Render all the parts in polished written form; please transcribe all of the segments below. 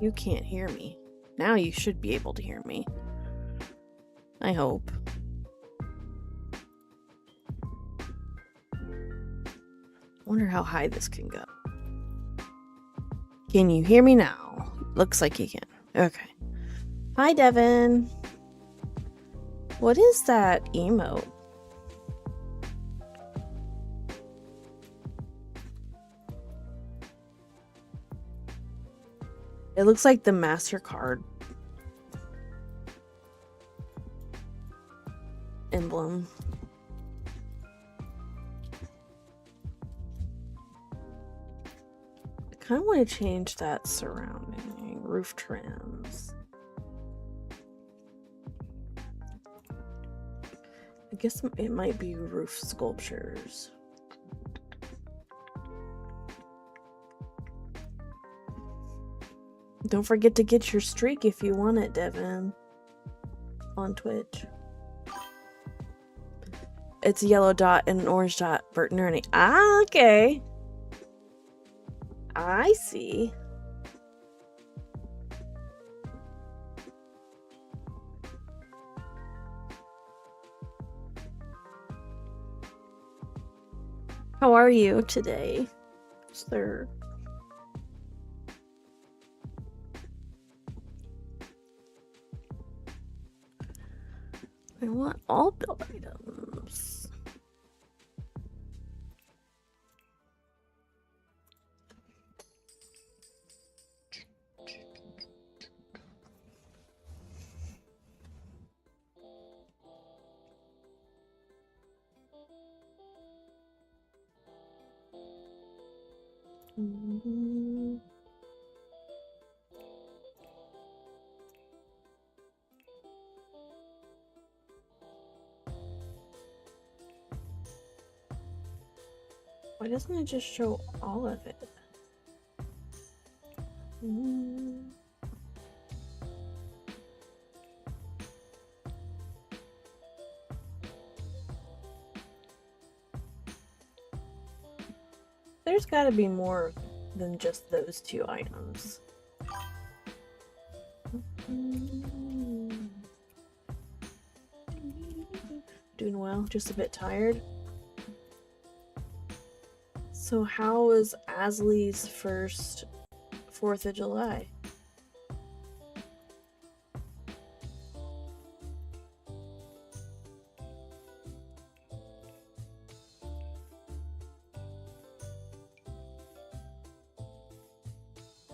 You can't hear me. Now you should be able to hear me. I hope. Wonder how high this can go. Can you hear me now? Looks like you can. Okay. Hi, Devin. What is that emote? It looks like the MasterCard emblem. I kind of want to change that surrounding roof trims. I guess it might be roof sculptures. Don't forget to get your streak if you want it, Devin. On Twitch. It's a yellow dot and an orange dot. Bert and Ernie. Ah, okay. I see. How are you today, sir? I want all build items. Why doesn't it just show all of it? There's got to be more than just those 2 items. Doing well, just a bit tired. So how was Asley's first 4th of July?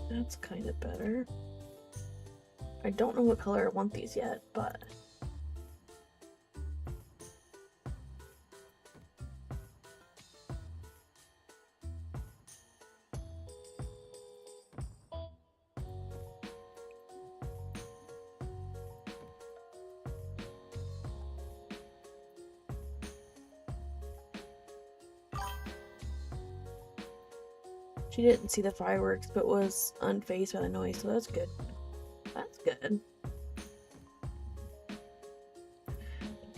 That's kind of better. I don't know what color I want these yet, but she didn't see the fireworks, but was unfazed by the noise, so that's good. That's good.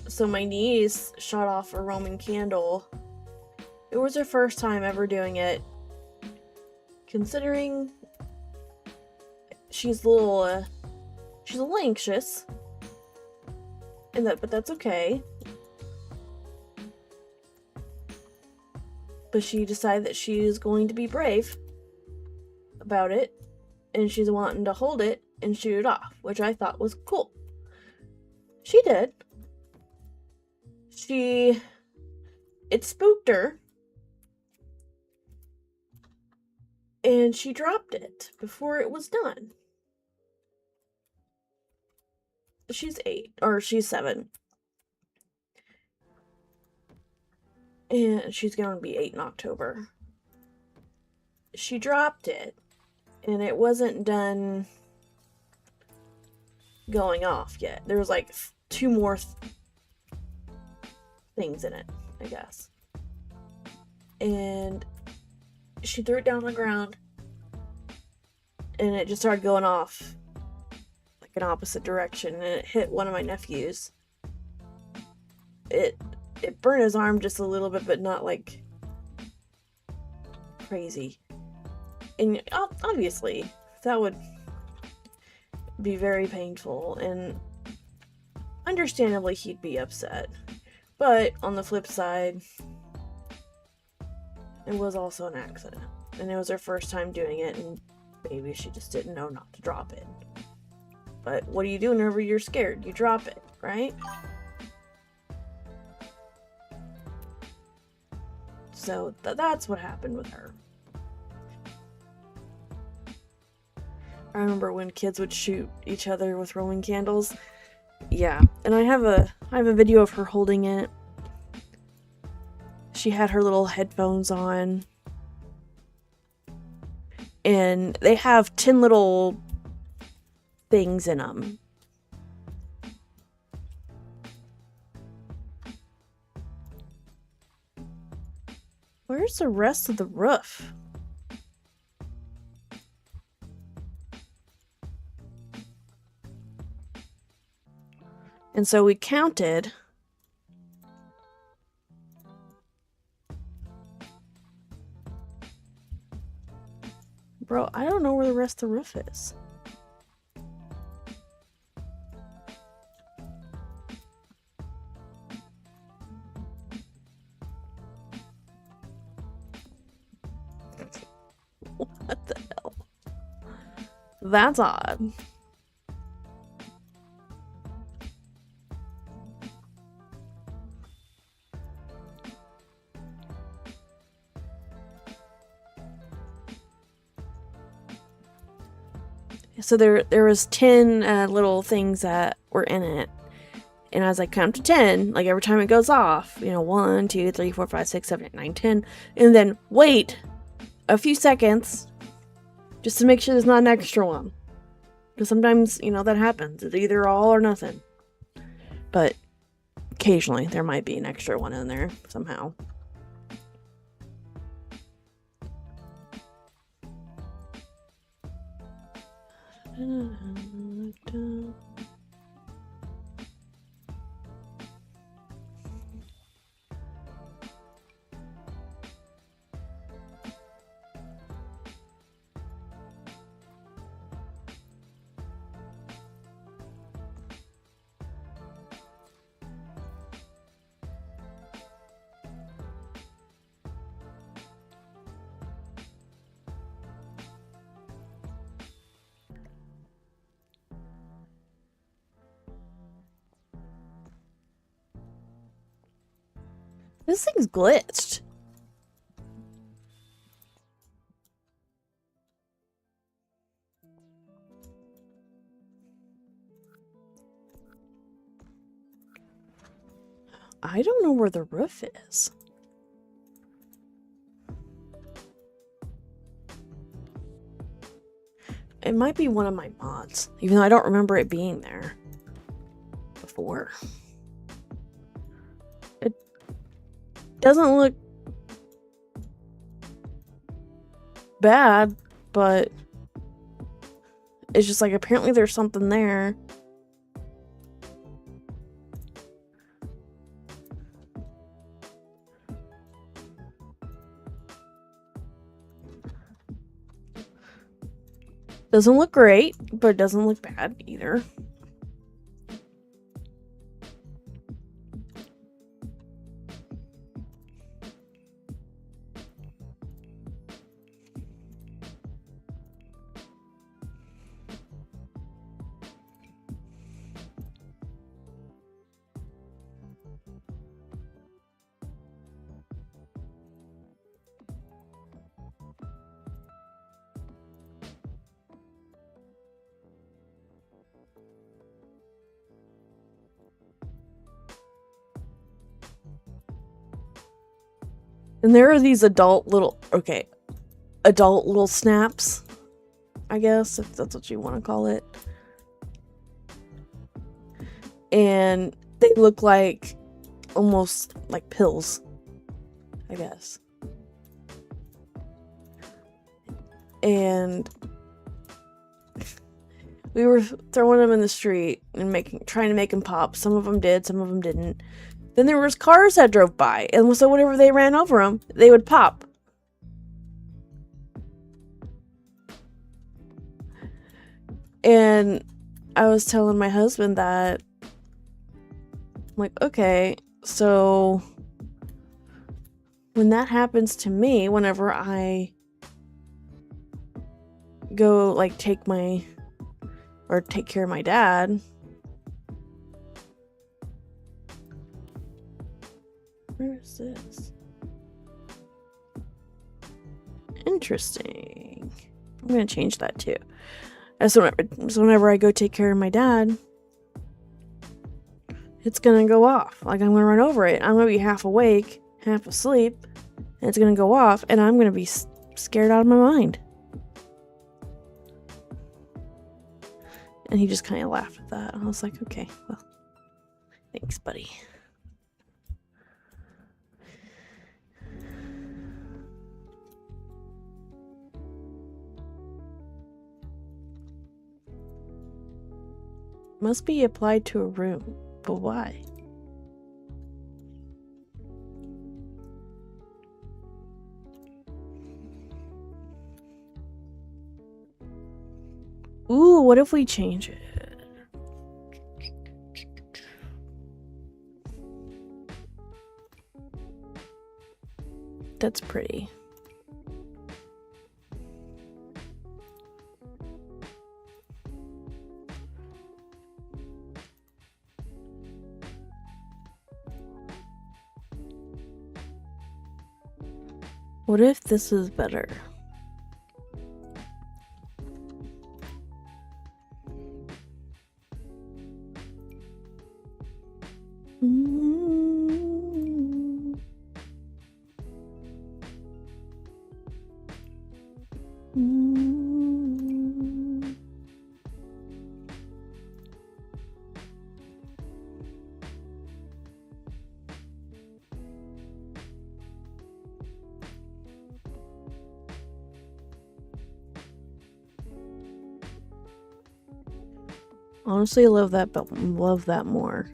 So my niece shot off a Roman candle. It was her first time ever doing it. Considering she's a little anxious. But that's okay. But she decided that she is going to be brave about it, and she's wanting to hold it and shoot it off, which I thought was cool. She did. It spooked her, and she dropped it before it was done. She's 8, or she's 7. And she's going to be 8 in October. She dropped it, and it wasn't done going off yet. There was like 2 more things in it, I guess. And she threw it down on the ground, and it just started going off like an opposite direction, and it hit one of my nephews. It burned his arm just a little bit, but not like crazy. And obviously that would be very painful, and understandably he'd be upset. But on the flip side, it was also an accident, and it was her first time doing it, and maybe she just didn't know not to drop it. But what do you do whenever you're scared? You drop it, right? So that's what happened with her. I remember when kids would shoot each other with Roman candles. Yeah, and I have a video of her holding it. She had her little headphones on, and they have 10 little things in them. Where's the rest of the roof? And so we counted. Bro, I don't know where the rest of the roof is. What the hell? That's odd. So there was 10 little things that were in it. And as I count to 10, like every time it goes off, 1, 2, 3, 4, 5, 6, 7, 8, 9, 10. And then wait a few seconds just to make sure there's not an extra one. Because sometimes, that happens. It's either all or nothing. But occasionally there might be an extra one in there somehow. This thing's glitched. I don't know where the roof is. It might be one of my mods, even though I don't remember it being there before. It doesn't look bad, but it's just like apparently there's something there. Doesn't look great, but it doesn't look bad either. And there are these adult little snaps, I guess, if that's what you want to call it. And they look like almost like pills, I guess. And we were throwing them in the street and trying to make them pop. Some of them did, some of them didn't. Then there was cars that drove by, and so whenever they ran over them, they would pop. And I was telling my husband that, I'm like, okay, so when that happens to me, whenever I go, like, take care of my dad, where is this? Interesting. I'm gonna change that too. So whenever I go take care of my dad, it's gonna go off. Like, I'm gonna run over it. I'm gonna be half awake, half asleep, and it's gonna go off, and I'm gonna be scared out of my mind. And he just kind of laughed at that. I was like, okay, well, thanks, buddy. Must be applied to a room, but why? Ooh, what if we change it? That's pretty. What if this is better? Honestly, I love that more.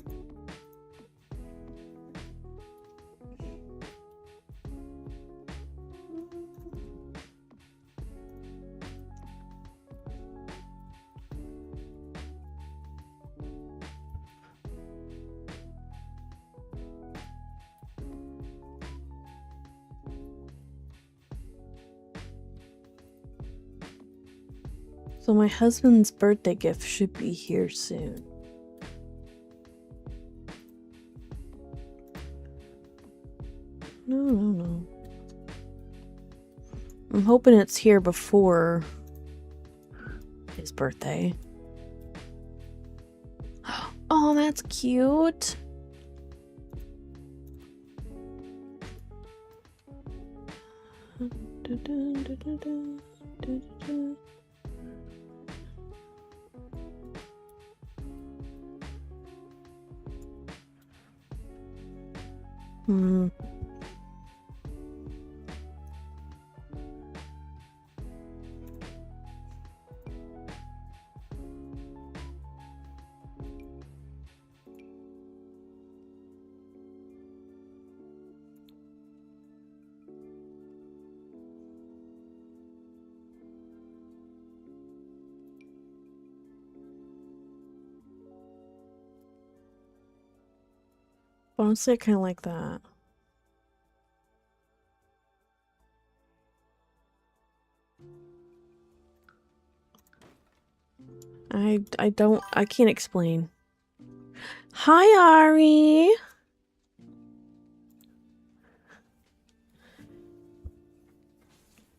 So my husband's birthday gift should be here soon. I No. I'm hoping it's here before his birthday. Oh, that's cute. Honestly, I kind of like that. I can't explain. Hi, Ari!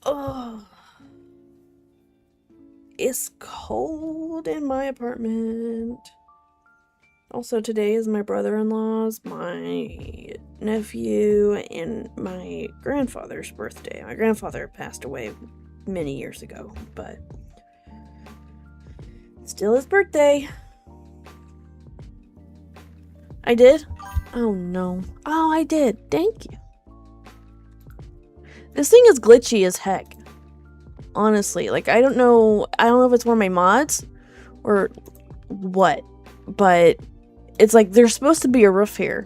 Oh. It's cold in my apartment. Also, today is my brother-in-law's, my nephew, and my grandfather's birthday. My grandfather passed away many years ago, but still his birthday. I did? Oh no. Oh, I did. Thank you. This thing is glitchy as heck. Honestly, like I don't know if it's one of my mods or what, but it's like there's supposed to be a roof here.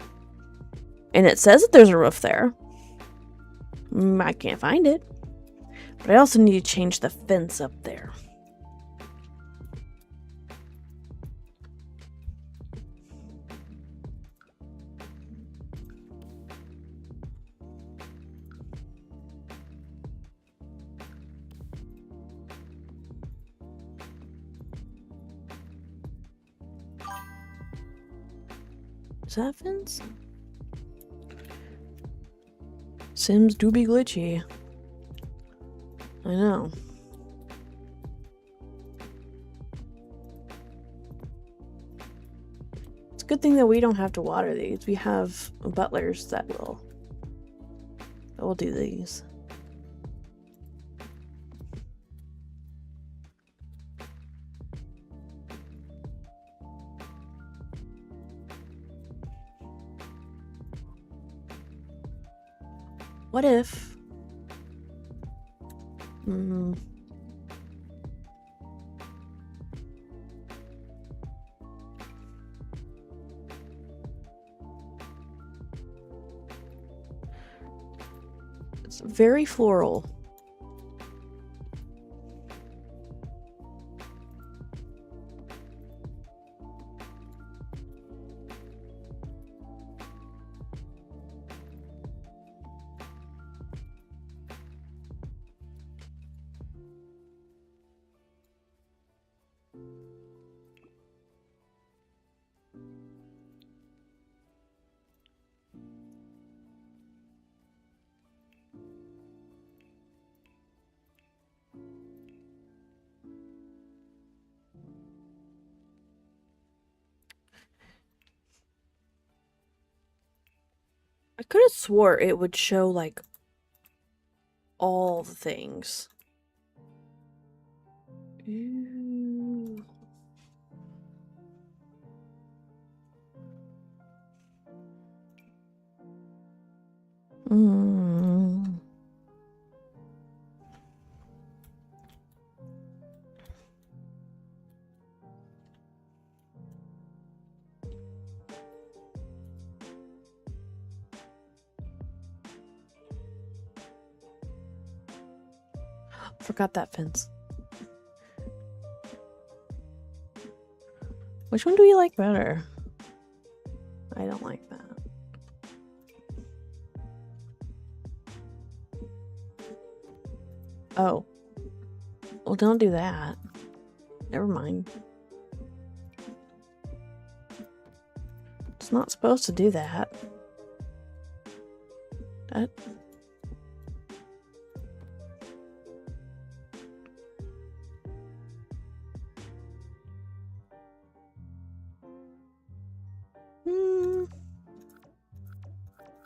And it says that there's a roof there. I can't find it. But I also need to change the fence up there. Is that fence? Sims do be glitchy. I know. It's a good thing that we don't have to water these. We have butlers that will do these. What if? It's very floral. I could have swore it would show like all the things. Ooh. Forgot that fence. Which one do you like better? I don't like that. Oh. Well, don't do that. Never mind. It's not supposed to do that. that.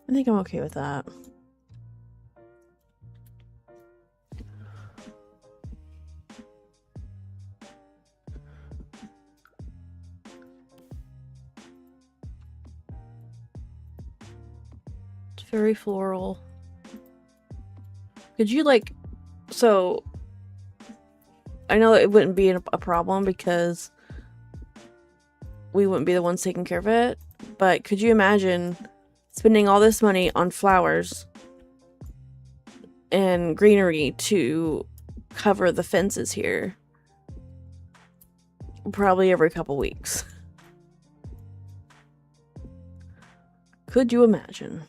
I think I'm okay with that. It's very floral. Could you like, so I know it wouldn't be a problem because we wouldn't be the ones taking care of it, but could you imagine spending all this money on flowers and greenery to cover the fences here probably every couple weeks? Could you imagine?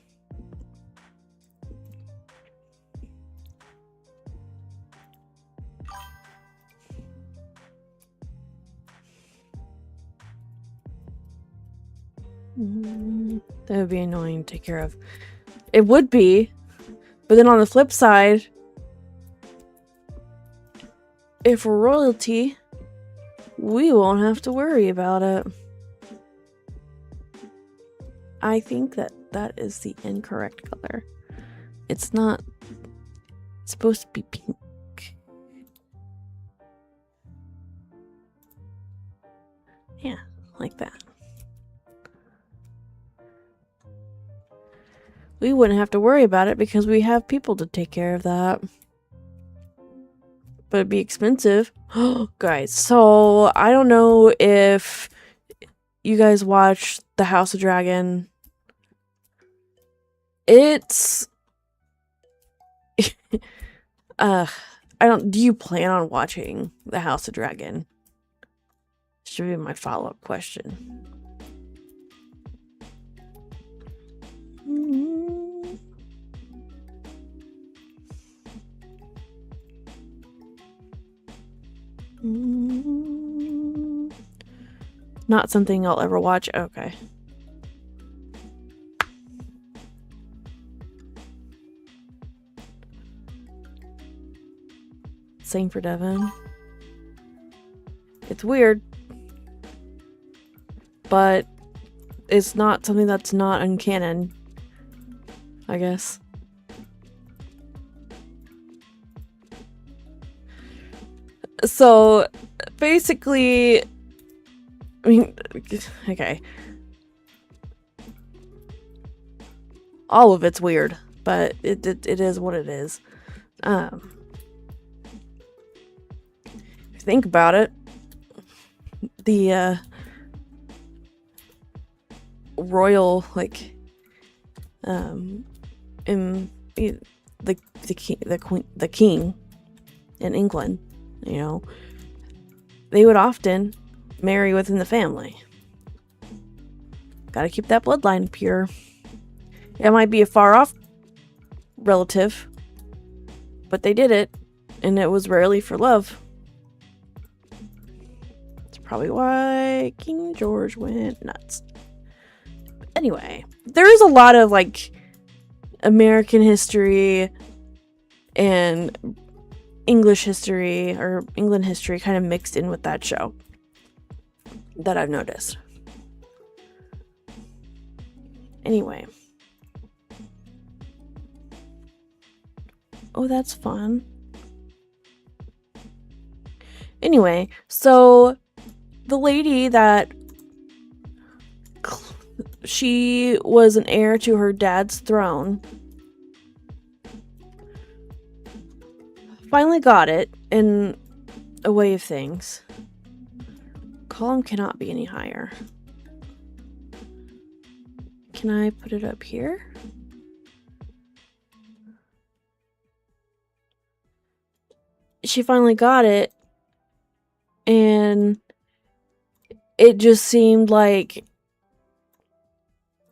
That would be annoying to take care of. It would be, but then on the flip side, if we're royalty, we won't have to worry about it. I think that that is the incorrect color. It's not supposed to be pink. Yeah, like that. We wouldn't have to worry about it because we have people to take care of that. But it'd be expensive. Guys, so I don't know if you guys watch The House of Dragon. It's do you plan on watching The House of Dragon? Should be my follow-up question. Not something I'll ever watch. Okay. Same for Devin. It's weird, but it's not something that's not in canon, I guess. So basically, I mean, okay, all of it's weird, but it is what it is. If you think about it, the royal, like, in the king in England, you know, they would often marry within the family. Gotta keep that bloodline pure. It might be a far off relative, but they did it, and it was rarely for love. It's probably why King George went nuts. Anyway, there is a lot of like American history and English history or England history kind of mixed in with that show that I've noticed. Anyway. Oh, that's fun. Anyway, so the lady that she was an heir to her dad's throne finally got it in a way of things. Column cannot be any higher. Can I put it up here? She finally got it, and it just seemed like,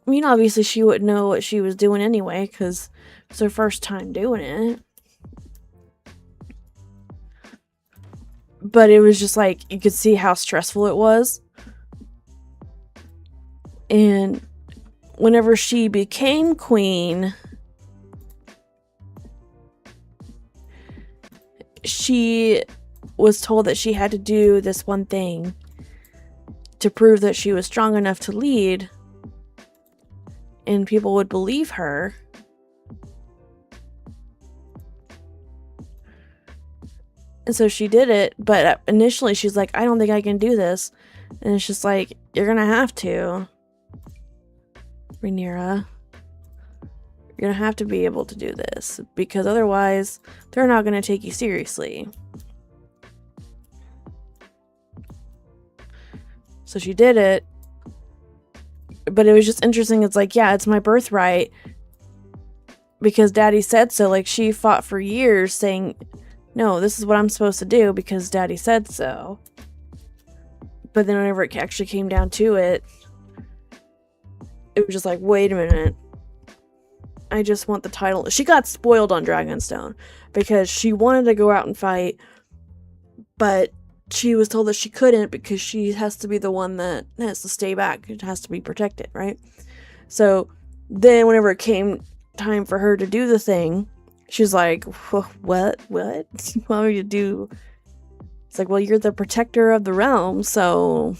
I mean, obviously she wouldn't know what she was doing anyway, because it's her first time doing it. But it was just like, you could see how stressful it was. And whenever she became queen, she was told that she had to do this one thing to prove that she was strong enough to lead, and people would believe her. And so she did it, but initially she's like, I don't think I can do this. And it's just like, you're gonna have to, Rhaenyra. You're gonna have to be able to do this, because otherwise they're not gonna take you seriously. So she did it, but it was just interesting. It's like, yeah, it's my birthright because Daddy said so. Like, she fought for years saying, no, this is what I'm supposed to do because Daddy said so. But then whenever it actually came down to it, it was just like, wait a minute. I just want the title. She got spoiled on Dragonstone because she wanted to go out and fight, but she was told that she couldn't because she has to be the one that has to stay back. It has to be protected, right? So then whenever it came time for her to do the thing, she's like, what? What? You want me to do? It's like, well, you're the protector of the realm, so...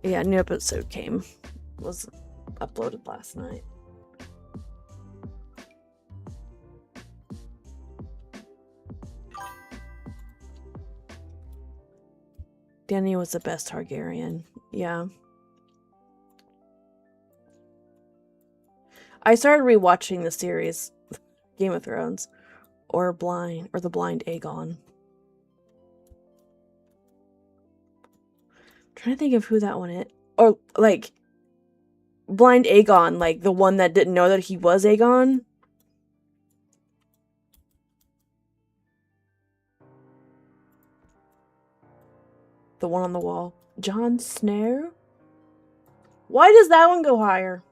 Yeah, new episode was uploaded last night. Dany was the best Targaryen. Yeah. I started rewatching the series Game of Thrones or the Blind Aegon. Trying to think of who that one is. Or, like, Blind Aegon, like, the one that didn't know that he was Aegon. The one on the wall. Jon Snow? Why does that one go higher?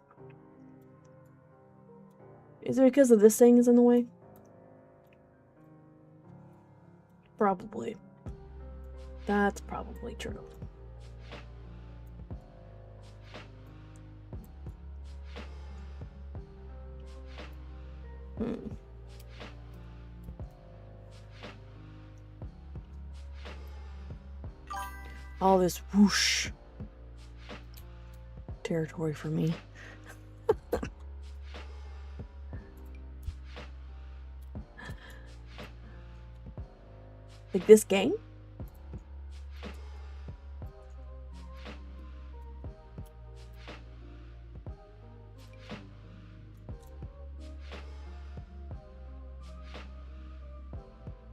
Is it because of this thing is in the way? Probably. That's probably true. All this whoosh territory for me. Like this game?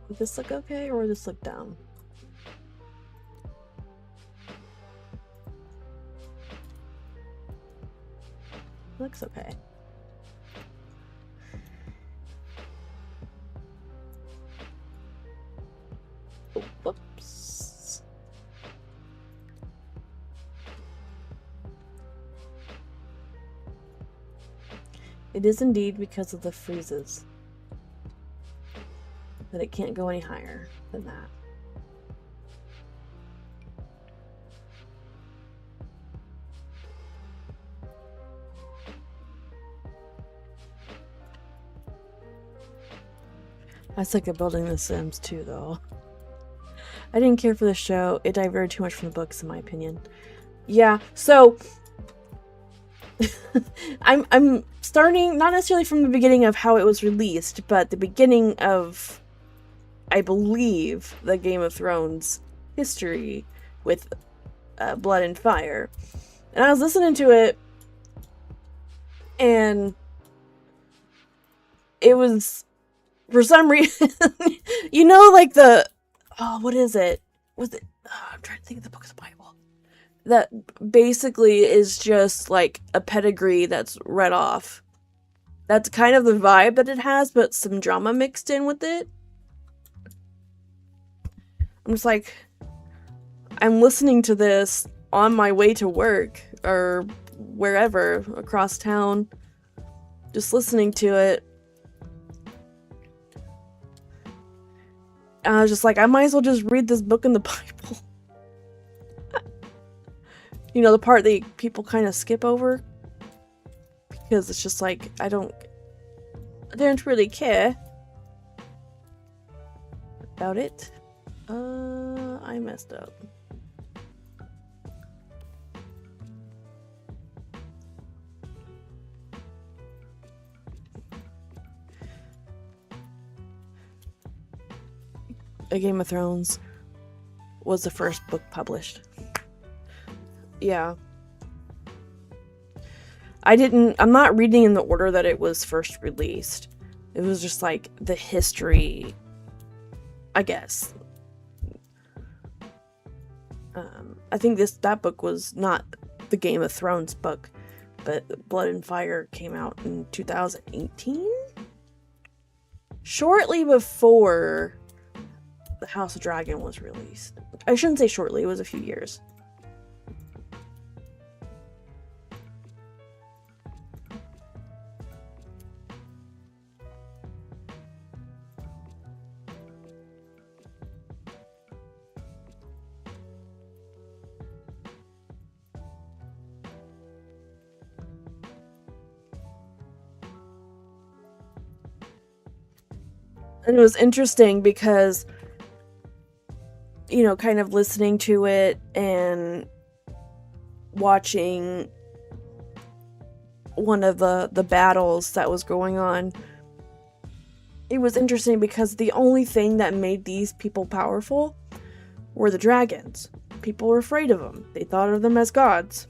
Would this look okay, or would this look down? Looks okay. Oh, whoops. It is indeed because of the freezes that it can't go any higher than that. I suck at building The Sims too, though. I didn't care for the show. It diverted too much from the books, in my opinion. Yeah, so I'm starting not necessarily from the beginning of how it was released, but the beginning of, I believe, the Game of Thrones history with Blood and Fire. And I was listening to it, and it was, for some reason, you know, like the, oh, what is it? Was it? Oh, I'm trying to think of the book of the Bible. That basically is just like a pedigree that's read off. That's kind of the vibe that it has, but some drama mixed in with it. I'm just like, I'm listening to this on my way to work or wherever across town, just listening to it. And I was just like, I might as well just read this book in the Bible. You know, the part that people kind of skip over because it's just like I don't really care about it. I messed up. A Game of Thrones was the first book published. Yeah. I'm not reading in the order that it was first released. It was just like the history, I guess. I think that book was not the Game of Thrones book, but Blood and Fire came out in 2018? Shortly before the House of Dragon was released. I shouldn't say shortly, it was a few years. And it was interesting because, you know, kind of listening to it and watching one of the battles that was going on, it was interesting because the only thing that made these people powerful were the dragons. People were afraid of them. They thought of them as gods.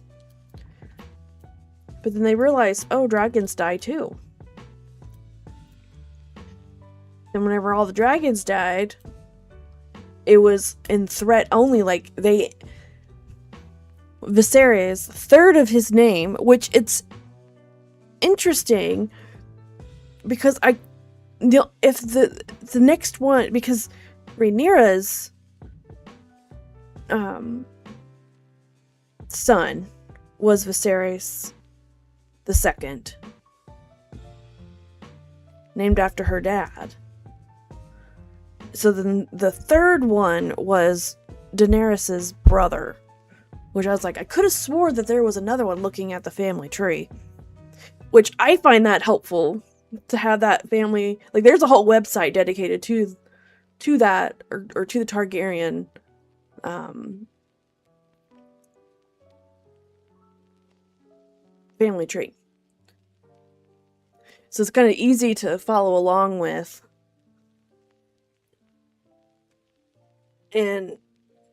But then they realized, oh, dragons die too. And whenever all the dragons died, it was in threat only. Like, Viserys, third of his name, which it's interesting because if the next one, because Rhaenyra's son was Viserys the Second, named after her dad. So then the third one was Daenerys's brother, which I was like, I could have swore that there was another one looking at the family tree, which I find that helpful to have that family. Like, there's a whole website dedicated to that or to the Targaryen family tree. So it's kind of easy to follow along with. And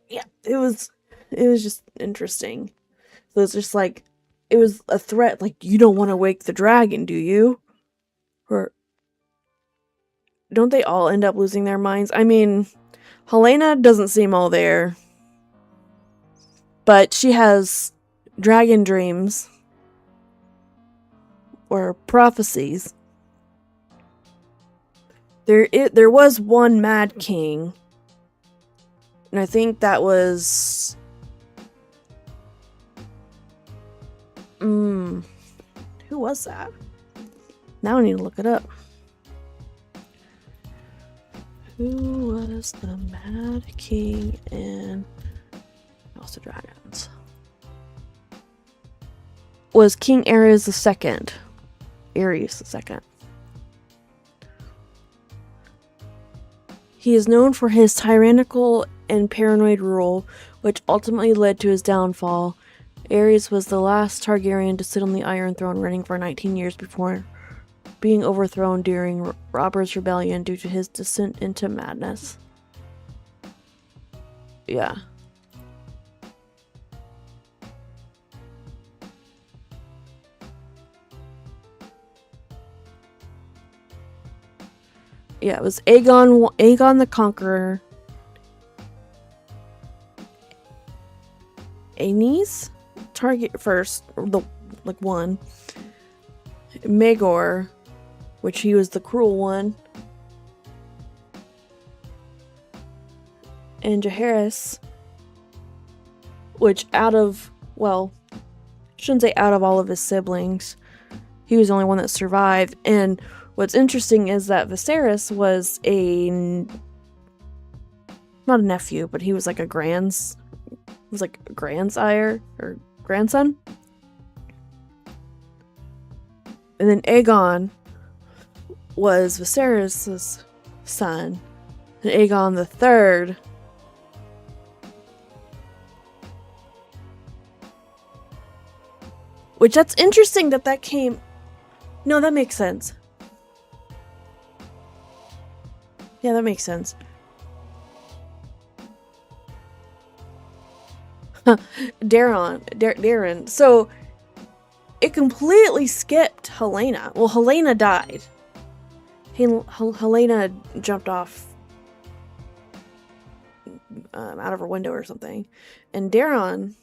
yeah, it was just interesting. So it's just like, it was a threat, like, you don't want to wake the dragon, do you? Or don't they all end up losing their minds? I mean, Helena doesn't seem all there, but she has dragon dreams or prophecies. There was one Mad King, and I think that was who was that? Now I need to look it up. Who was the Mad King in House of Dragons? Was King Aerys II. Aerys II. He is known for his tyrannical and paranoid rule, which ultimately led to his downfall. Aerys was the last Targaryen to sit on the Iron Throne, reigning for 19 years before being overthrown during Robert's Rebellion due to his descent into madness. Yeah. Yeah, it was Aegon the Conqueror, Aenys, Target first, one, Maegor, which he was the cruel one, and Jaehaerys, which shouldn't say out of all of his siblings, he was the only one that survived. And what's interesting is that Viserys was not a nephew, but he was like a grandsire, or grandson. And then Aegon was Viserys' son. And Aegon the Third which that's interesting that came... No, that makes sense. Yeah, that makes sense. Darren. So, it completely skipped Helena. Well, Helena died. Helena jumped off out of her window or something. And Darren,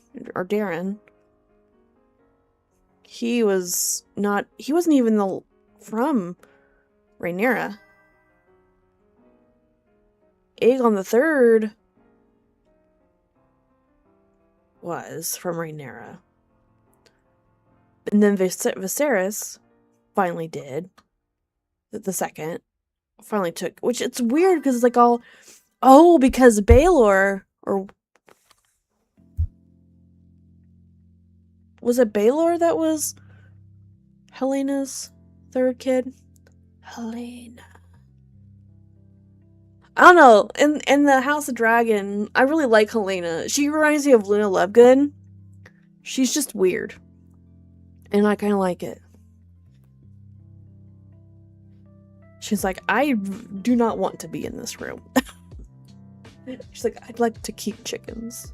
he wasn't even from Rhaenyra. Aegon the Third was from Rhaenyra. And then Viserys finally did. The second finally took, which it's weird because it's like because Baelor, or was it Baelor that was Helena's third kid? Helena. I don't know. In the House of Dragon, I really like Helena. She reminds me of Luna Lovegood. She's just weird. And I kind of like it. She's like, I do not want to be in this room. She's like, I'd like to keep chickens.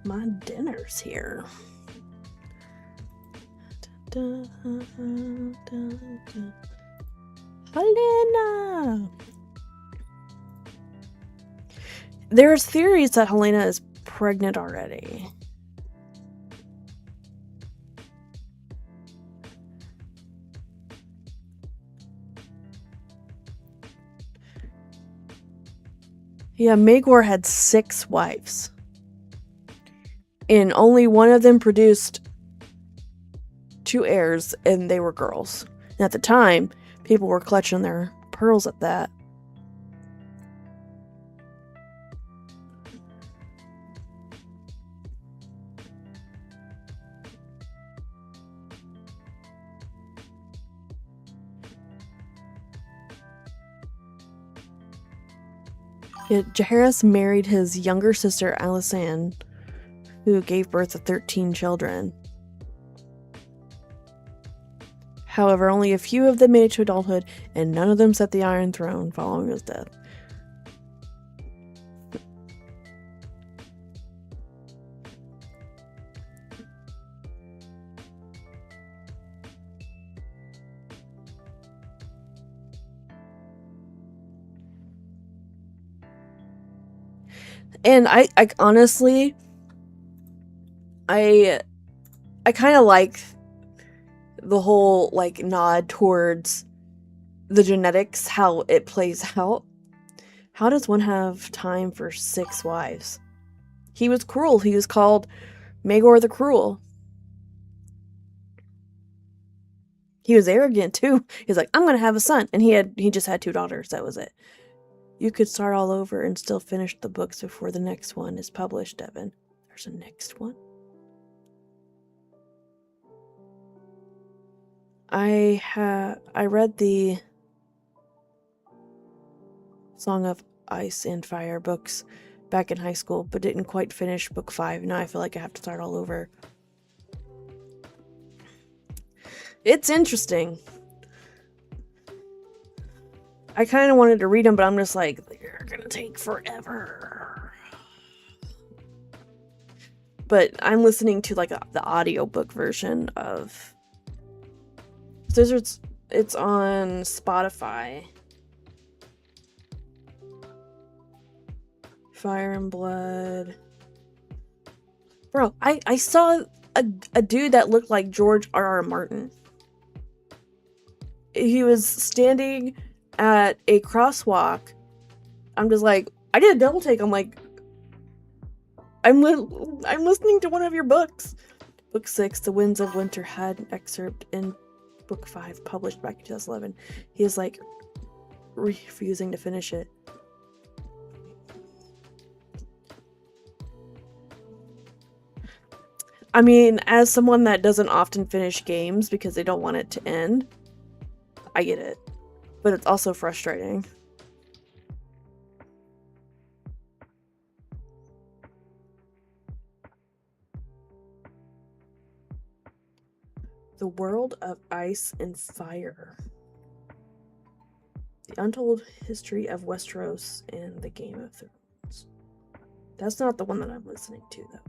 My dinner's here. Helena! There's theories that Helena is pregnant already. Yeah, Maegor had 6 wives. And only one of them produced 2 heirs, and they were girls. And at the time, people were clutching their pearls at that. Yeah, Jaehaerys married his younger sister, Alysanne, who gave birth to 13 children. However, only a few of them made it to adulthood, and none of them set the Iron Throne following his death. And I honestly, I kind of like the whole, like, nod towards the genetics, how it plays out. How does one have time for 6 wives? He was cruel. He was called Maegor the Cruel. He was arrogant, too. He's like, I'm gonna have a son. And he just had 2 daughters. That was it. You could start all over and still finish the books before the next one is published, Evan. There's a next one? I read the Song of Ice and Fire books back in high school, but didn't quite finish book 5. Now I feel like I have to start all over. It's interesting. I kind of wanted to read them, but I'm just like, they're gonna take forever. But I'm listening to, like, the audiobook version of Scissors. It's on Spotify. Fire and Blood. Bro, I saw a dude that looked like George R.R. Martin. He was standing at a crosswalk. I'm just like, I did a double take. I'm like, I'm listening to one of your books. Book 6, The Winds of Winter, had an excerpt in book 5, published back in 2011. He is, like, refusing to finish it. I mean, as someone that doesn't often finish games because they don't want it to end, I get it. But it's also frustrating. The World of Ice and Fire. The Untold History of Westeros and the Game of Thrones. That's not the one that I'm listening to, though.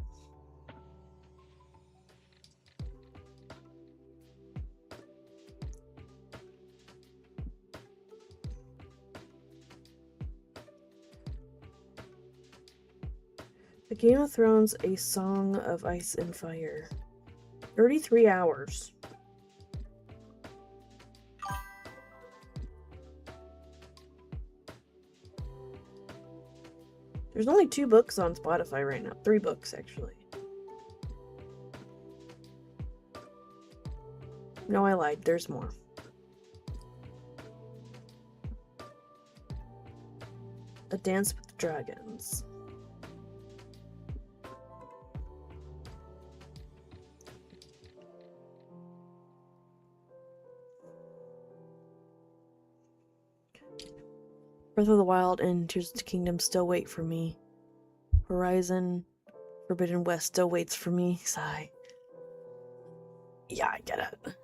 The Game of Thrones, A Song of Ice and Fire. 33 hours. There's only 2 books on Spotify right now. 3 books, actually. No, I lied. There's more. A Dance with Dragons. Breath of the Wild and Tears of the Kingdom still wait for me. Horizon Forbidden West still waits for me. Sigh. Yeah, I get it.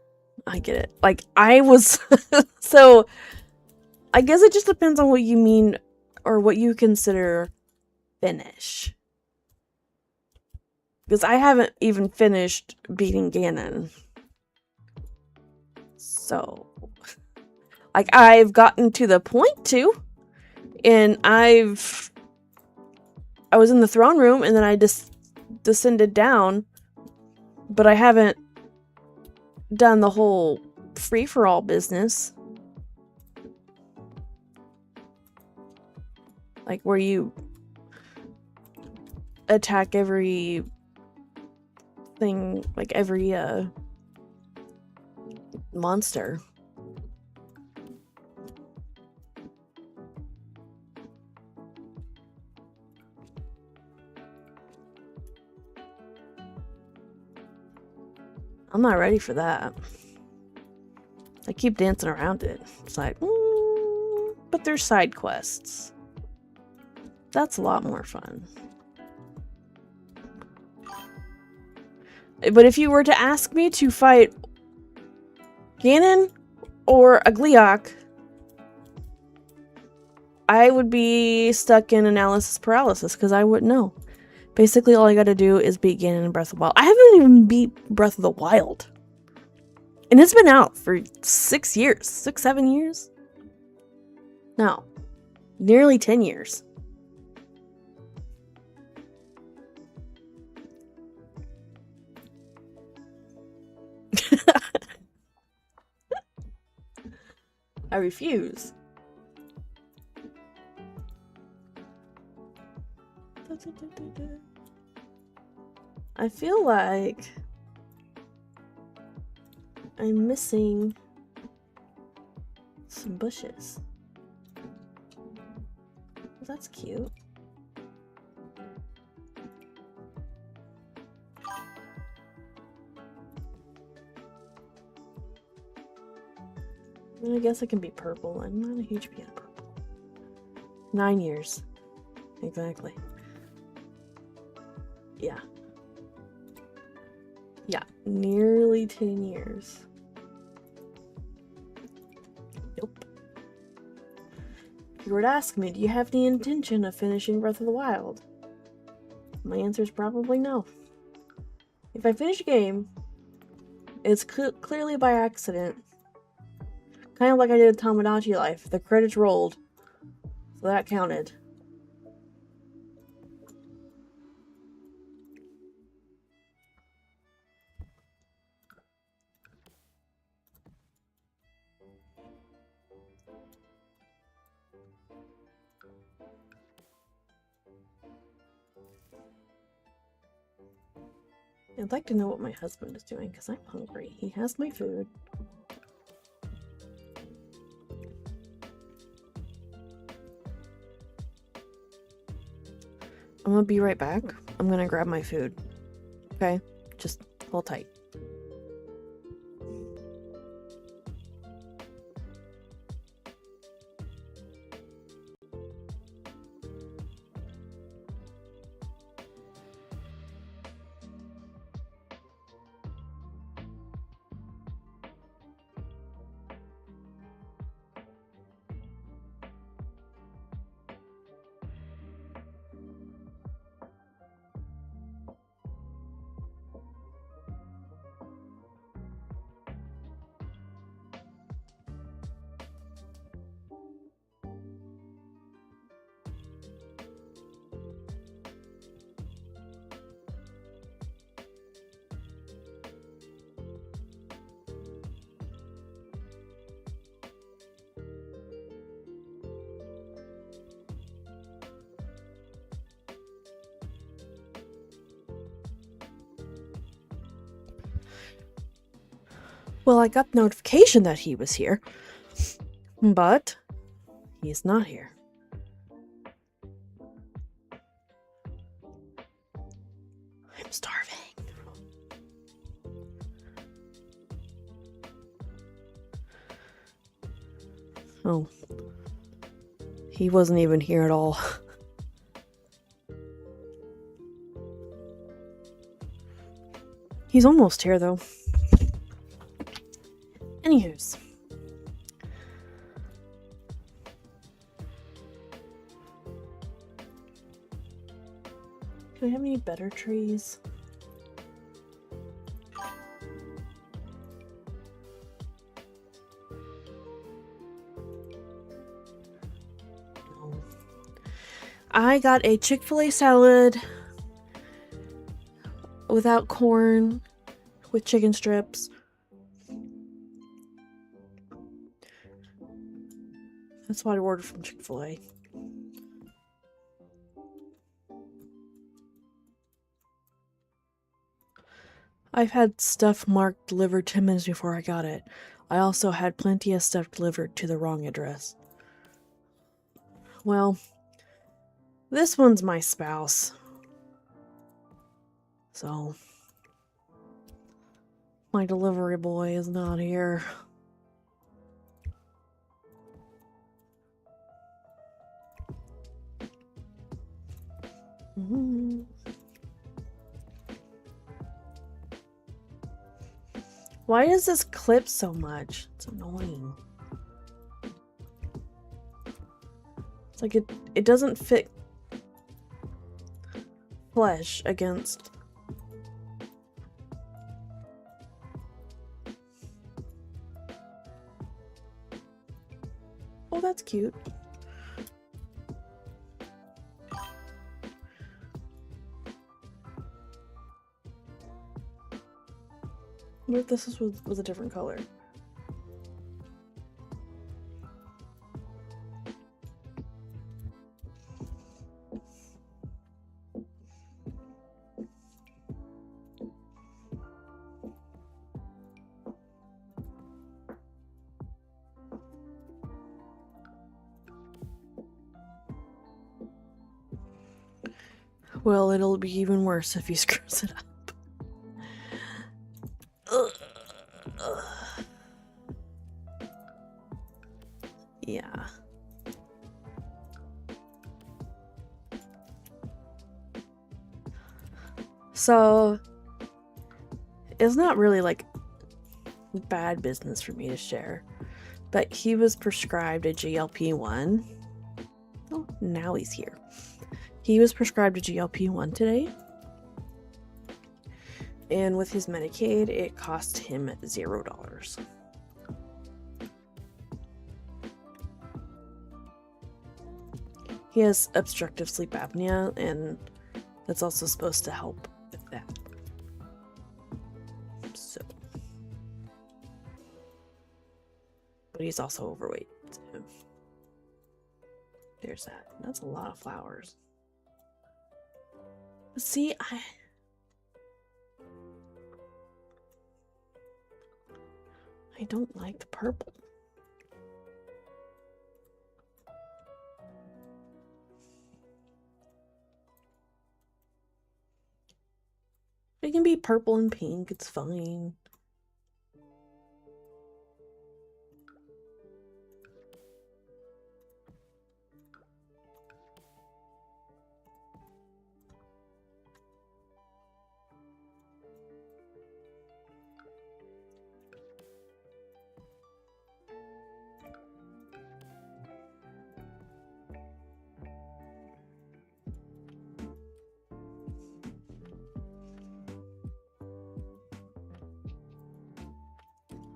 I get it. Like, I was... So, I guess it just depends on what you mean or what you consider finish. Because I haven't even finished beating Ganon. So... Like, I've gotten to the point too. And I was in the throne room and then I just descended down, but I haven't done the whole free-for-all business. Like where you attack every thing, like every monster. I'm not ready for that. I keep dancing around it. It's like, but there's side quests. That's a lot more fun. But if you were to ask me to fight Ganon or a Gleeok, I would be stuck in analysis paralysis because I wouldn't know. Basically, all I gotta do is beat Ganon in Breath of the Wild. I haven't even beat Breath of the Wild. And it's been out for 6 years. 6, 7 years? No. Nearly 10 years. I refuse. I feel like I'm missing some bushes. That's cute. I guess it can be purple. I'm not a huge fan of purple. 9 years. Exactly. Yeah. Yeah, nearly 10 years. Nope. If you were to ask me, do you have the intention of finishing Breath of the Wild? My answer is probably no. If I finish a game, it's clearly by accident. Kind of like I did with Tomodachi Life. The credits rolled, so that counted. I'd like to know what my husband is doing because I'm hungry. He has my food. I'm gonna be right back. I'm gonna grab my food. Okay? Just Hold tight. Well, I got notification that he was here, but he's not here. I'm starving. Oh. He wasn't even here at all. He's almost here, though. Anywho's. Do we have any better trees? No. I got a Chick-fil-A salad without corn, with chicken strips. That's what I ordered from Chick-fil-A. I've had stuff marked delivered 10 minutes before I got it. I also had plenty of stuff delivered to the wrong address. Well, this one's my spouse. So, my delivery boy is not here. Why does this clip so much? It's annoying. It's like it doesn't fit flesh against. Oh, that's cute. What if this was a different color? Well, it'll be even worse if he screws it up. Yeah. So, it's not really like bad business for me to share, but he was prescribed a GLP-1. Oh, now he's here. He was prescribed a GLP-1 today. And with his Medicaid, it cost him $0. He has obstructive sleep apnea, and that's also supposed to help with that. So. But he's also overweight. So. There's that. That's a lot of flowers. But see, I don't like the purple. It can be purple and pink. It's fine.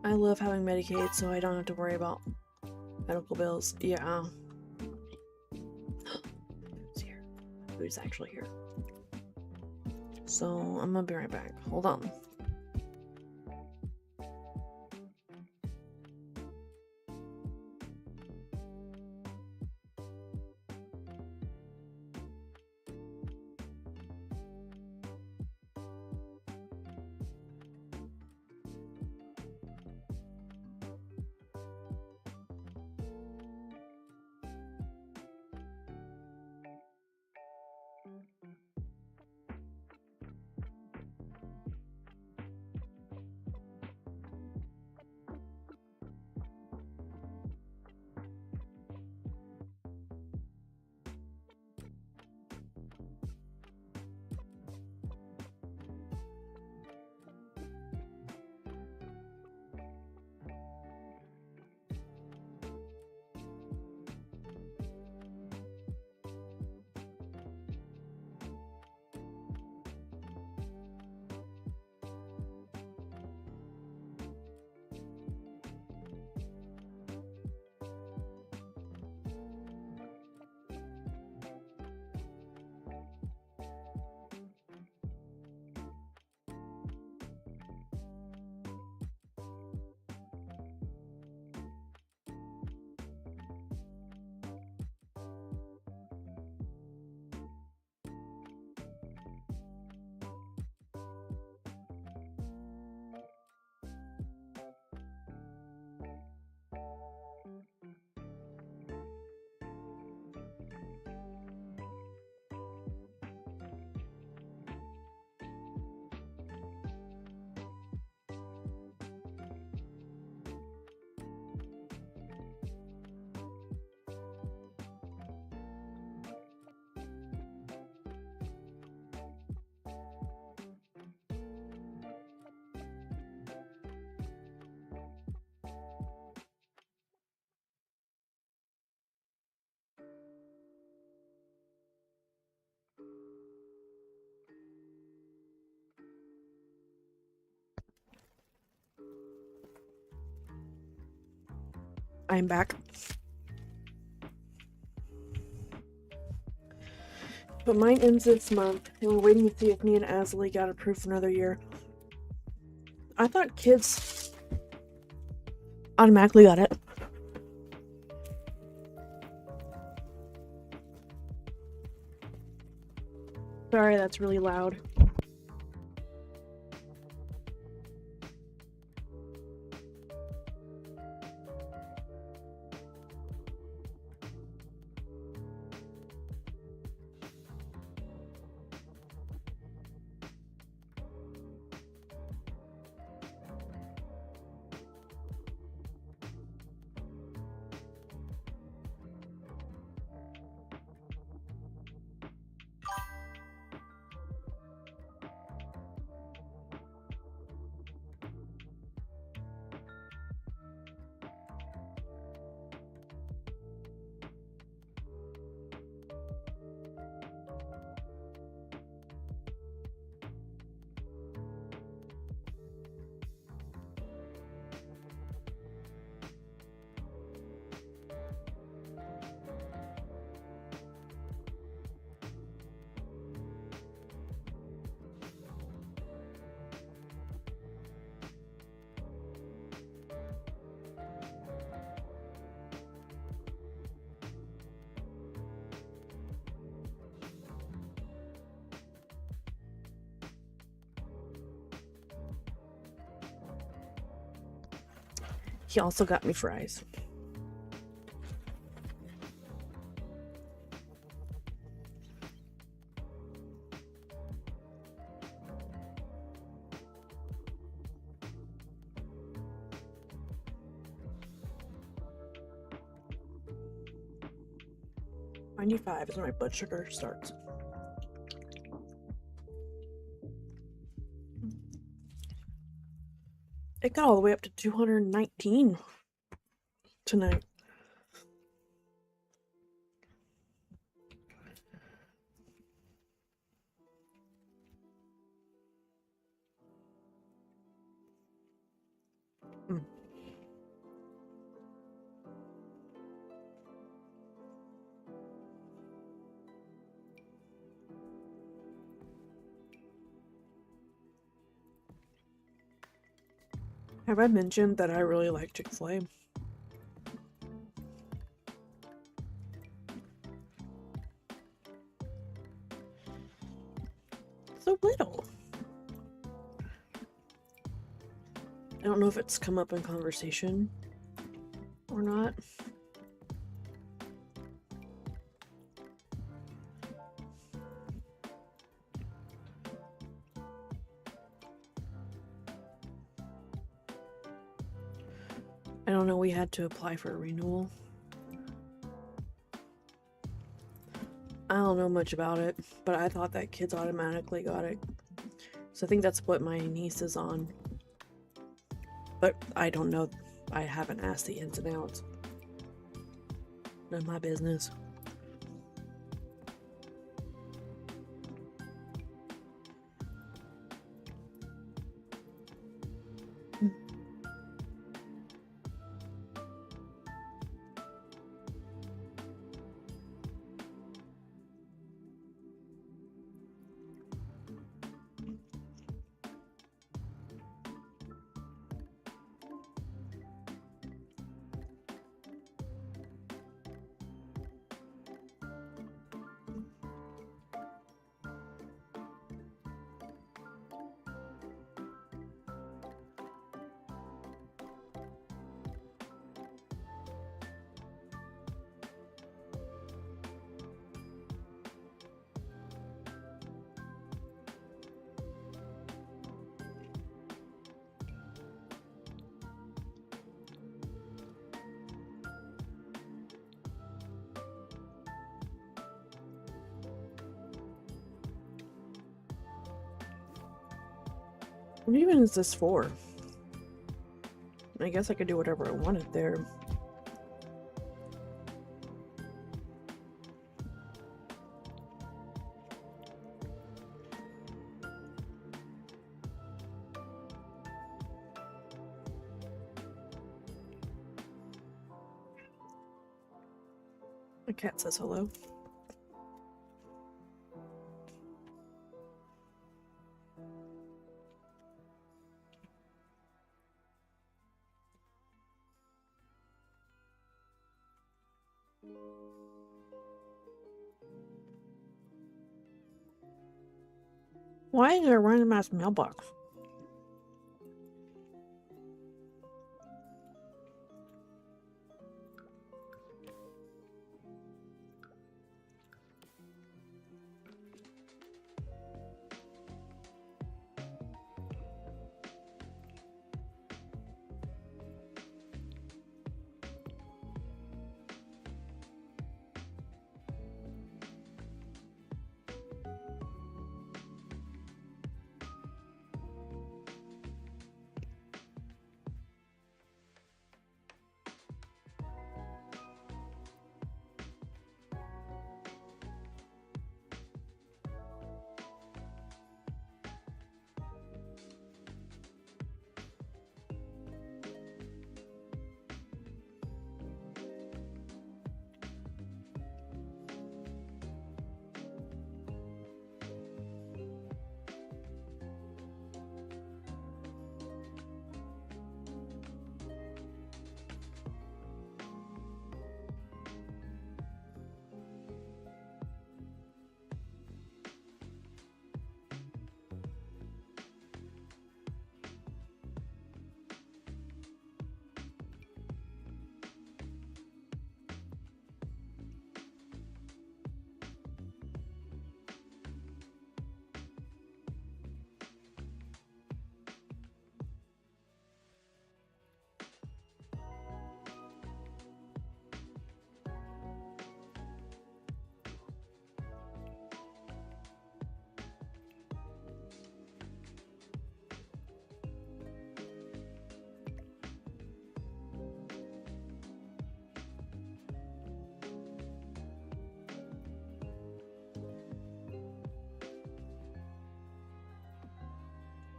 I love having Medicaid, so I don't have to worry about medical bills. Yeah. Who's here? Who's actually here? So I'm gonna be right back. Hold on. I'm back. But mine ends this month, and we're waiting to see if me and Asley got approved for another year. I thought kids automatically got it. Sorry, that's really loud. He also got me fries. 95 is when my blood sugar starts. It got all the way up to 219 tonight. Have I mentioned that I really like Chick-fil-A? So little. I don't know if it's come up in conversation or not. I don't know, we had to apply for a renewal. I don't know much about it, but I thought that kids automatically got it. So I think that's what my niece is on. But I don't know. I haven't asked the ins and outs. None of my business. What even is this for? I guess I could do whatever I wanted there. My cat says hello. Why is there a random ass mailbox?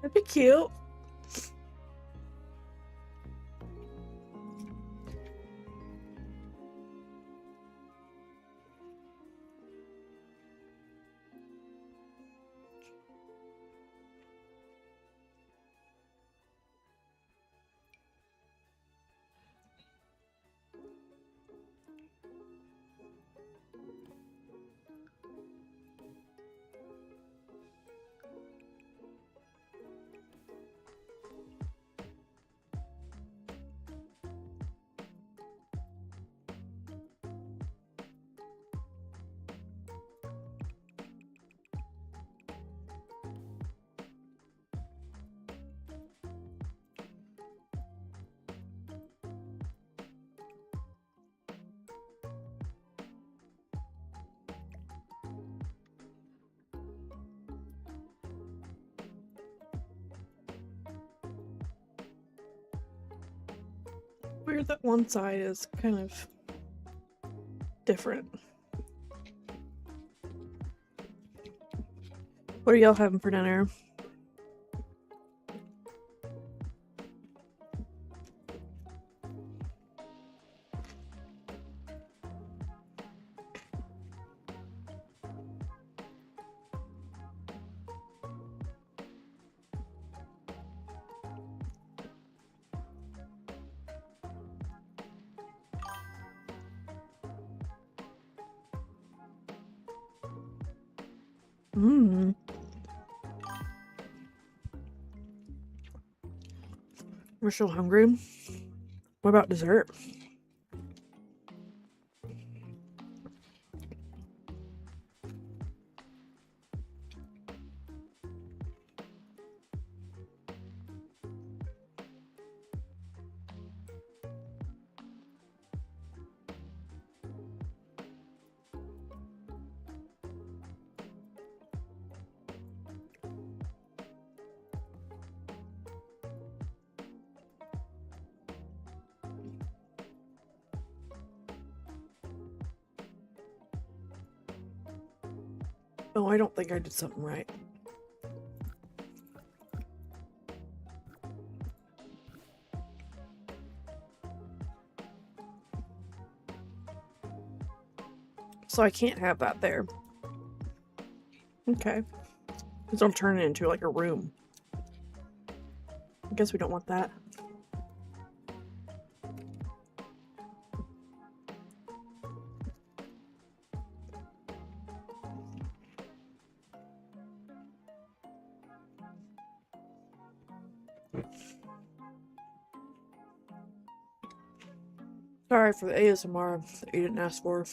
That'd be cute. Weird that one side is kind of different. What are y'all having for dinner? Mmm. We're so hungry. What about dessert? Oh, I don't think I did something right. So I can't have that there. Okay. Because I'll turn it into like a room. I guess we don't want that. Sorry for the ASMR that you didn't ask for.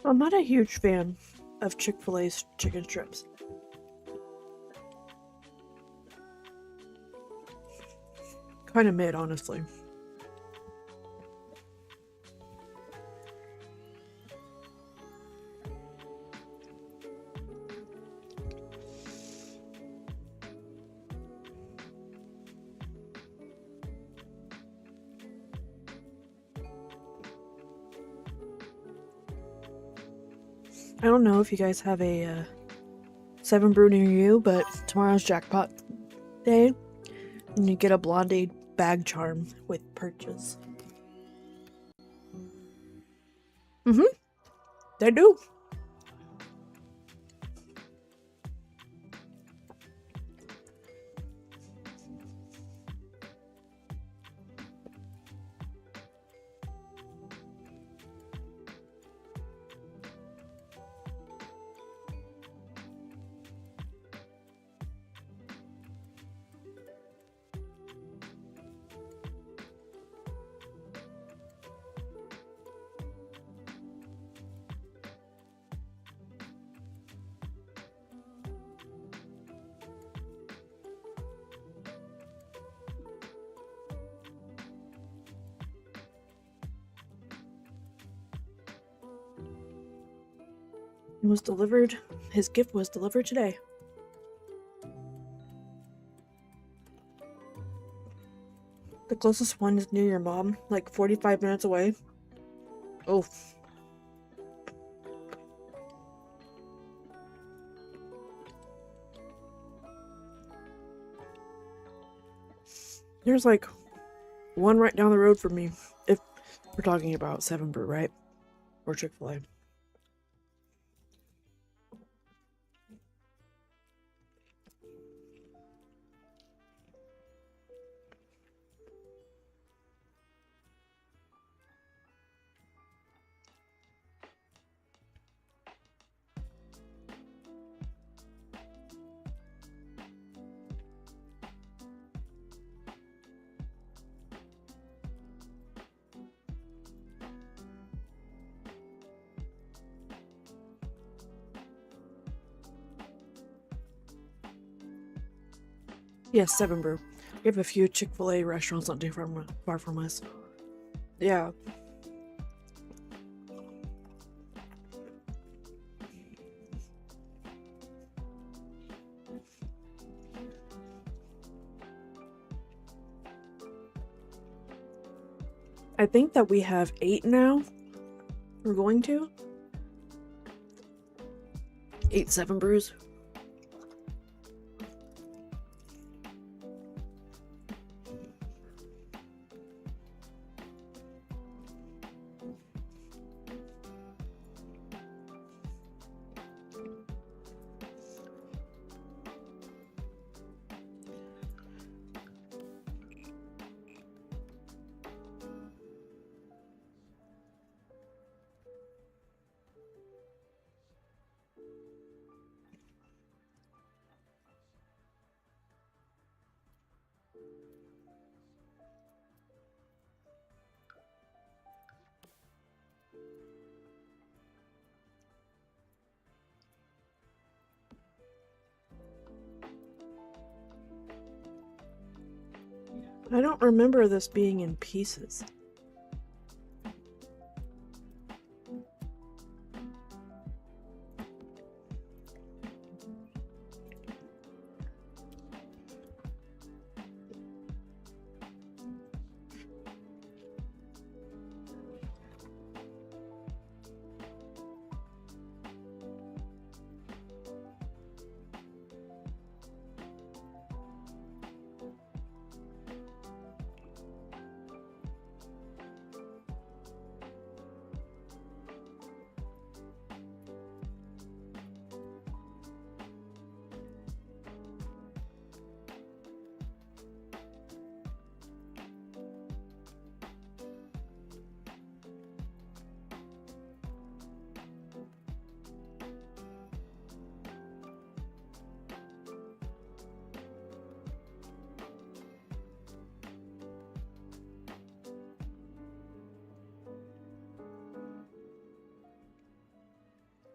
I'm not a huge fan of Chick-fil-A's chicken strips. Kind of mid, honestly. I don't know if you guys have a 7 brew near you, but tomorrow's jackpot day, and you get a Blondie bag charm with purchase. They do. It was delivered. His gift was delivered today. The closest one is near your mom, like 45 minutes away. Oh. There's like one right down the road from me, if we're talking about 7 Brew, right? Or Chick-fil-A. Yes, 7 Brew. We have a few Chick-fil-A restaurants not too far from us. Yeah. I think that we have 8 now. We're going to 8 7 Brews. I don't remember this being in pieces.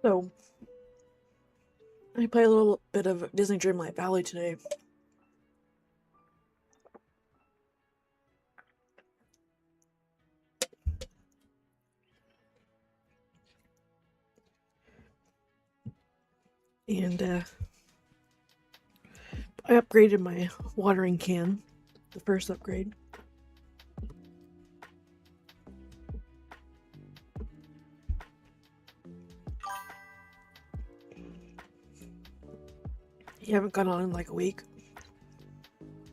So, I played a little bit of Disney Dreamlight Valley today. And, I upgraded my watering can. The first upgrade. You haven't gone on in like a week.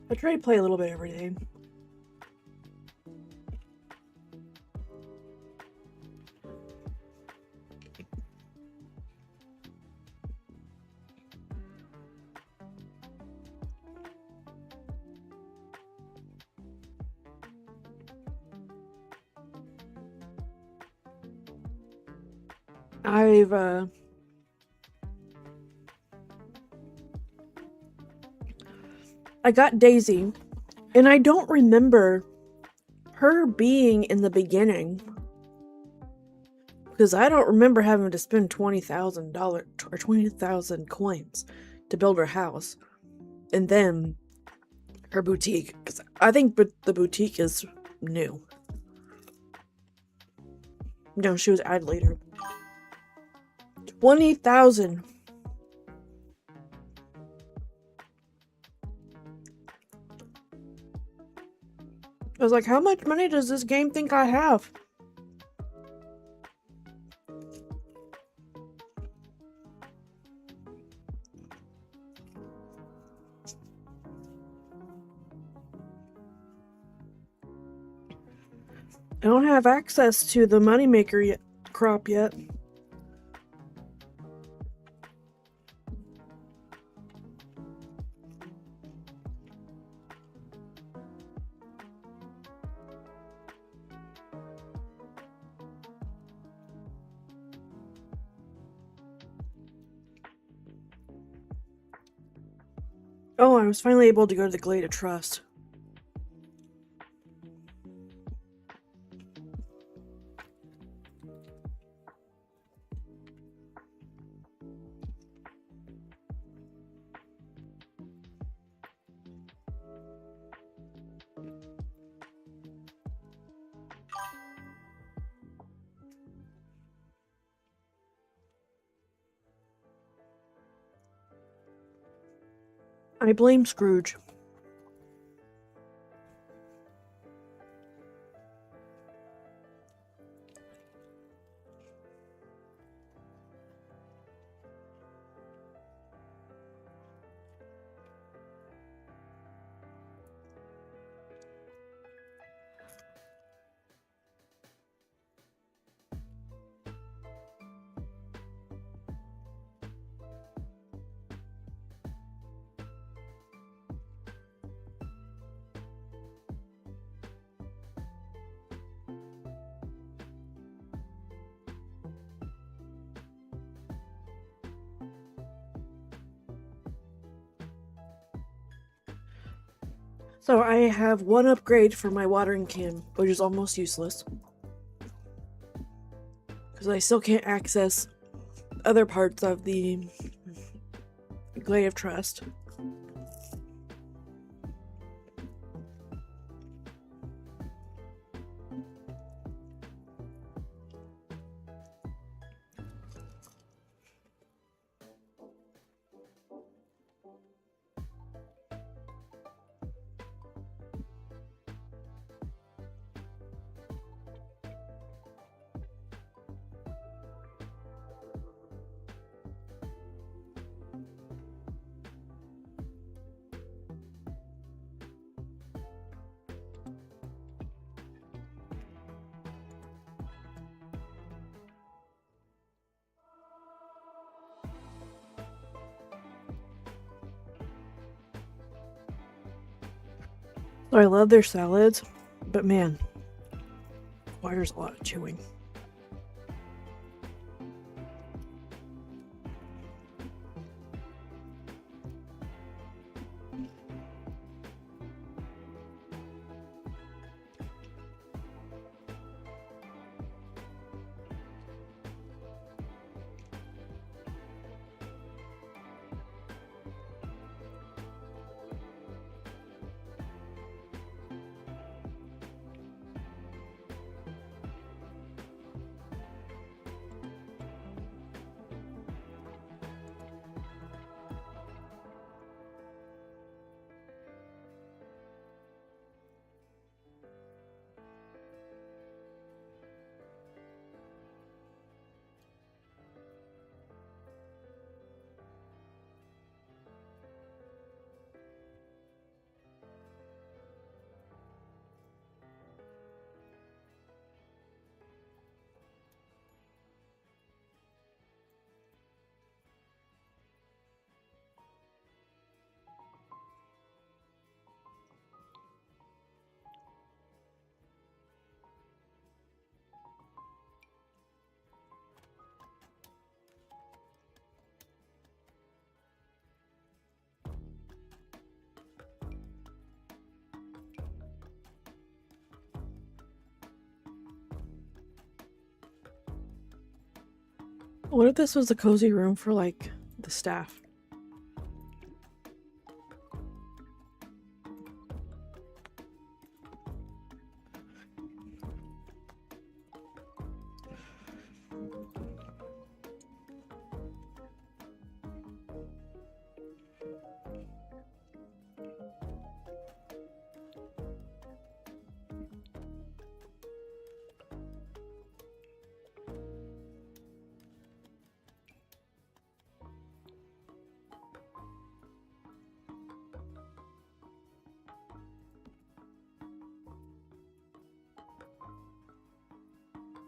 I try to play a little bit every day. I got Daisy, and I don't remember her being in the beginning, because I don't remember having to spend $20,000 or 20,000 coins to build her house, and then her boutique, because I think the boutique is new. No, she was added later. 20,000. I was like, how much money does this game think I have? I don't have access to the moneymaker yet, crop yet. Oh, I was finally able to go to the Glade of Trust. I blame Scrooge. So I have one upgrade for my watering can, which is almost useless. Because I still can't access other parts of the Glade of Trust. So I love their salads, but man, requires a lot of chewing. What if this was a cozy room for, like, the staff?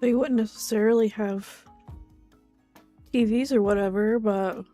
They wouldn't necessarily have TVs or whatever, but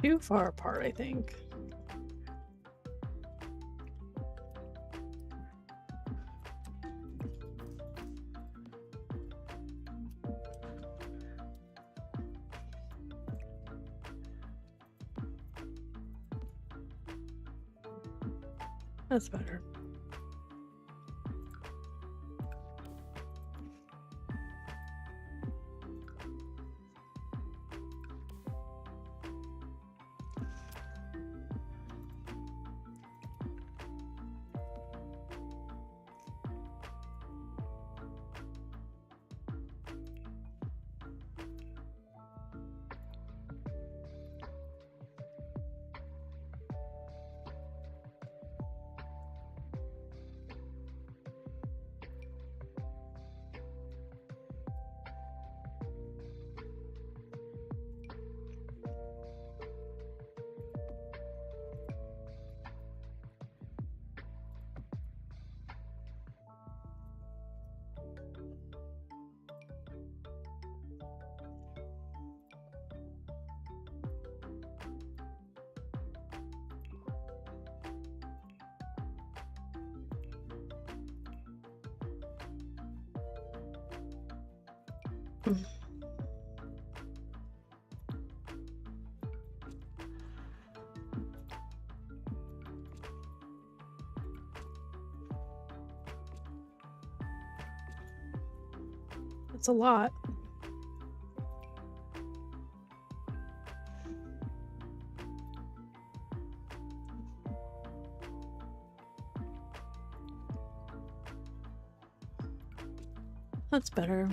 too far apart, I think. That's better. It's a lot. That's better.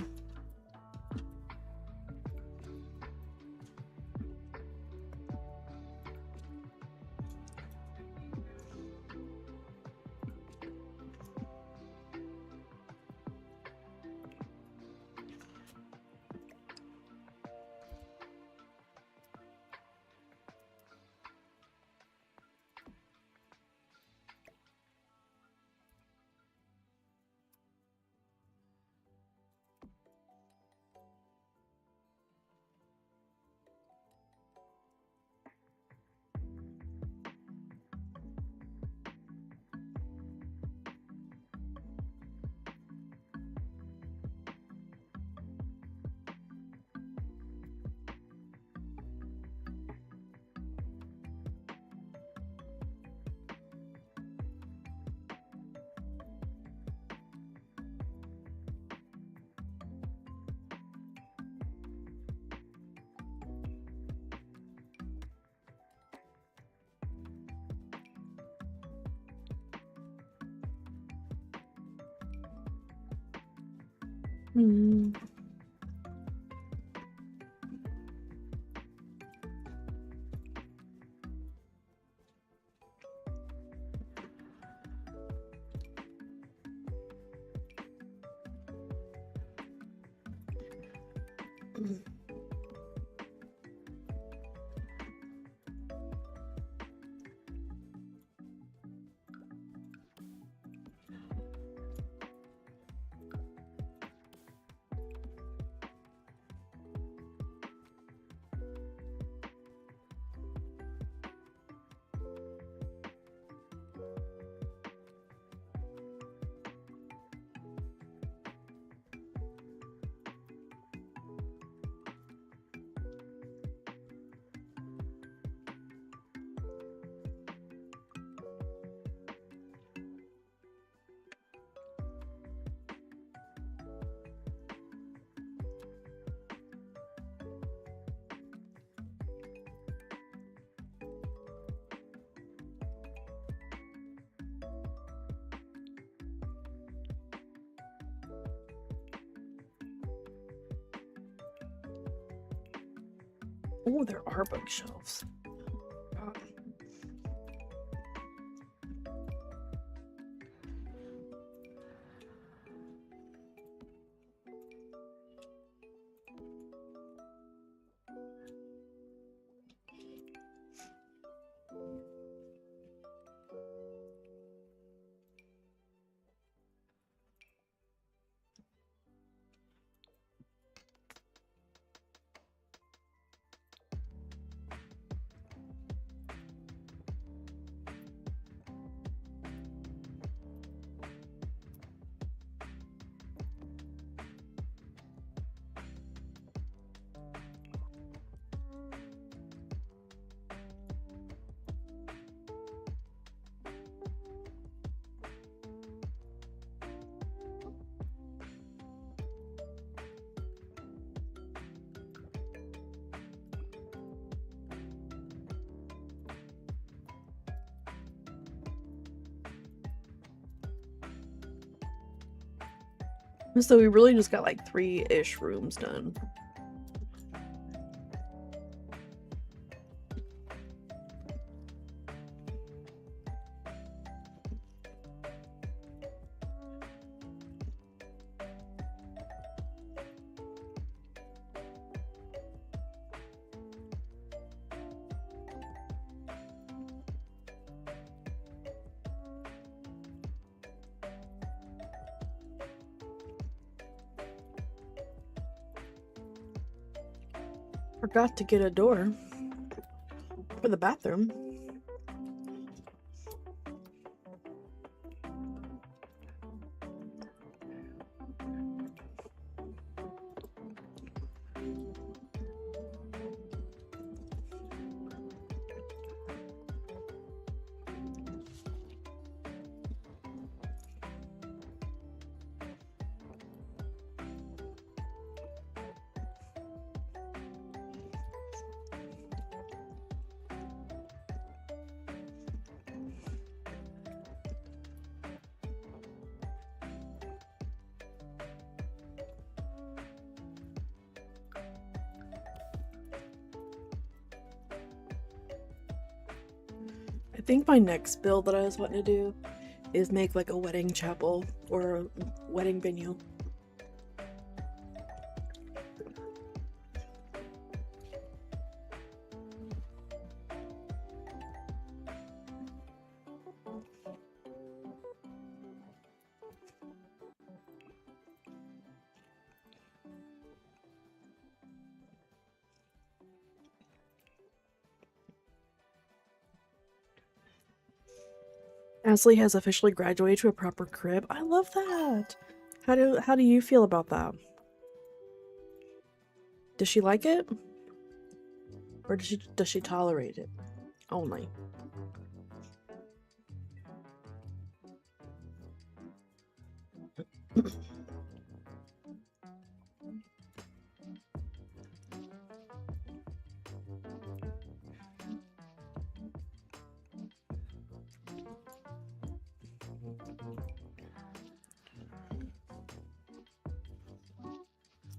Hmm. Oh, there are bookshelves. God. So we really just got like 3-ish rooms done. Forgot to get a door for the bathroom. I think my next build that I was wanting to do is make like a wedding chapel or a wedding venue. Ashley has officially graduated to a proper crib. I love that. How do you feel about that? Does she like it? Or does she tolerate it? Only.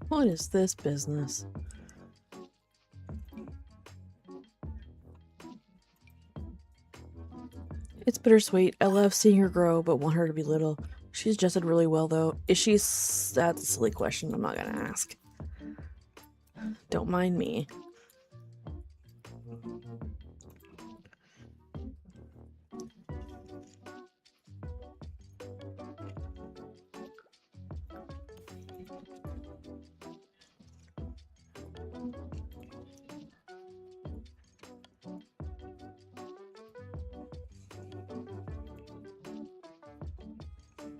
What is this business? It's bittersweet. I love seeing her grow, but want her to be little. She's adjusted really well, though. Is she... That's a silly question I'm not gonna ask. Don't mind me.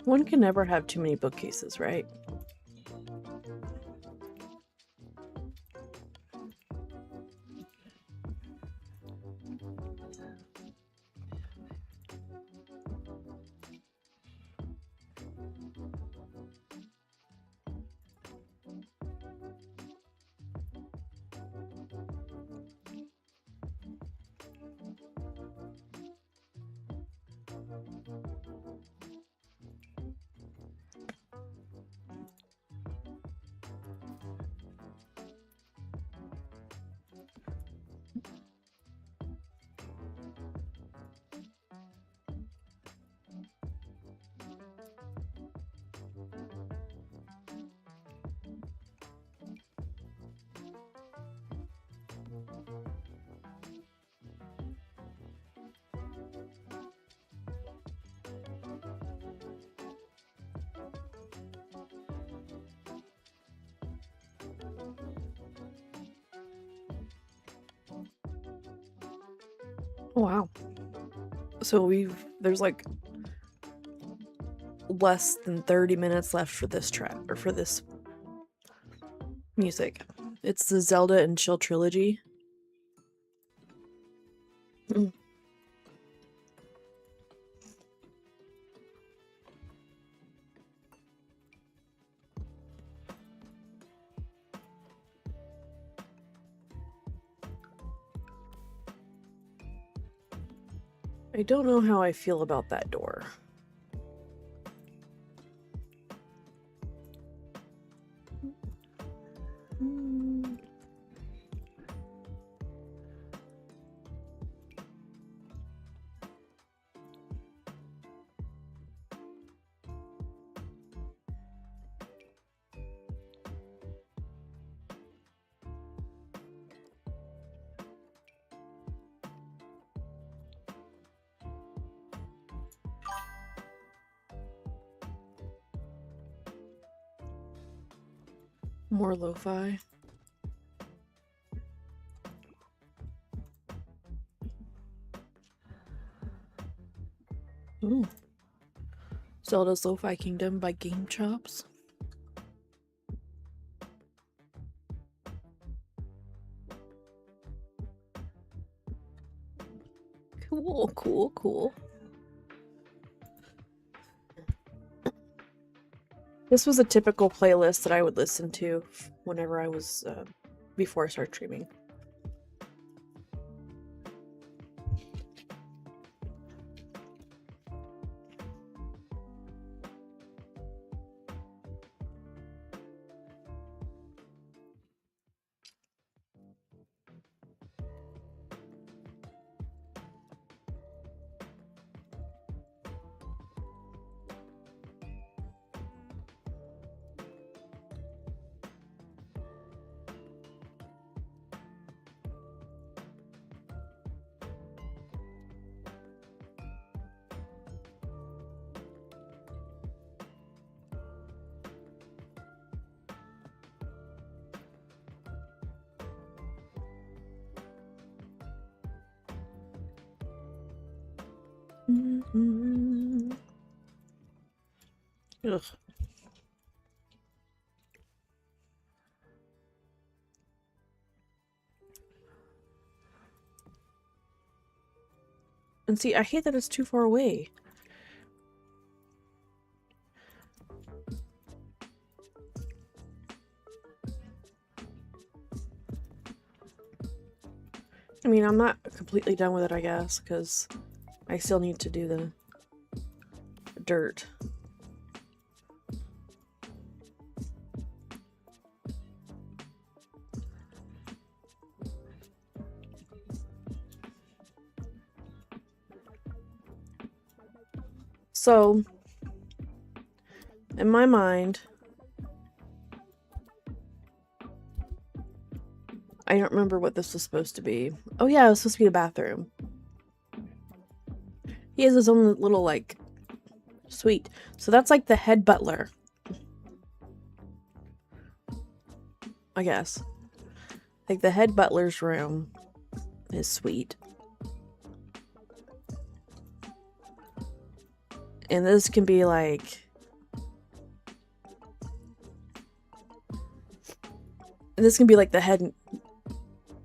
One can never have too many bookcases, right? Wow. So there's like less than 30 minutes left for this track, or for this music. It's the Zelda and Chill trilogy. I don't know how I feel about that door. More lo-fi. Ooh. Zelda's Lo-Fi Kingdom by Game Chops. Cool, cool, cool. This was a typical playlist that I would listen to whenever I was, before I started streaming. Mm-hmm. Ugh. And see, I hate that it's too far away. I mean, I'm not completely done with it, I guess, because I still need to do the dirt. So, in my mind, I don't remember what this was supposed to be. Oh yeah, it was supposed to be a bathroom. He has his own little, like, suite. So that's like the head butler. I guess. Like the head butler's room is suite. And this can be like... This can be like the head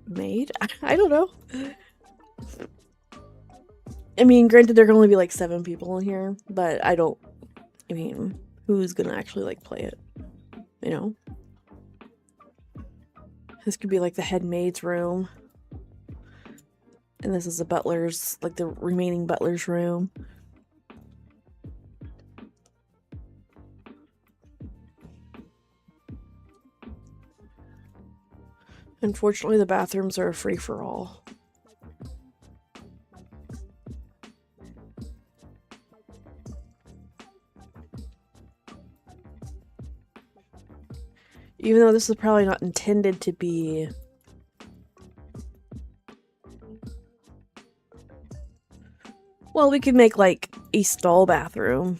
maid? I don't know. I mean, granted, there can only be like 7 people in here, but I mean, who's gonna actually like play it? You know? This could be like the head maid's room. And this is the butler's, like the remaining butler's room. Unfortunately, the bathrooms are a free-for-all. Even though this is probably not intended to be... Well, we could make like a stall bathroom.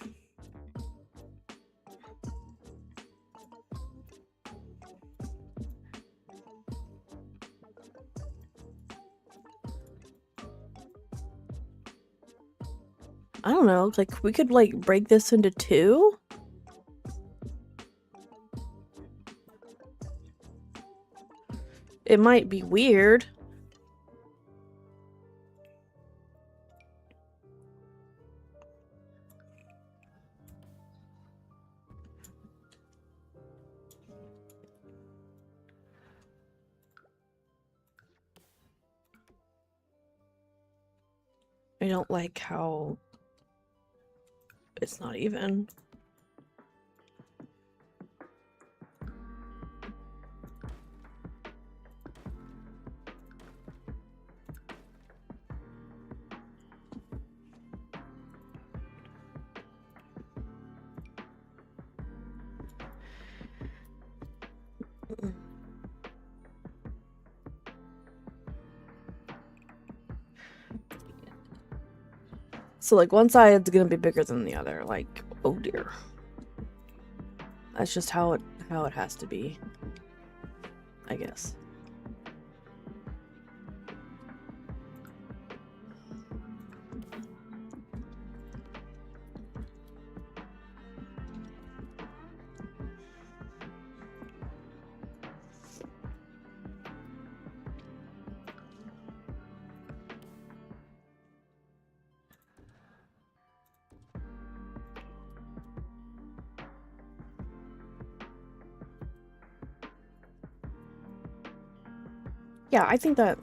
I don't know, like we could like break this into 2? It might be weird. I don't like how it's not even. So like one side's gonna be bigger than the other, like, oh dear. That's just how it has to be, I guess. Yeah, I think that...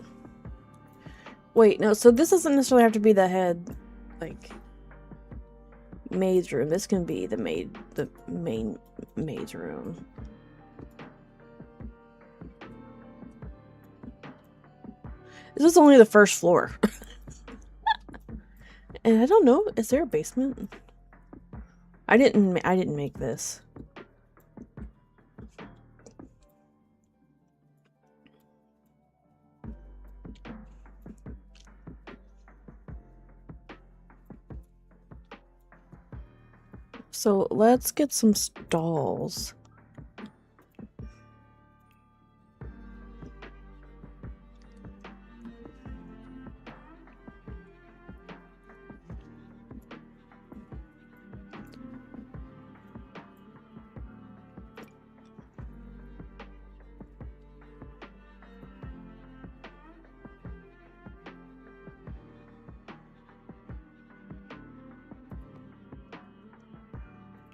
Wait, no, so this doesn't necessarily have to be the head, like, maid's room. This can be the main maid's room. This is only the first floor. And I don't know, is there a basement? I didn't make this. So let's get some stalls.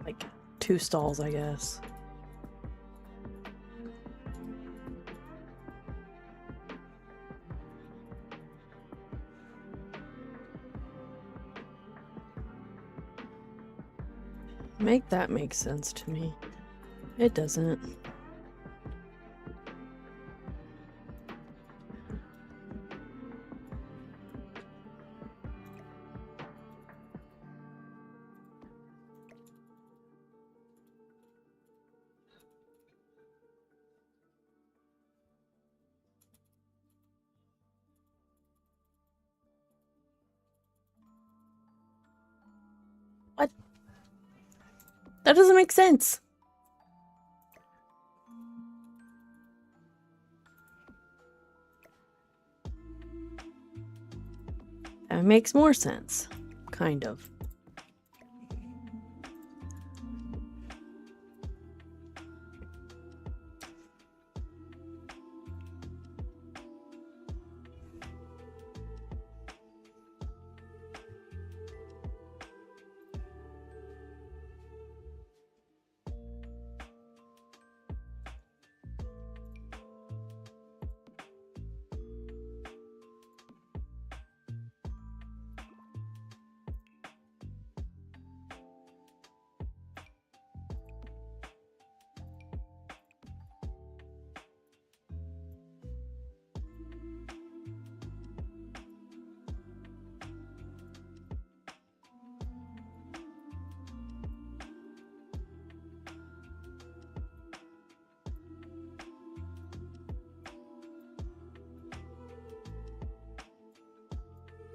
Like 2 stalls, I guess. Make that make sense to me. It doesn't. That doesn't make sense. That makes more sense. Kind of.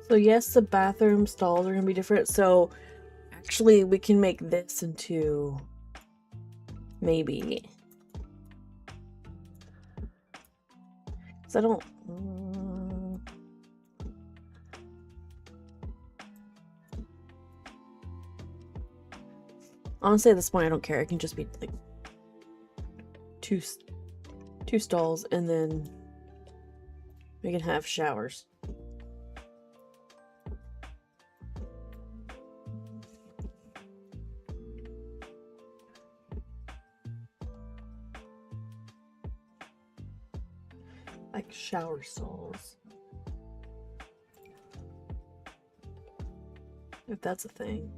So yes, the bathroom stalls are gonna be different. So actually, we can make this into maybe. Cause I don't. Honestly, at this point, I don't care. It can just be like two stalls, and then we can have showers. Like shower stalls. If that's a thing.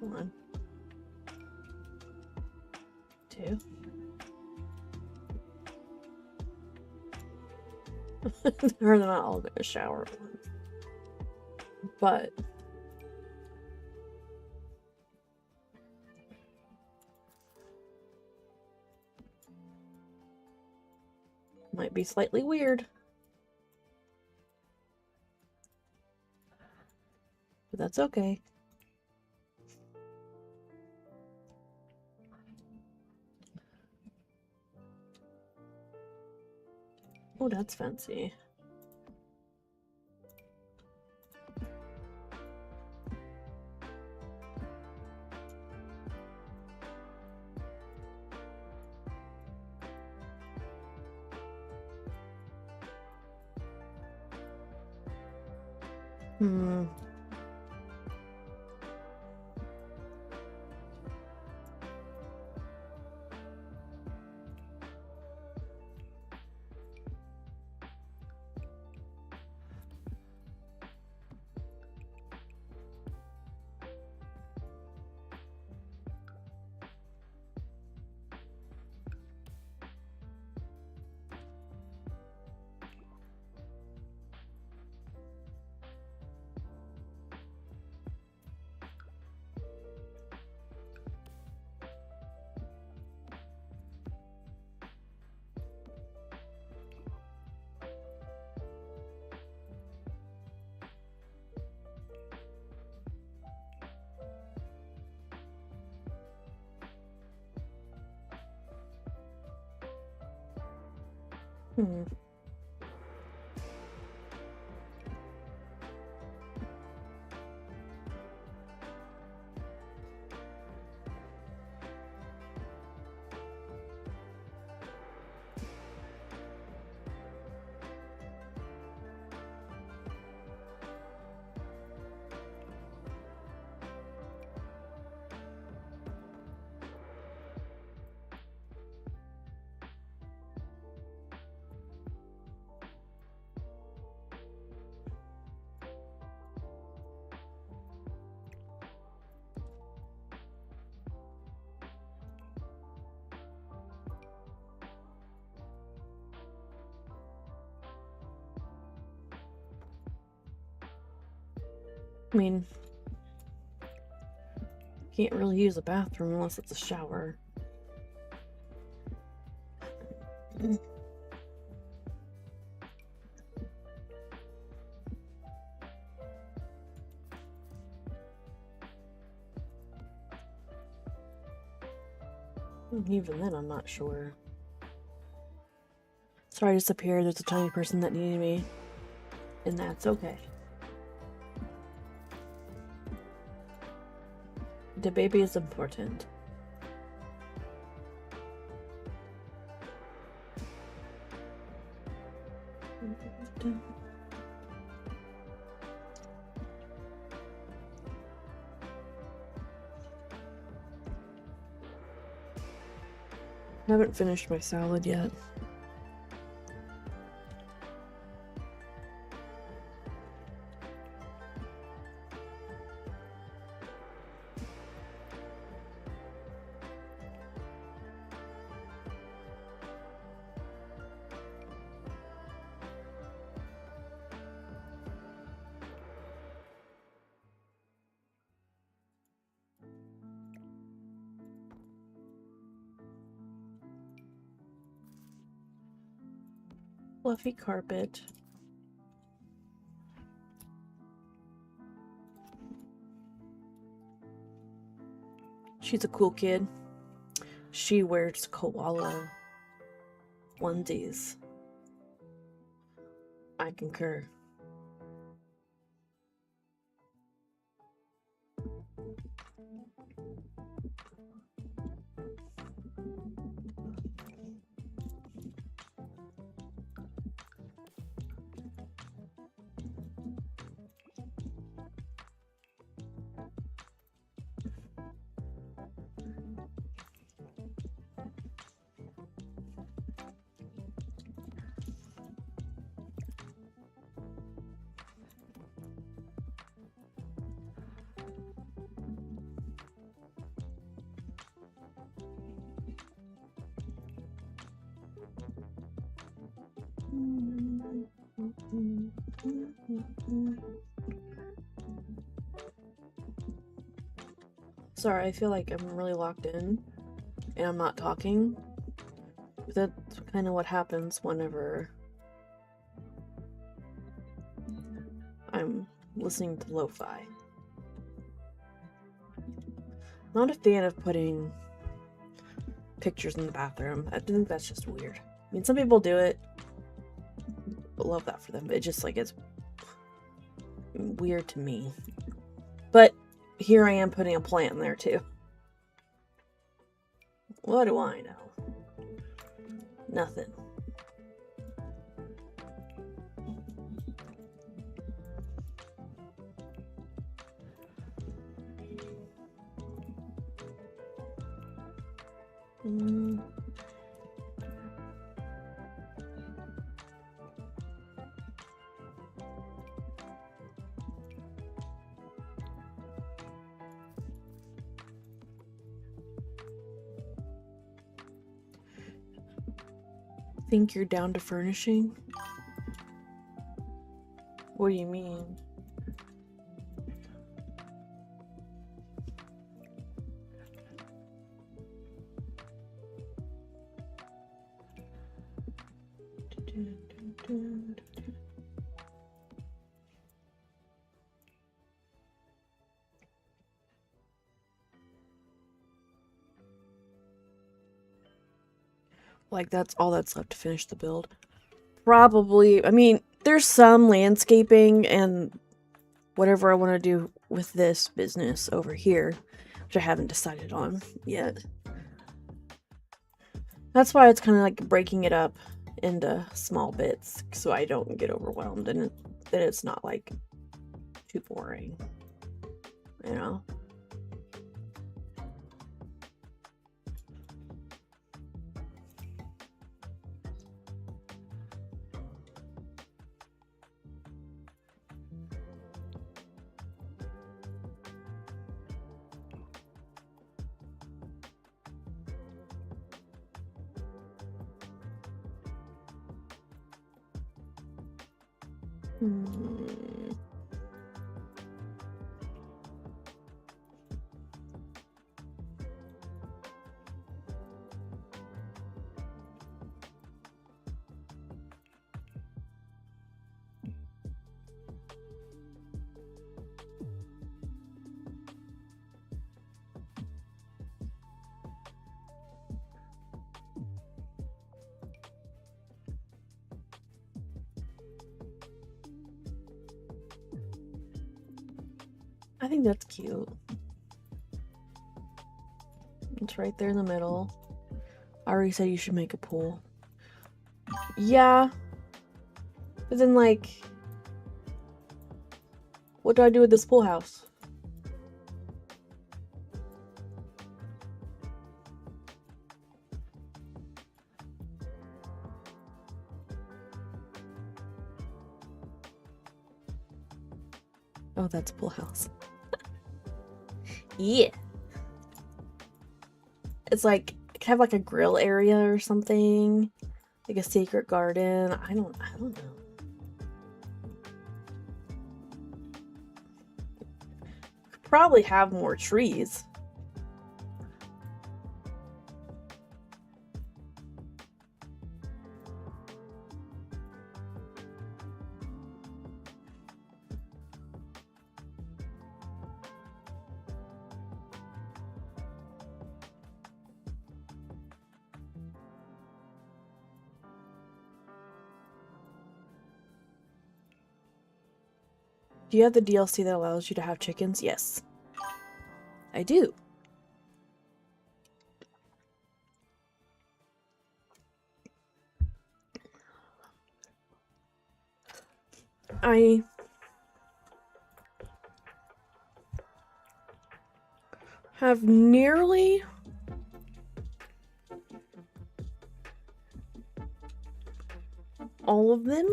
One. Two. They're not all gonna shower. But might be slightly weird. But that's okay. Oh, that's fancy. Hmm. Hmm. I mean, can't really use a bathroom unless it's a shower. Even then, I'm not sure. Sorry I disappeared. There's a tiny person that needed me. And that's okay. The baby is important. I haven't finished my salad yet. Fluffy carpet. She's a cool kid. She wears koala onesies. I concur. Sorry, I feel like I'm really locked in and I'm not talking. That's kind of what happens whenever I'm listening to lo-fi. Not a fan of putting pictures in the bathroom. I think that's just weird. I mean, some people do it, but love that for them. It just like it's weird to me. But here I am putting a plant in there too. What do I know? Nothing. Think you're down to furnishing? What do you mean? Like, that's all that's left to finish the build. Probably, I mean, there's some landscaping and whatever I want to do with this business over here, which I haven't decided on yet. That's why it's kind of like breaking it up into small bits so I don't get overwhelmed and then it's not like too boring, you know? I think that's cute. It's right there in the middle. I already said you should make a pool. Yeah. But then, like, what do I do with this pool house? Oh, that's a pool house. Yeah. It's like, it could have like a grill area or something. Like a secret garden. I don't know. Could probably have more trees. Do you have the DLC that allows you to have chickens? Yes. I do. I have nearly all of them.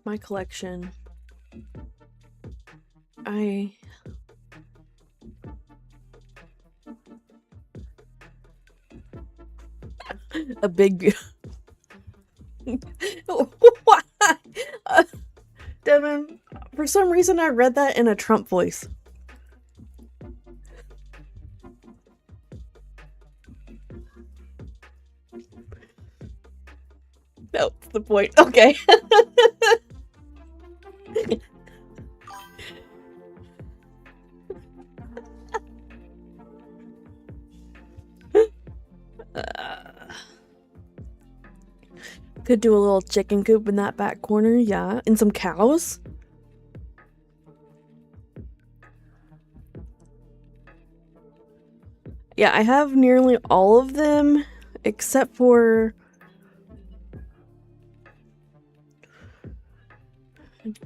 My collection. A big Why? Devin, for some reason I read that in a Trump voice. That's the point. Okay. Could do a little chicken coop in that back corner, yeah. And some cows. Yeah, I have nearly all of them, except for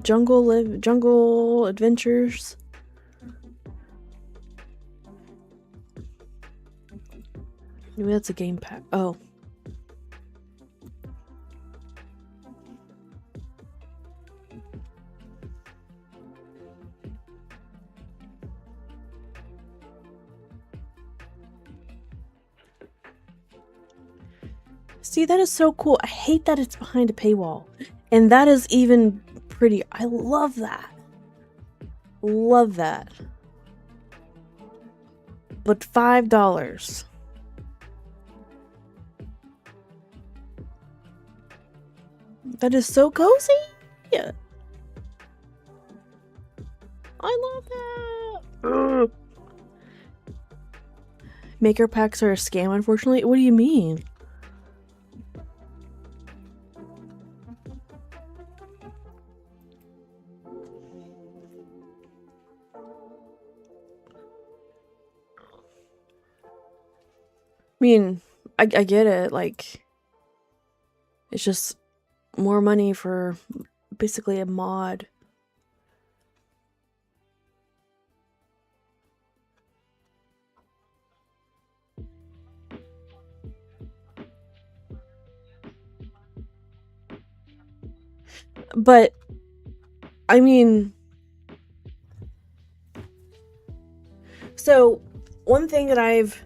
Jungle Adventures. Maybe that's a game pack. Oh. See, that is so cool. I hate that it's behind a paywall. And that is even pretty. I love that. Love that. But $5. That is so cozy. Yeah. I love that. Ugh. Maker packs are a scam, unfortunately. What do you mean? I mean, I get it, like, it's just more money for basically a mod. But, I mean, so one thing that I've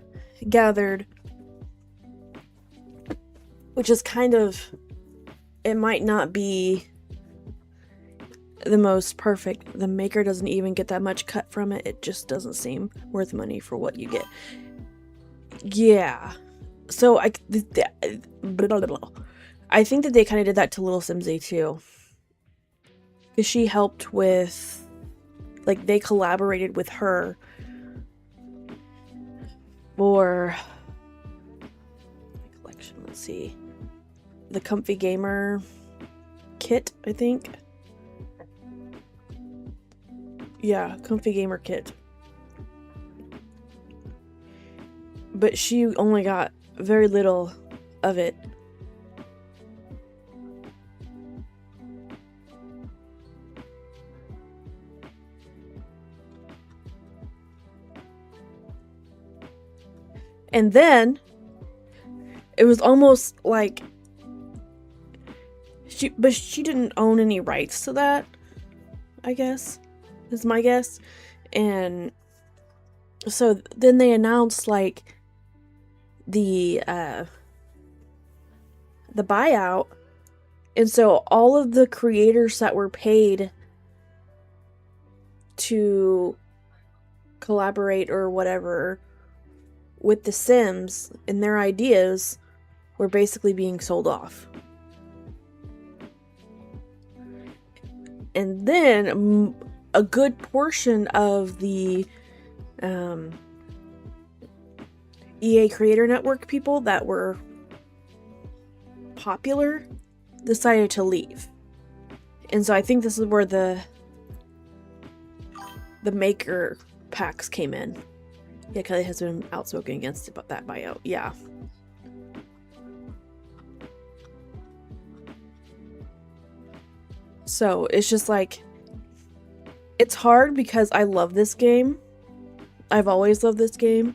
gathered, which is kind of, it might not be the most perfect. The maker doesn't even get that much cut from it. It just doesn't seem worth money for what you get. Yeah. So I think that they kind of did that to Little Simsy too. Because she helped with, like, they collaborated with her for my collection. Let's see. the Comfy Gamer kit, I think. Yeah, Comfy Gamer kit. But she only got very little of it. And then it was almost like she didn't own any rights to that, I guess, is my guess. And so then they announced like the buyout, and so all of the creators that were paid to collaborate or whatever with The Sims and their ideas were basically being sold off. And then a good portion of the EA Creator Network people that were popular decided to leave. And so I think this is where the maker packs came in. Yeah, Kelly has been outspoken against that buyout. Yeah. So it's just like, it's hard because I love this game. I've always loved this game.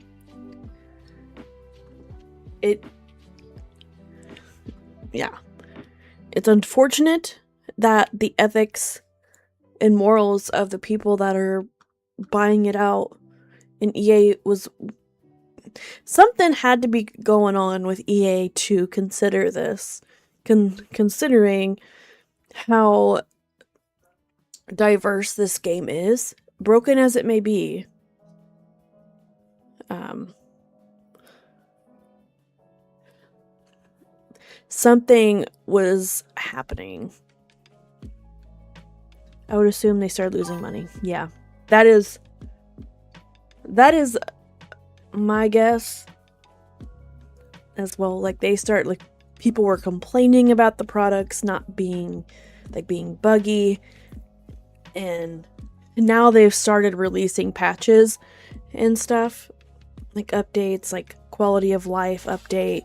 Yeah. It's unfortunate that the ethics and morals of the people that are buying it out in EA was... Something had to be going on with EA to consider this. Considering how diverse this game is, broken as it may be. Something was happening. I would assume they started losing money. Yeah. That is my guess as well. Like, people were complaining about the products not being buggy, and now they've started releasing patches and stuff, like updates, like quality of life update,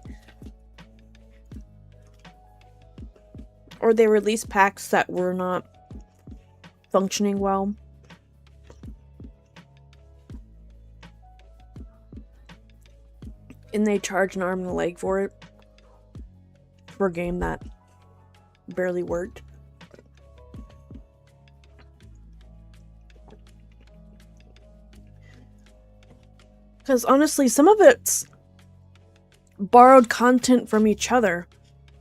or they release packs that were not functioning well. And they charge an arm and a leg for it, for a game that barely worked. Because honestly, some of it's borrowed content from each other.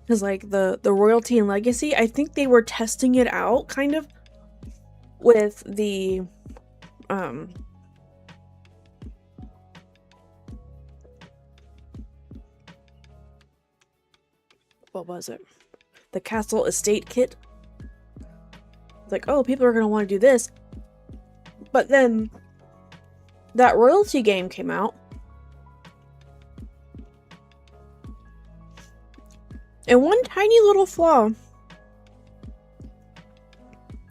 Because like the Royalty and Legacy, I think they were testing it out kind of with the what was it? The Castle Estate kit. It's like, oh, people are going to want to do this. But then that Royalty game came out. And one tiny little flaw.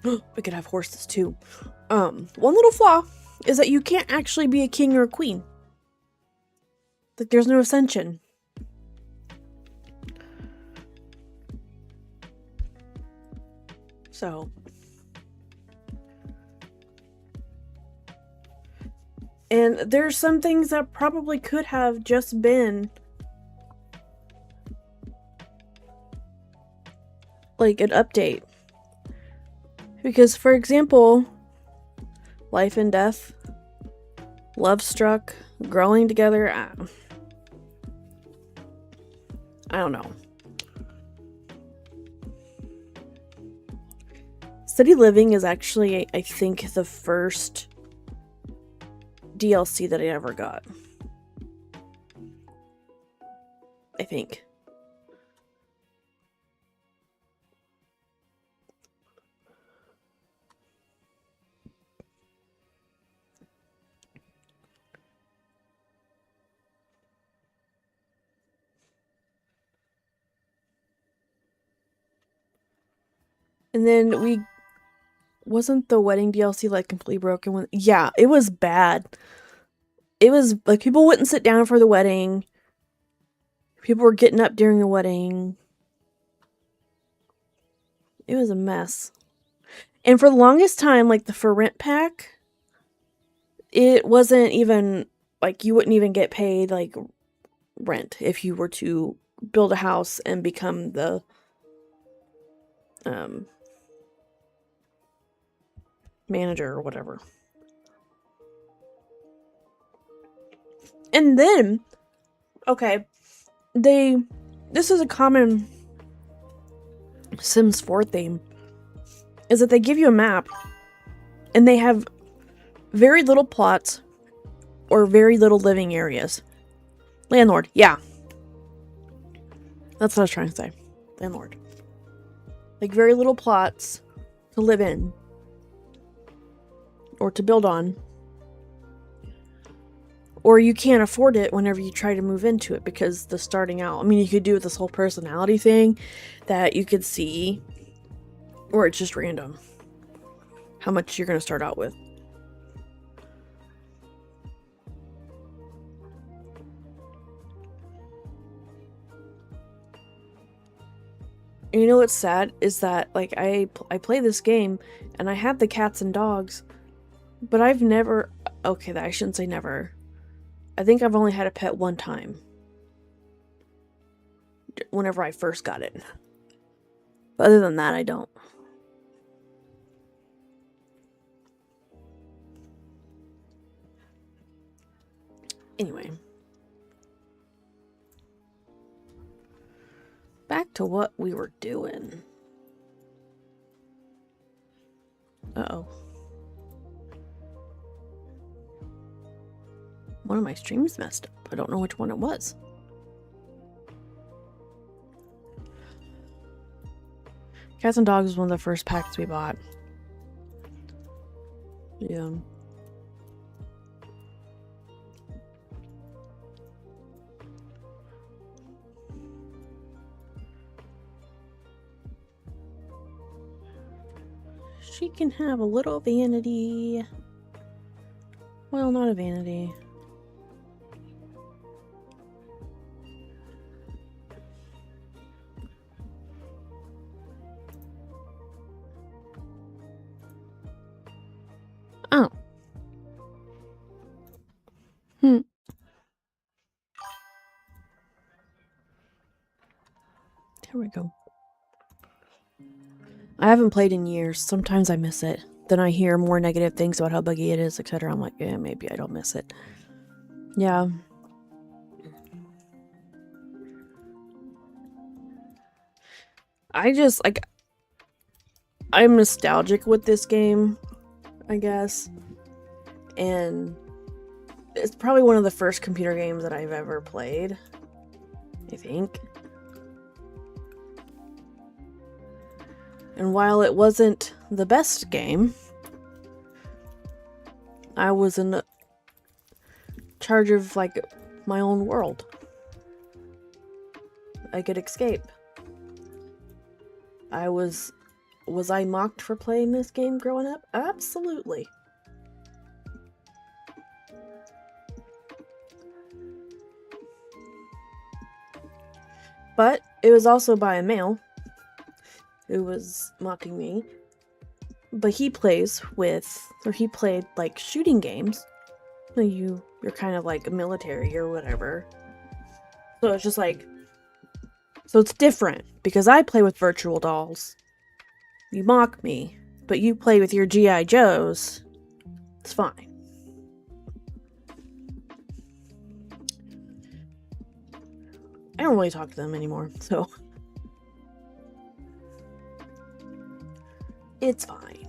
We could have horses too. One little flaw is that you can't actually be a king or a queen. Like, there's no ascension. So, and there's some things that probably could have just been like an update. Because, for example, Life and Death, Love Struck, Growing Together, I don't know. City Living is actually, I think, the first DLC that I ever got. I think. And then we... Wasn't the wedding DLC, like, completely broken? When... Yeah, it was bad. It was, like, people wouldn't sit down for the wedding. People were getting up during the wedding. It was a mess. And for the longest time, like, the for rent pack, it wasn't even, like, you wouldn't even get paid, like, rent if you were to build a house and become the, manager or whatever. And then, okay, this is a common Sims 4 theme, is that they give you a map, and they have very little plots, or very little living areas. Landlord, yeah. That's what I was trying to say. Landlord. Like, very little plots to live in. Or to build on. Or you can't afford it whenever you try to move into it because the starting out... I mean, you could do this whole personality thing that you could see. Or it's just random. How much you're going to start out with. And you know what's sad? Is that, like, I play this game, and I have the cats and dogs, but I've never... Okay, I shouldn't say never. I think I've only had a pet one time. Whenever I first got it. But other than that, I don't. Anyway. Back to what we were doing. Uh-oh. One of my streams messed up. I don't know which one it was. Cats and Dogs was one of the first packs we bought. Yeah. She can have a little vanity. Well, not a vanity. Oh. There we go. I haven't played in years. Sometimes I miss it. Then I hear more negative things about how buggy it is, etc. I'm like, yeah, maybe I don't miss it. Yeah. I just, like... I'm nostalgic with this game, I guess. And it's probably one of the first computer games that I've ever played. I think. And while it wasn't the best game, I was in charge of, like, my own world. I could escape. Was I mocked for playing this game growing up? Absolutely. But it was also by a male who was mocking me. But he played like shooting games. You're kind of like a military or whatever. So it's just like, so it's different because I play with virtual dolls. You mock me, but you play with your G.I. Joes. It's fine. I don't really talk to them anymore, so it's fine.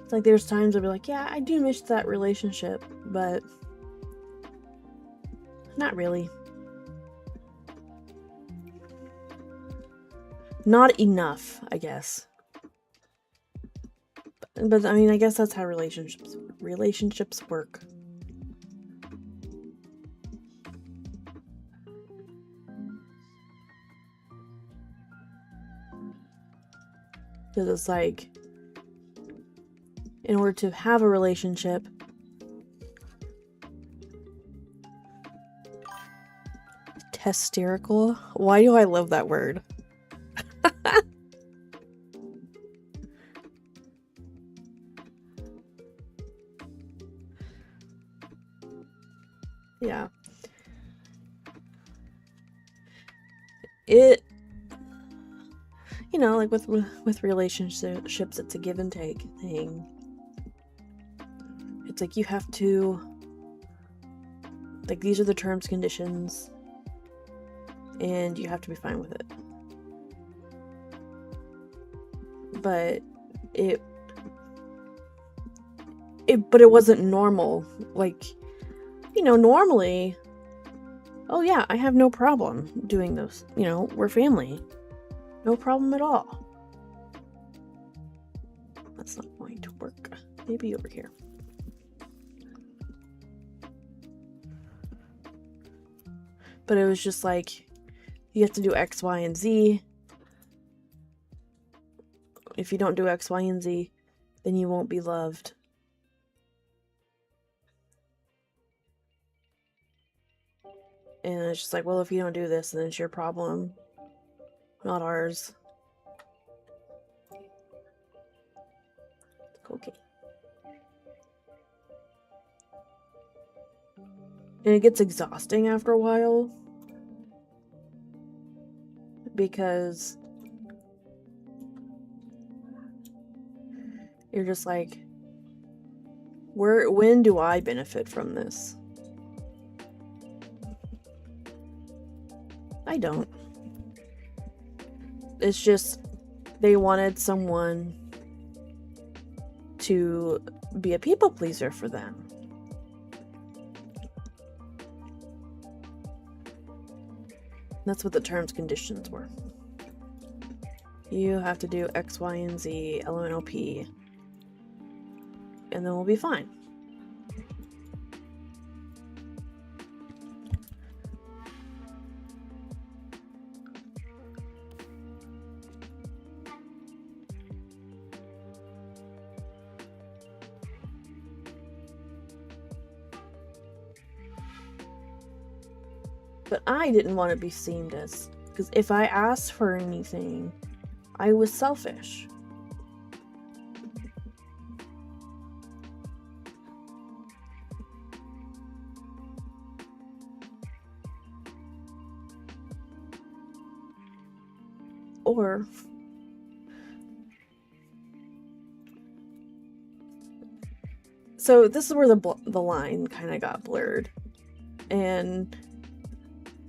It's like there's times I'll be like, yeah, I do miss that relationship, but not really. Not enough, I guess. But I mean, I guess that's how relationships work. Because it's like, in order to have a relationship, hysterical. Why do I love that word? Yeah. It, you know, like with relationships, it's a give and take thing. It's like you have to, like, these are the terms, conditions, and you have to be fine with it. But it wasn't normal. Like, you know, normally, oh yeah, I have no problem doing those. You know, we're family. No problem at all. That's not going to work. Maybe over here. But it was just like, you have to do X, Y, and Z. If you don't do X, Y, and Z, then you won't be loved. And it's just like, well, if you don't do this, then it's your problem, not ours. Okay. And it gets exhausting after a while. Because you're just like, when do I benefit from this? I don't. It's just, they wanted someone to be a people pleaser for them. That's what the terms conditions were. You have to do X, Y, and Z, LMNOP, and then we'll be fine. But I didn't want to be seen as, because if I asked for anything, I was selfish. Or so this is where the line kind of got blurred, and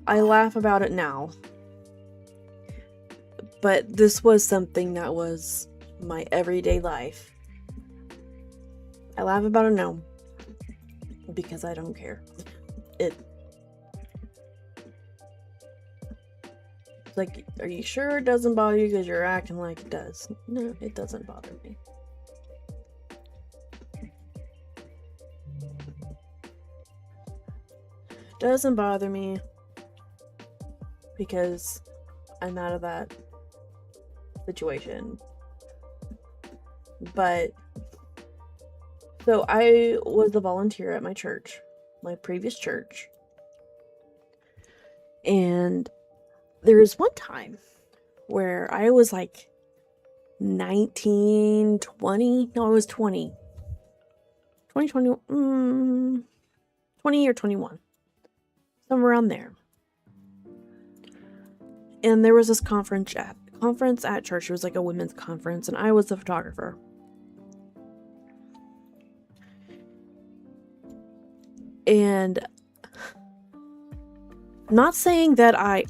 I laugh about it now, but this was something that was my everyday life. I laugh about it now because I don't care. It's like, are you sure it doesn't bother you because you're acting like it does? No, it doesn't bother me. It doesn't bother me because I'm out of that situation. But so I was a volunteer at my church, my previous church, and there was one time where I was like 19, 20. No, I was 20. 20 or 21. Somewhere around there. And there was this conference at church. It was like a women's conference, and I was the photographer. And not saying that I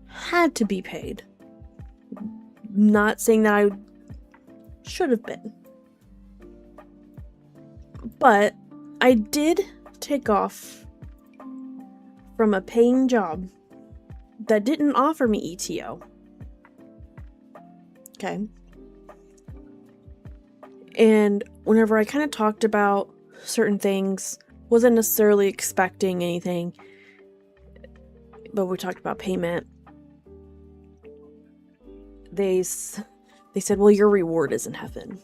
had to be paid. Not saying that I should have been. But I did take off from a paying job that didn't offer me ETO. Okay. And whenever I kind of talked about certain things, wasn't necessarily expecting anything, but we talked about payment. They They said, well, your reward is in heaven.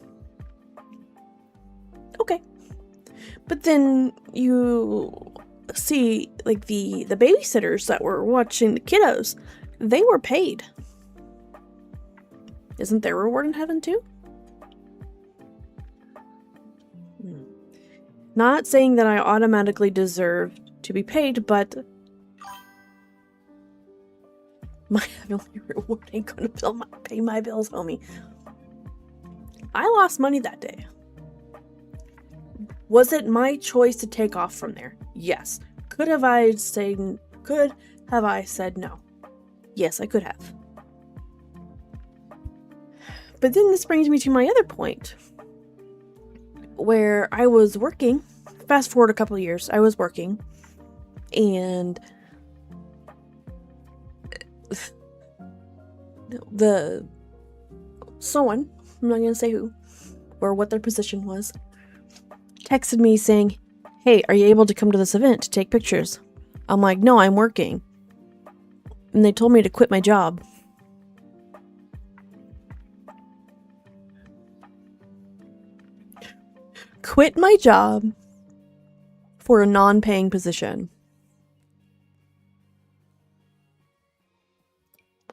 Okay. But then you see, like, the babysitters that were watching the kiddos, they were paid. Isn't their reward in heaven too? Not saying that I automatically deserve to be paid, but my heavenly reward ain't gonna pay my bills, homie. I lost money that day. Was it my choice to take off from there? Yes. Could have I said no? Yes, I could have. But then this brings me to my other point, where I was working. Fast forward a couple of years, I was working, and someone, I'm not gonna say who or what their position was, texted me saying, hey, are you able to come to this event to take pictures? I'm like, no, I'm working. And they told me to quit my job. Quit my job for a non-paying position.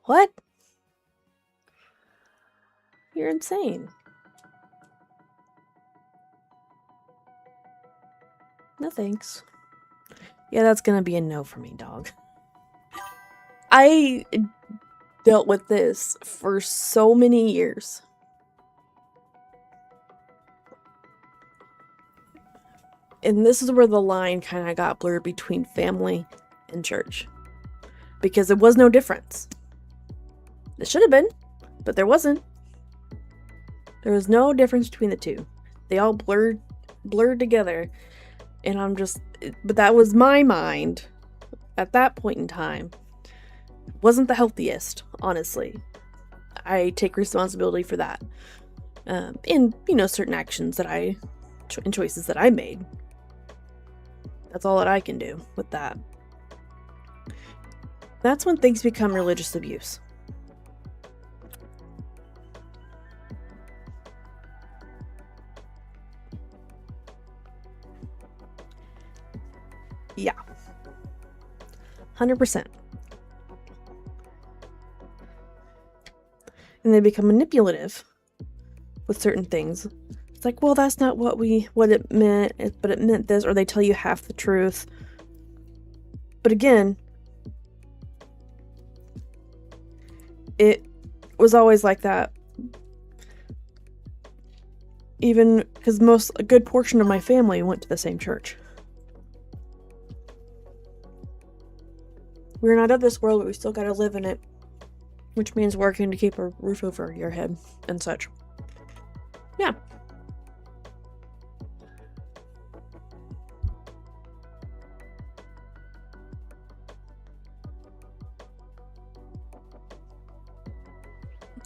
What? You're insane. No thanks. Yeah, that's gonna be a no for me, dog. I dealt with this for so many years. And this is where the line kind of got blurred between family and church. Because there was no difference. It should have been, but there wasn't. There was no difference between the two. They all blurred together. And but that was my mind at that point in time. Wasn't the healthiest, honestly. I take responsibility for that. In, certain actions and choices that I made. That's all that I can do with that. That's when things become religious abuse. Yeah. 100%. And they become manipulative with certain things. It's like, well, that's not what it meant, but it meant this, or they tell you half the truth. But again, it was always like that. Even because a good portion of my family went to the same church. We're not of this world, but we still gotta live in it. Which means working to keep a roof over your head and such. Yeah.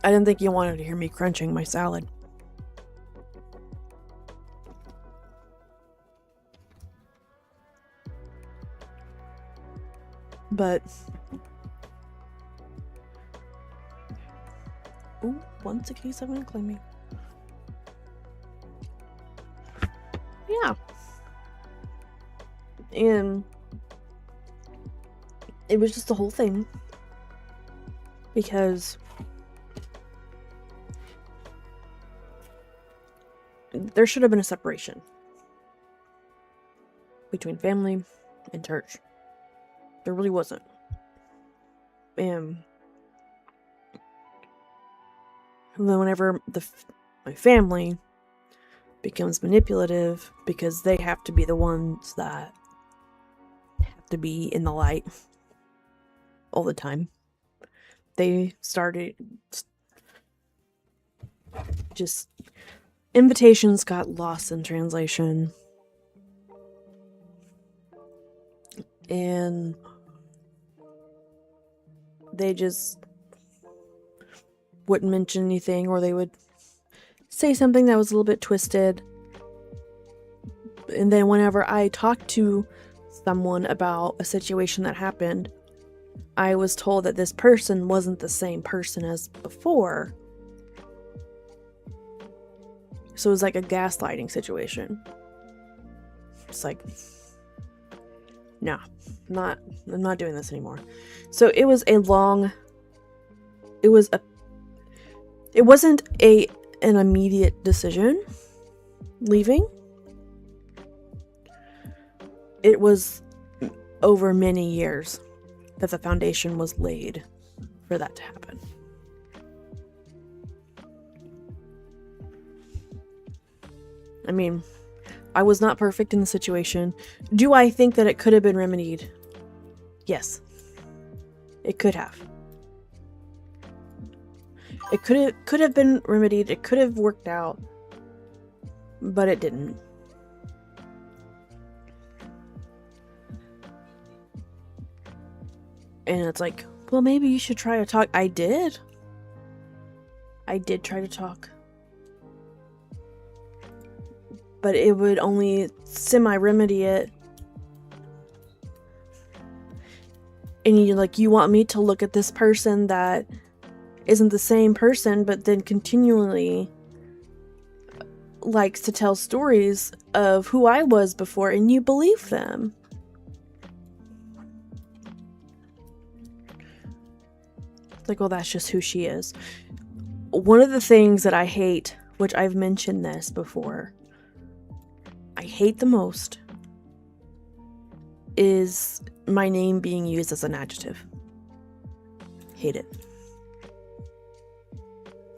I didn't think you wanted to hear me crunching my salad. But... ooh, 167 claiming. Yeah. And... it was just the whole thing. Because... there should have been a separation between family and church. There really wasn't. And then whenever my family becomes manipulative because they have to be the ones that have to be in the light all the time, they started just... invitations got lost in translation. And they just wouldn't mention anything, or they would say something that was a little bit twisted. And then whenever I talked to someone about a situation that happened, I was told that this person wasn't the same person as before. So it was like a gaslighting situation. It's like, no, I'm not doing this anymore. So it was it wasn't an immediate decision leaving. It was over many years that the foundation was laid for that to happen. I mean, I was not perfect in the situation. Do I think that it could have been remedied? Yes. It could have. It could have been remedied. It could have worked out. But it didn't. And it's like, well, maybe you should try to talk. I did try to talk. But it would only semi-remedy it. And you want me to look at this person that isn't the same person, but then continually likes to tell stories of who I was before, and you believe them. It's like, well, that's just who she is. One of the things that I hate, which I've mentioned this before, I hate the most, is my name being used as an adjective. Hate it.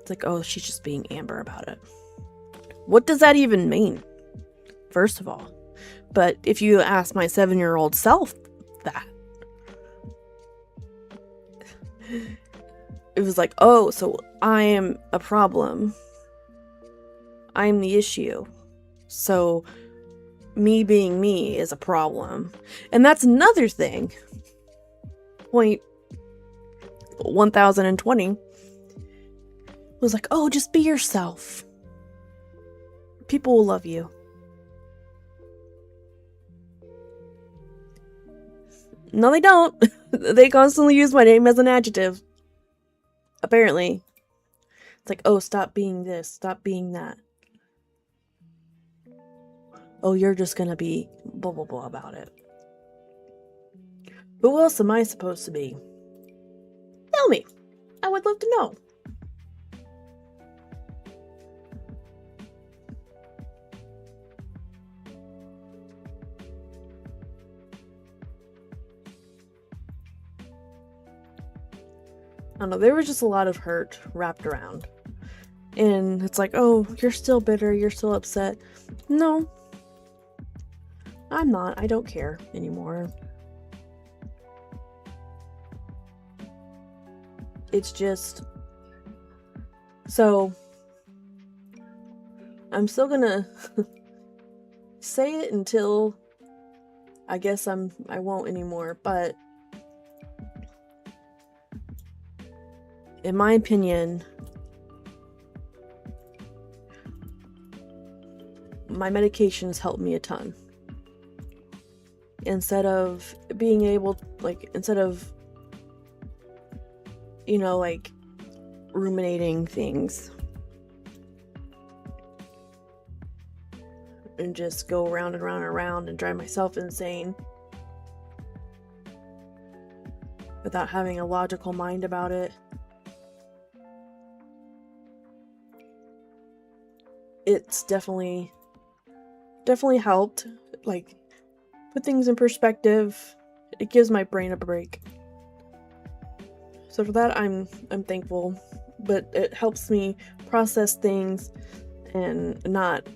It's like, oh, she's just being Amber about it. What does that even mean? First of all. But if you ask my 7-year-old self that, it was like, oh, so I am a problem. I'm the issue. So me being me is a problem. And that's another thing. Point 1020 was like, oh, just be yourself. People will love you. No, they don't. They constantly use my name as an adjective. Apparently. It's like, oh, stop being this, stop being that. Oh, you're just gonna be blah blah blah about it. Who else am I supposed to be? Tell me. I would love to know. I don't know, there was just a lot of hurt wrapped around. And it's like, oh, you're still bitter, you're still upset. No. I'm not. I don't care anymore. It's just... So... I'm still gonna say it until I guess I won't anymore, but in my opinion, my medications helped me a ton. Instead of being able, instead of, ruminating things and just go around and around and around and drive myself insane without having a logical mind about it, it's definitely helped, put things in perspective. It gives my brain a break. So for that, I'm thankful, but it helps me process things and not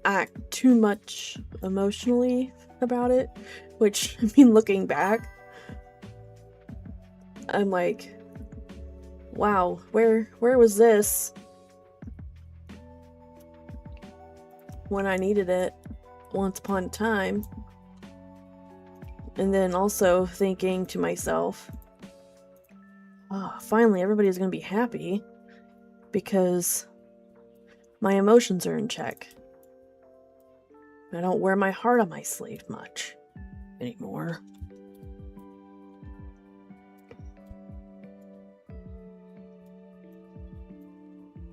act too much emotionally about it, which, looking back, I'm like, wow, where was this when I needed it once upon a time? And then also thinking to myself, oh, finally everybody's gonna be happy because my emotions are in check. I don't wear my heart on my sleeve much anymore.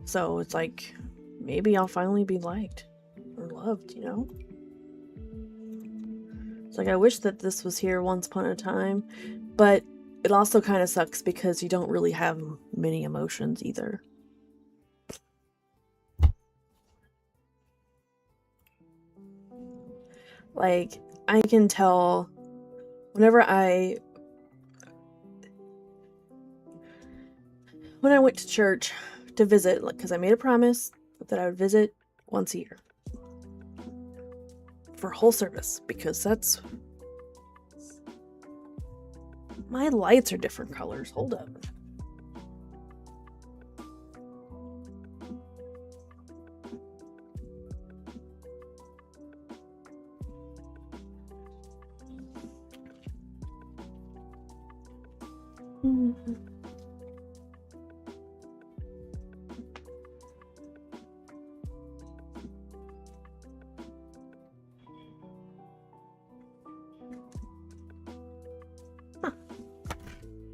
So it's like, maybe I'll finally be liked or loved, you know? It's like, I wish that this was here once upon a time, but it also kind of sucks because you don't really have many emotions either. Like, I can tell whenever when I went to church to visit, like, because I made a promise that I would visit once a year for whole service, because that's... My lights are different colors. Hold up.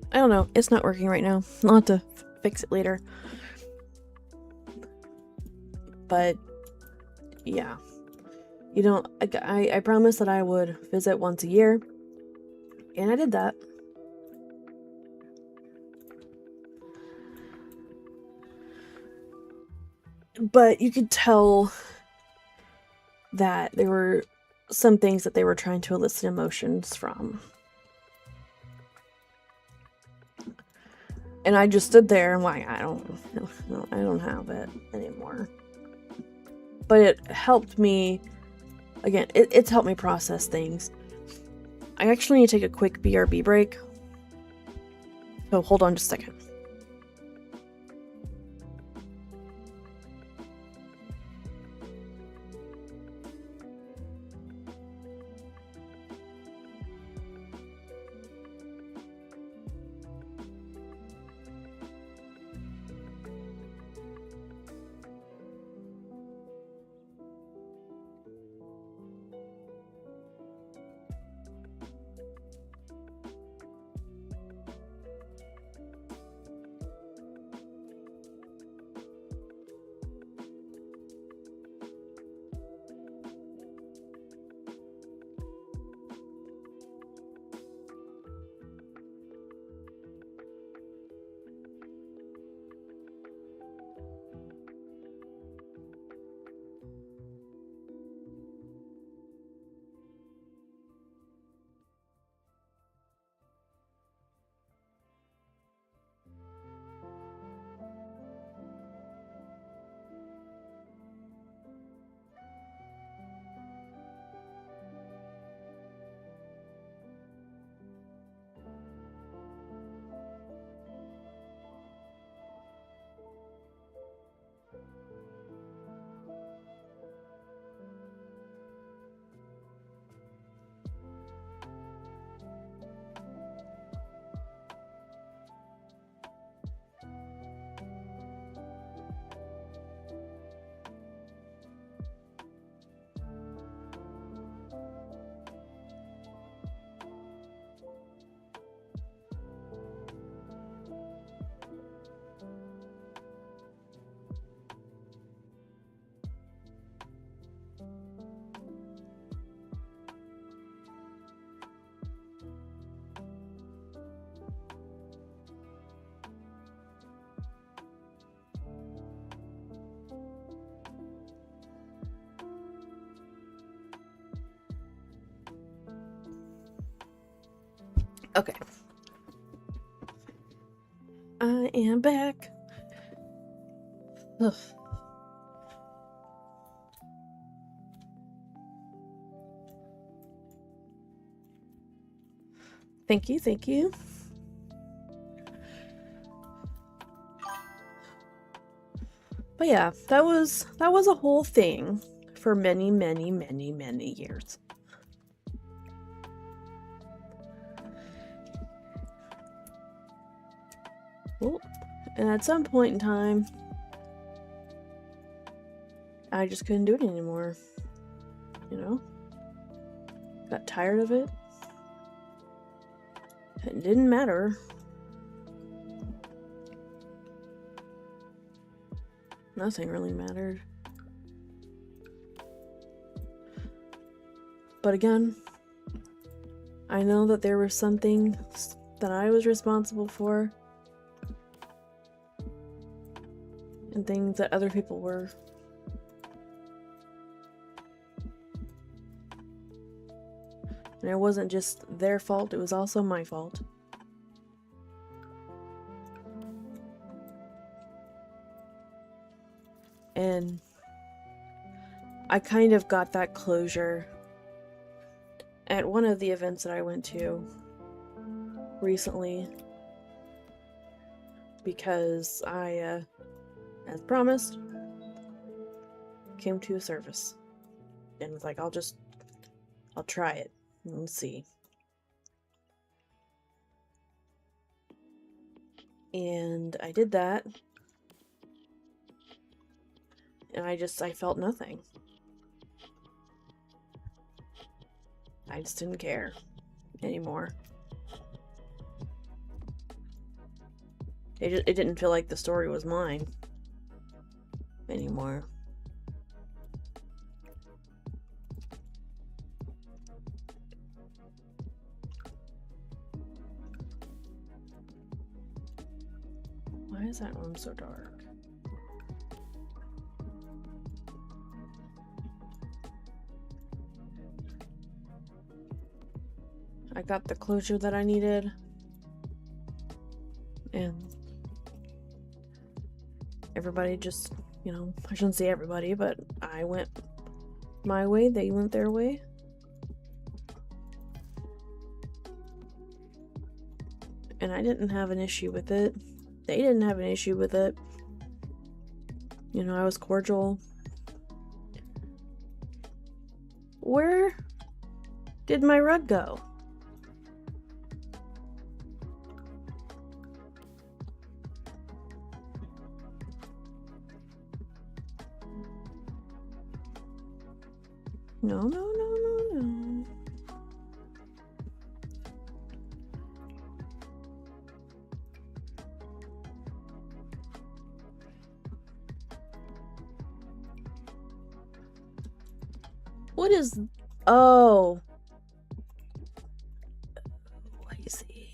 I don't know. It's not working right now. I'll have to fix it later. But yeah, you know, I promised that I would visit once a year, and I did that. But you could tell that there were some things that they were trying to elicit emotions from. And I just stood there and like, I don't have it anymore. But it helped me, again, it's helped me process things. I actually need to take a quick BRB break. So hold on just a second. Okay. I am back. Ugh. Thank you, thank you. But yeah, that was a whole thing for many, many, many, many years. Well, and at some point in time, I just couldn't do it anymore. You know? Got tired of it. It didn't matter. Nothing really mattered. But again, I know that there was something that I was responsible for, and things that other people were. And it wasn't just their fault, it was also my fault. And I kind of got that closure at one of the events that I went to recently, because I, as promised, came to a service and was like, I'll try it and see. And I did that, and I felt nothing. I just didn't care anymore. It didn't feel like the story was mine anymore. Why is that room so dark? I got the closure that I needed, and everybody just, you know, I shouldn't say everybody, but I went my way, they went their way. And I didn't have an issue with it. They didn't have an issue with it. You know, I was cordial. Where did my rug go? No, no, no, no, no. What is... Oh. I see.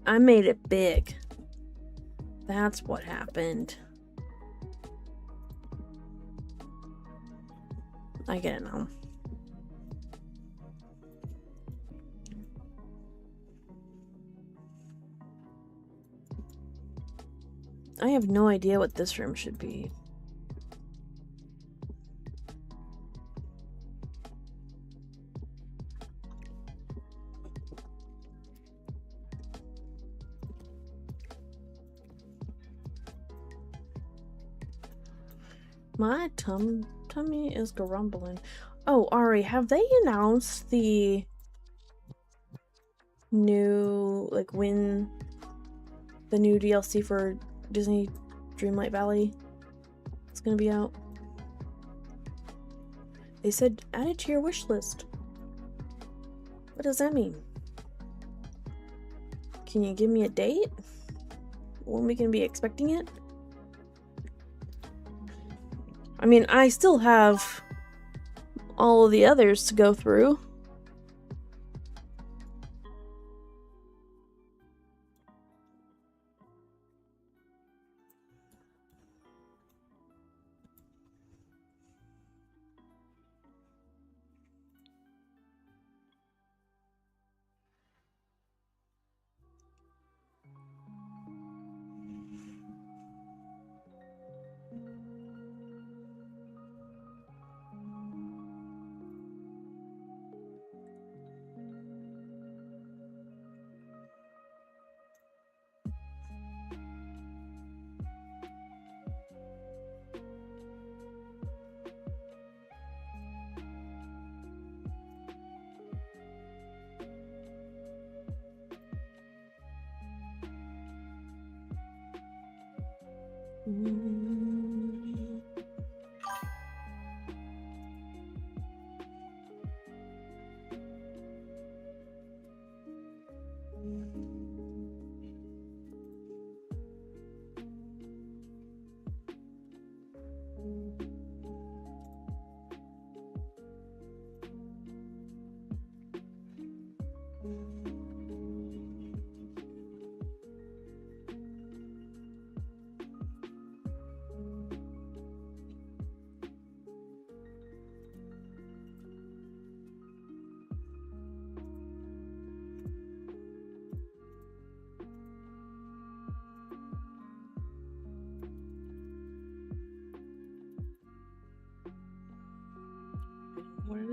I made it big. That's what happened. I get it now. I have no idea what this room should be. My tummy is grumbling. Oh, Ari, have they announced the new, like, when the new DLC for Disney Dreamlight Valley is gonna be out? They said add it to your wish list. What does that mean? Can you give me a date? When we can be expecting it? I mean, I still have all of the others to go through.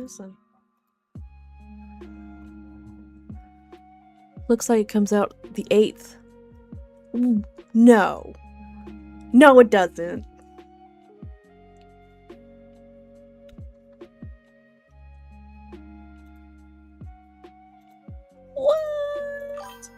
is. And looks like it comes out the 8th. No. No, it doesn't. What?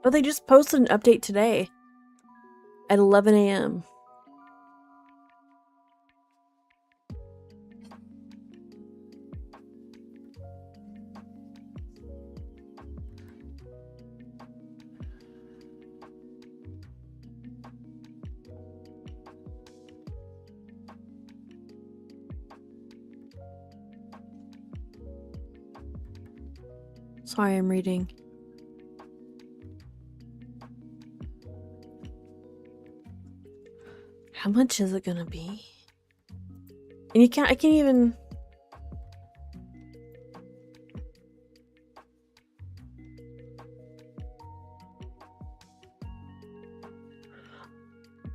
But they just posted an update today at 11 a.m. Sorry, I'm reading. How much is it gonna be? And I can't even...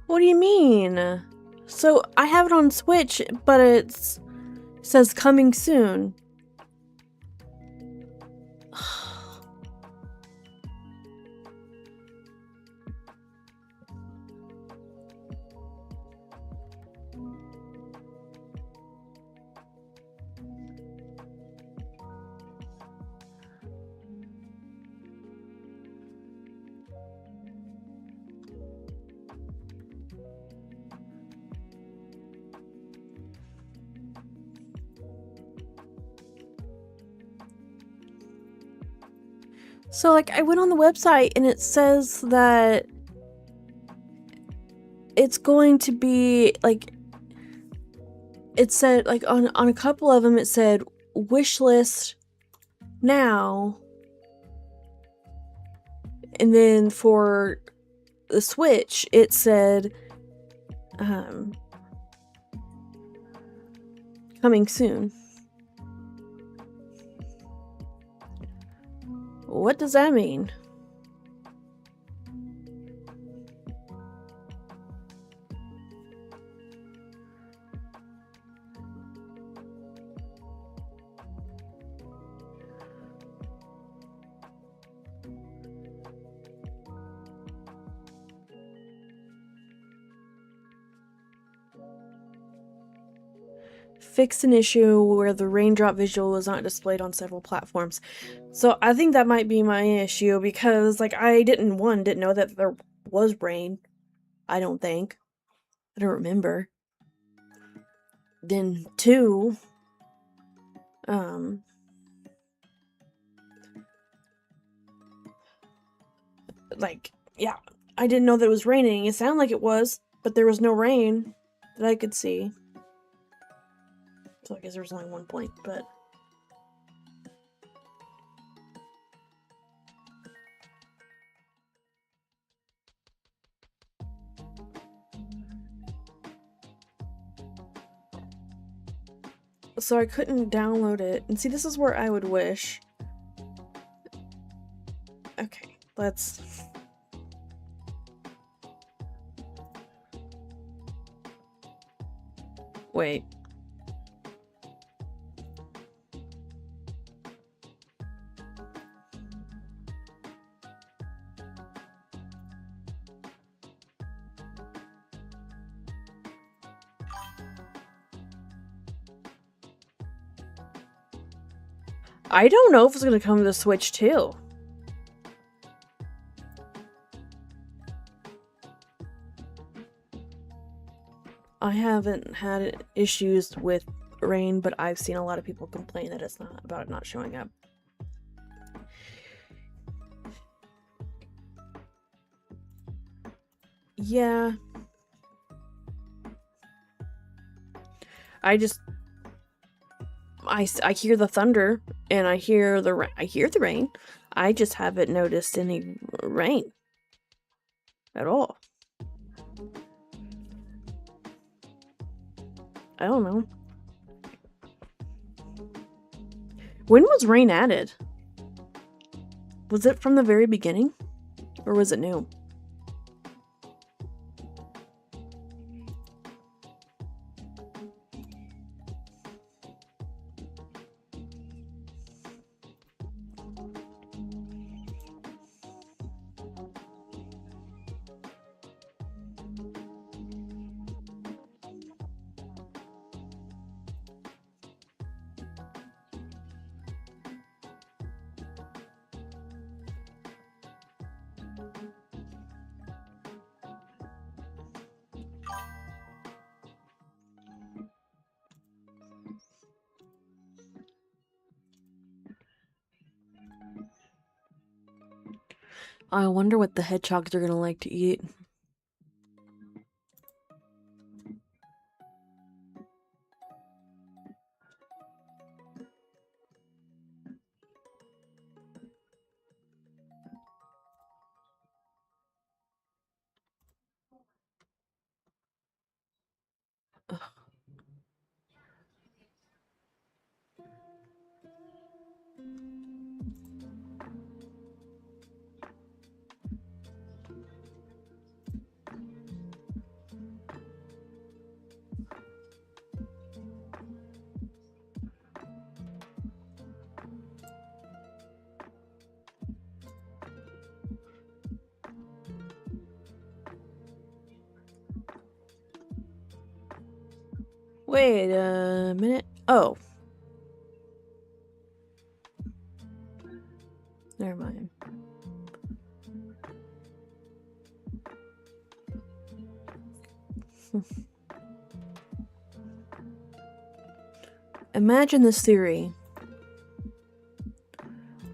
What do you mean? So, I have it on Switch, but it says coming soon. So, like, I went on the website and it says that it's going to be, like, it said, like, on a couple of them, it said, wish list now. And then for the Switch, it said, coming soon. What does that mean? Fixed an issue where the raindrop visual was not displayed on several platforms. So I think that might be my issue because, like, I didn't know that there was rain. I don't think. I don't remember. Then 2, like, yeah, I didn't know that it was raining. It sounded like it was, but there was no rain that I could see. So I guess there was only 1 point, but... So I couldn't download it. And see, this is where I would wish. Okay, let's... Wait. I don't know if it's gonna come to the Switch too. I haven't had issues with rain, but I've seen a lot of people complain that it's not about it not showing up. Yeah. I hear the thunder and I hear the rain. I just haven't noticed any rain at all. I don't know. When was rain added? Was it from the very beginning? Or was it new? I wonder what the hedgehogs are gonna like to eat. Wait a minute. Oh. Never mind. Imagine this theory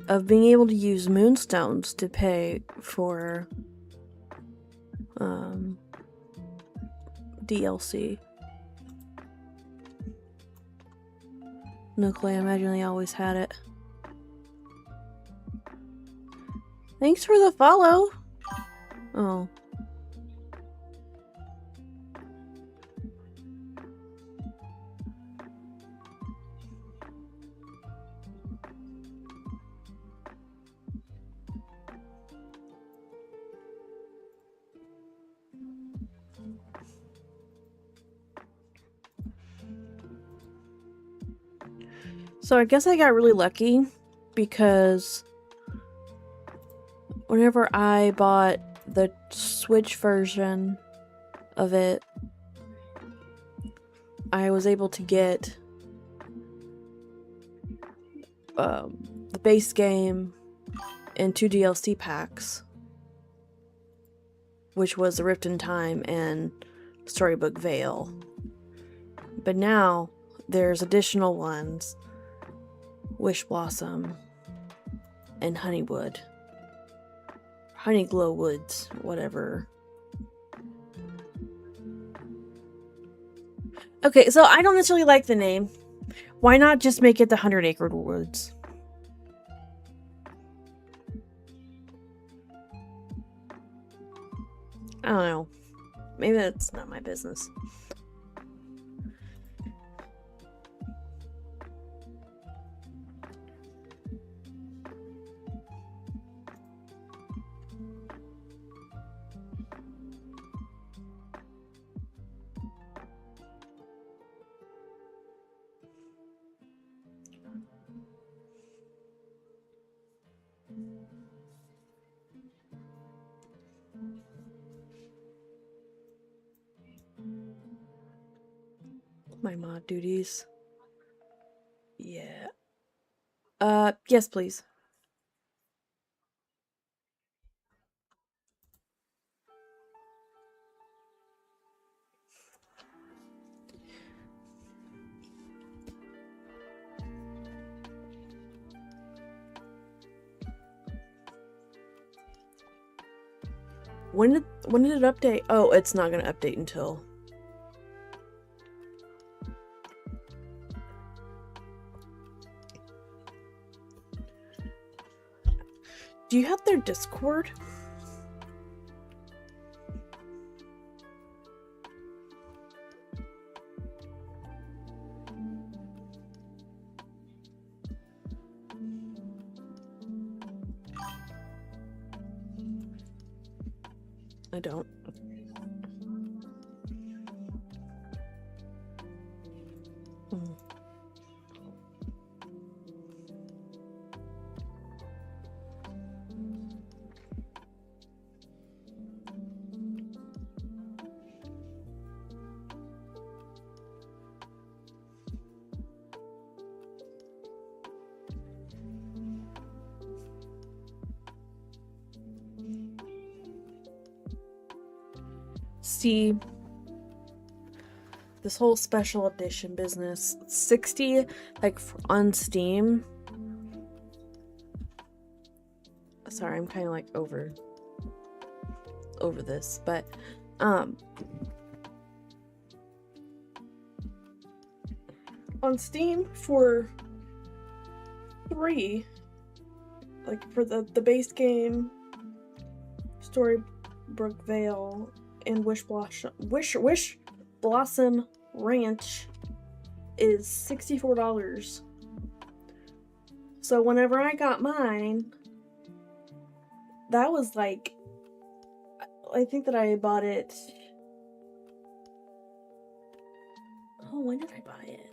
of being able to use moonstones to pay for DLC. No clue, I imagine they always had it. Thanks for the follow. Oh. So I guess I got really lucky because whenever I bought the Switch version of it, I was able to get the base game and 2 DLC packs, which was the Rift in Time and Storybook Vale. But now there's additional ones, Wish Blossom and Honeywood. Honeyglow Woods, whatever. Okay, so I don't necessarily like the name. Why not just make it the 100 Acre Woods? I don't know. Maybe that's not my business. My mod duties. Yeah. Yes, please. When did it update? Oh, it's not gonna update until... Do you have their Discord? I don't. See, this whole special edition business, 60 like on Steam. Sorry, I'm kind of like over this, but on Steam for $3, like for the base game, Storybrooke Vale, and Wish Blossom Ranch is $64. So whenever I got mine, that was like, I think that I bought it. Oh, when did I buy it?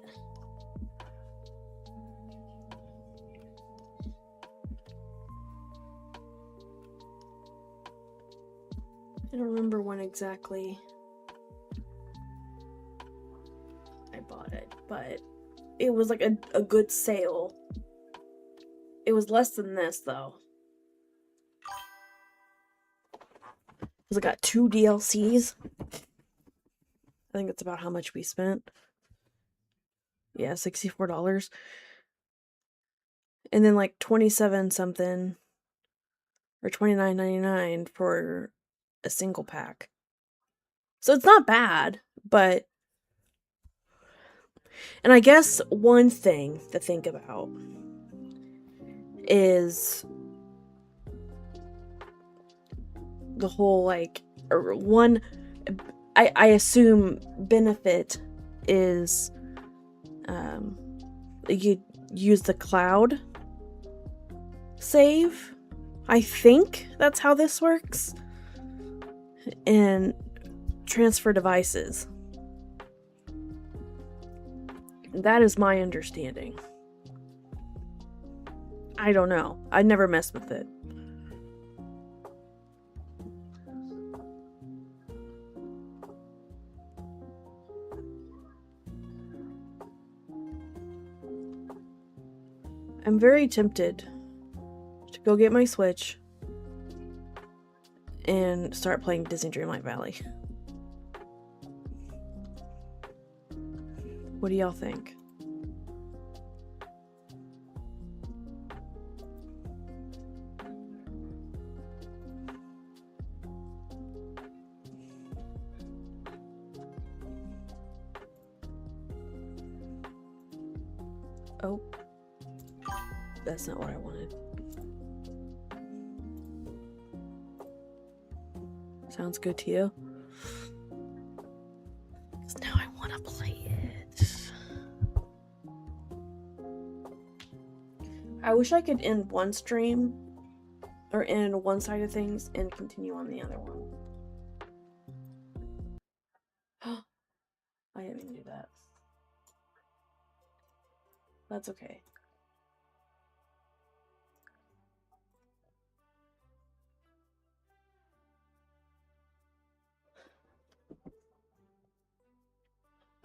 I don't remember when exactly I bought it, but it was like a good sale. It was less than this though. Because I got 2 DLCs. I think that's about how much we spent. Yeah, $64. And then like 27 something or $29.99 for a single pack. So it's not bad, but... And I guess one thing to think about is the whole, like, or one, I assume benefit is you use the cloud save. I think that's how this works. And transfer devices. That is my understanding. I don't know. I never messed with it. I'm very tempted to go get my Switch and start playing Disney Dreamlight Valley. What do y'all think? Oh, that's not what I wanted. Sounds good to you? 'Cause now I want to play it. I wish I could end one stream or end one side of things and continue on the other one. I didn't mean to do that. That's okay.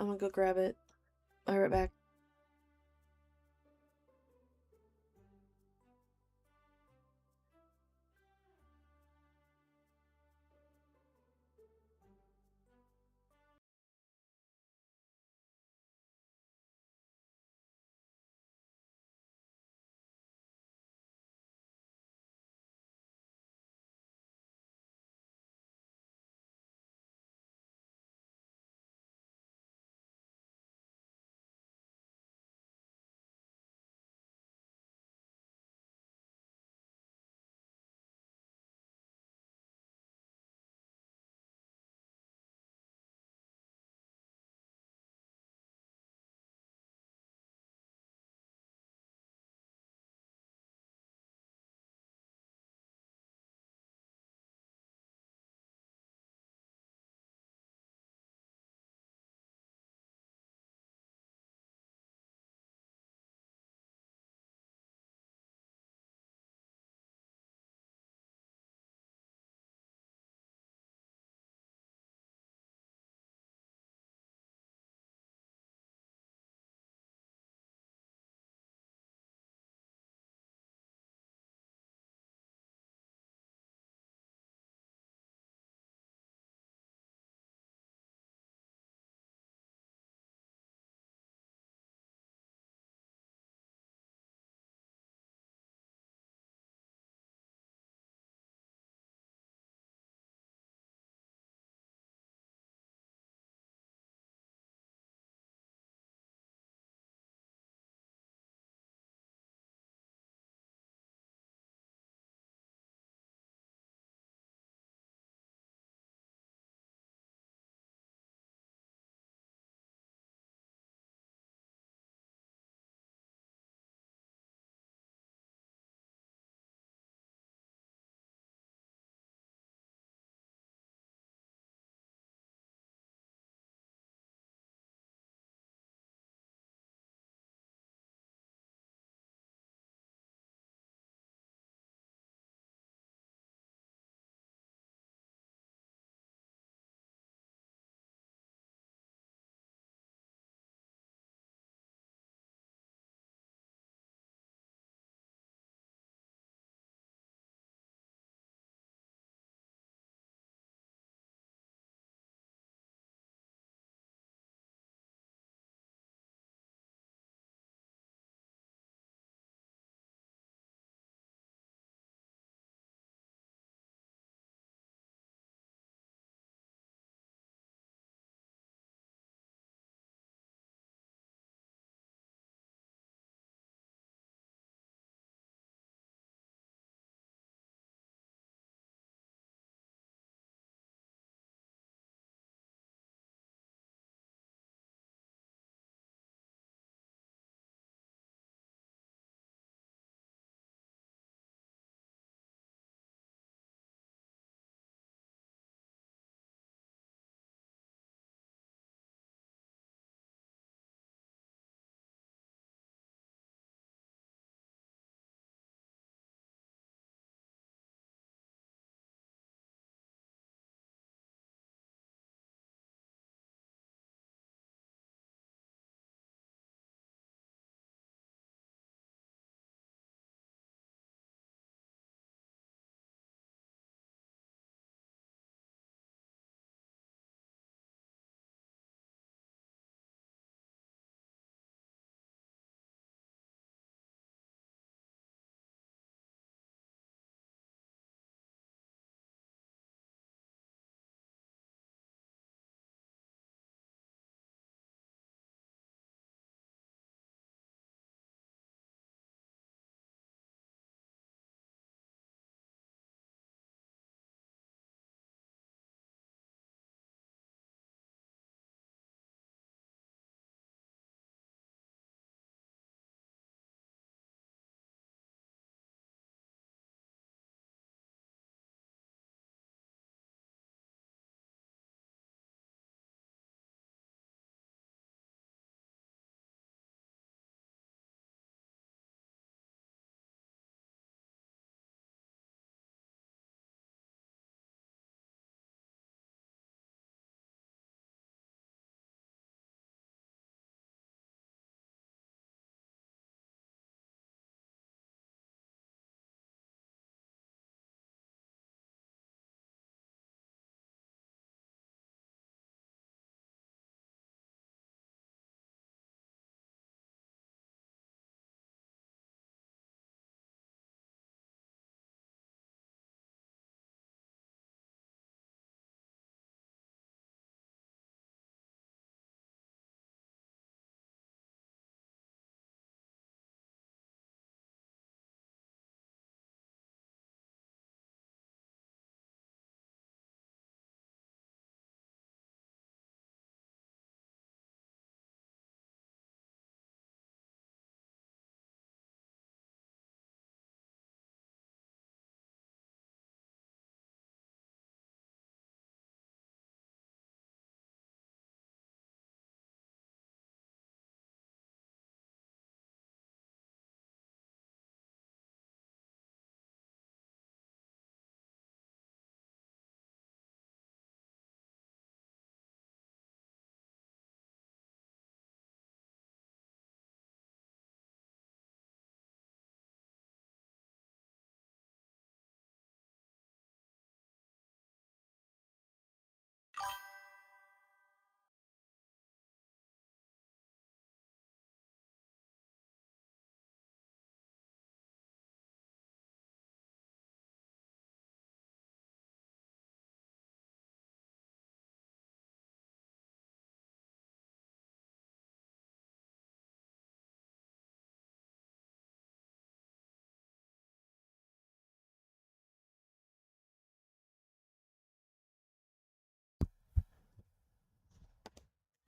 I'm gonna go grab it. I'll be right back.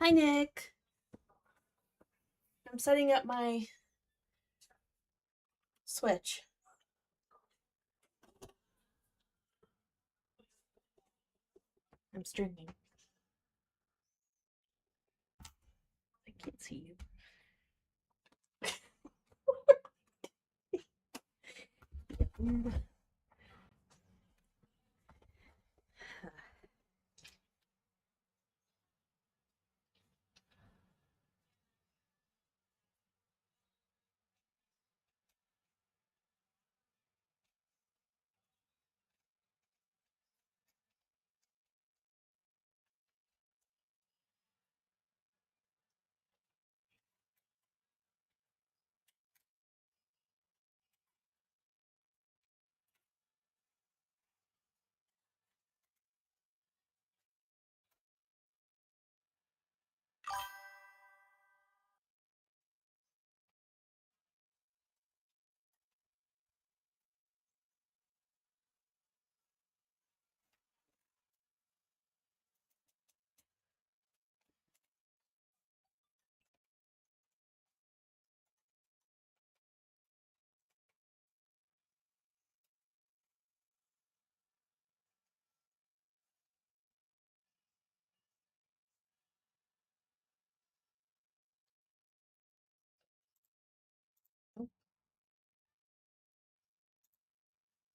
Hi, Nick. I'm setting up my Switch. I'm streaming. I can't see you.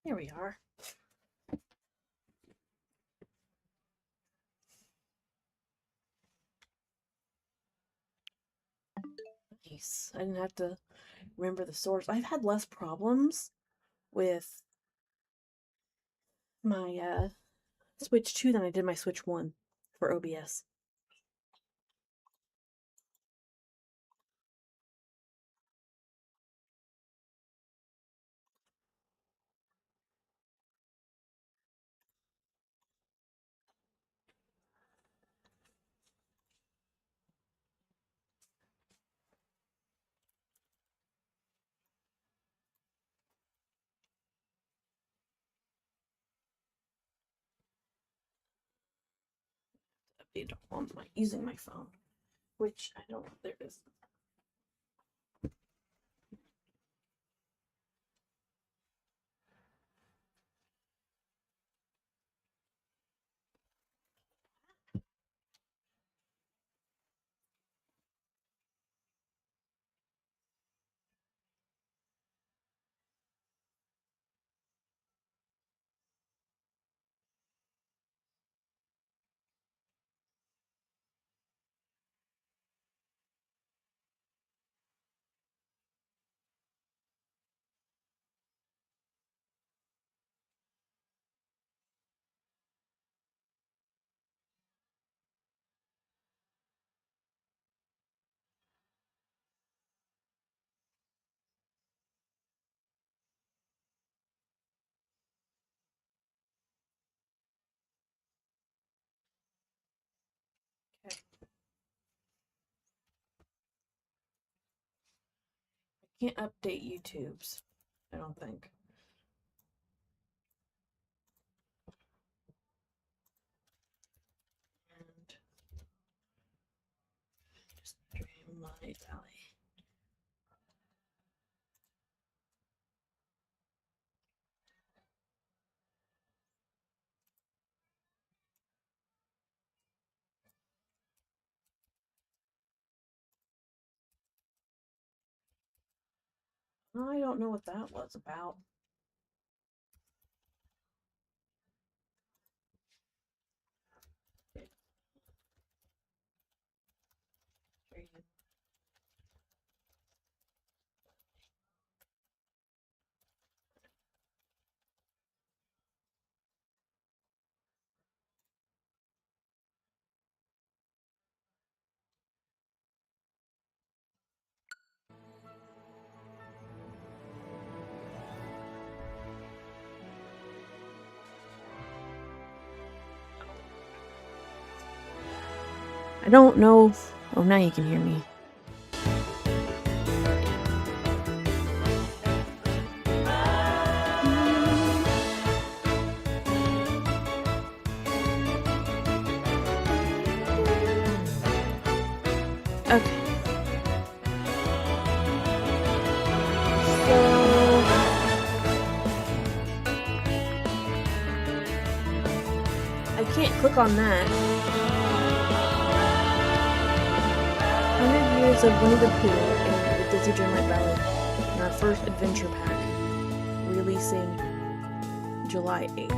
Here we are. Nice. I didn't have to remember the source. I've had less problems with my Switch 2 than I did my Switch 1 for OBS. Update on my using my phone, which I don't. There it is. Okay. I can't update YouTube's. I don't think. And just stream my tally. I don't know what that was about. I don't know. Oh, now you can hear me. Okay. So I can't click on that. 100 Years of Winnie the Pooh and the Dizzy Dreamlight Valley in our first adventure pack, releasing July 8th.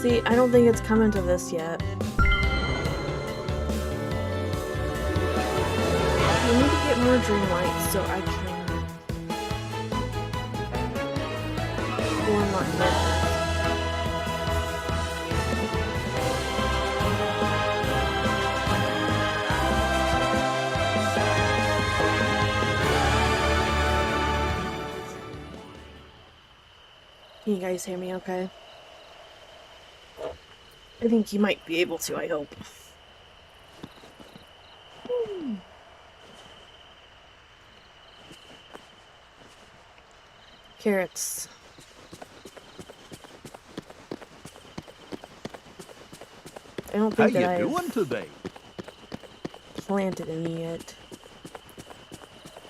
See, I don't think it's coming to this yet. We need to get more Dreamlights so I can go unlock this. Can you guys hear me okay? I think you might be able to, I hope. Carrots. I don't think that I've today? planted any yet.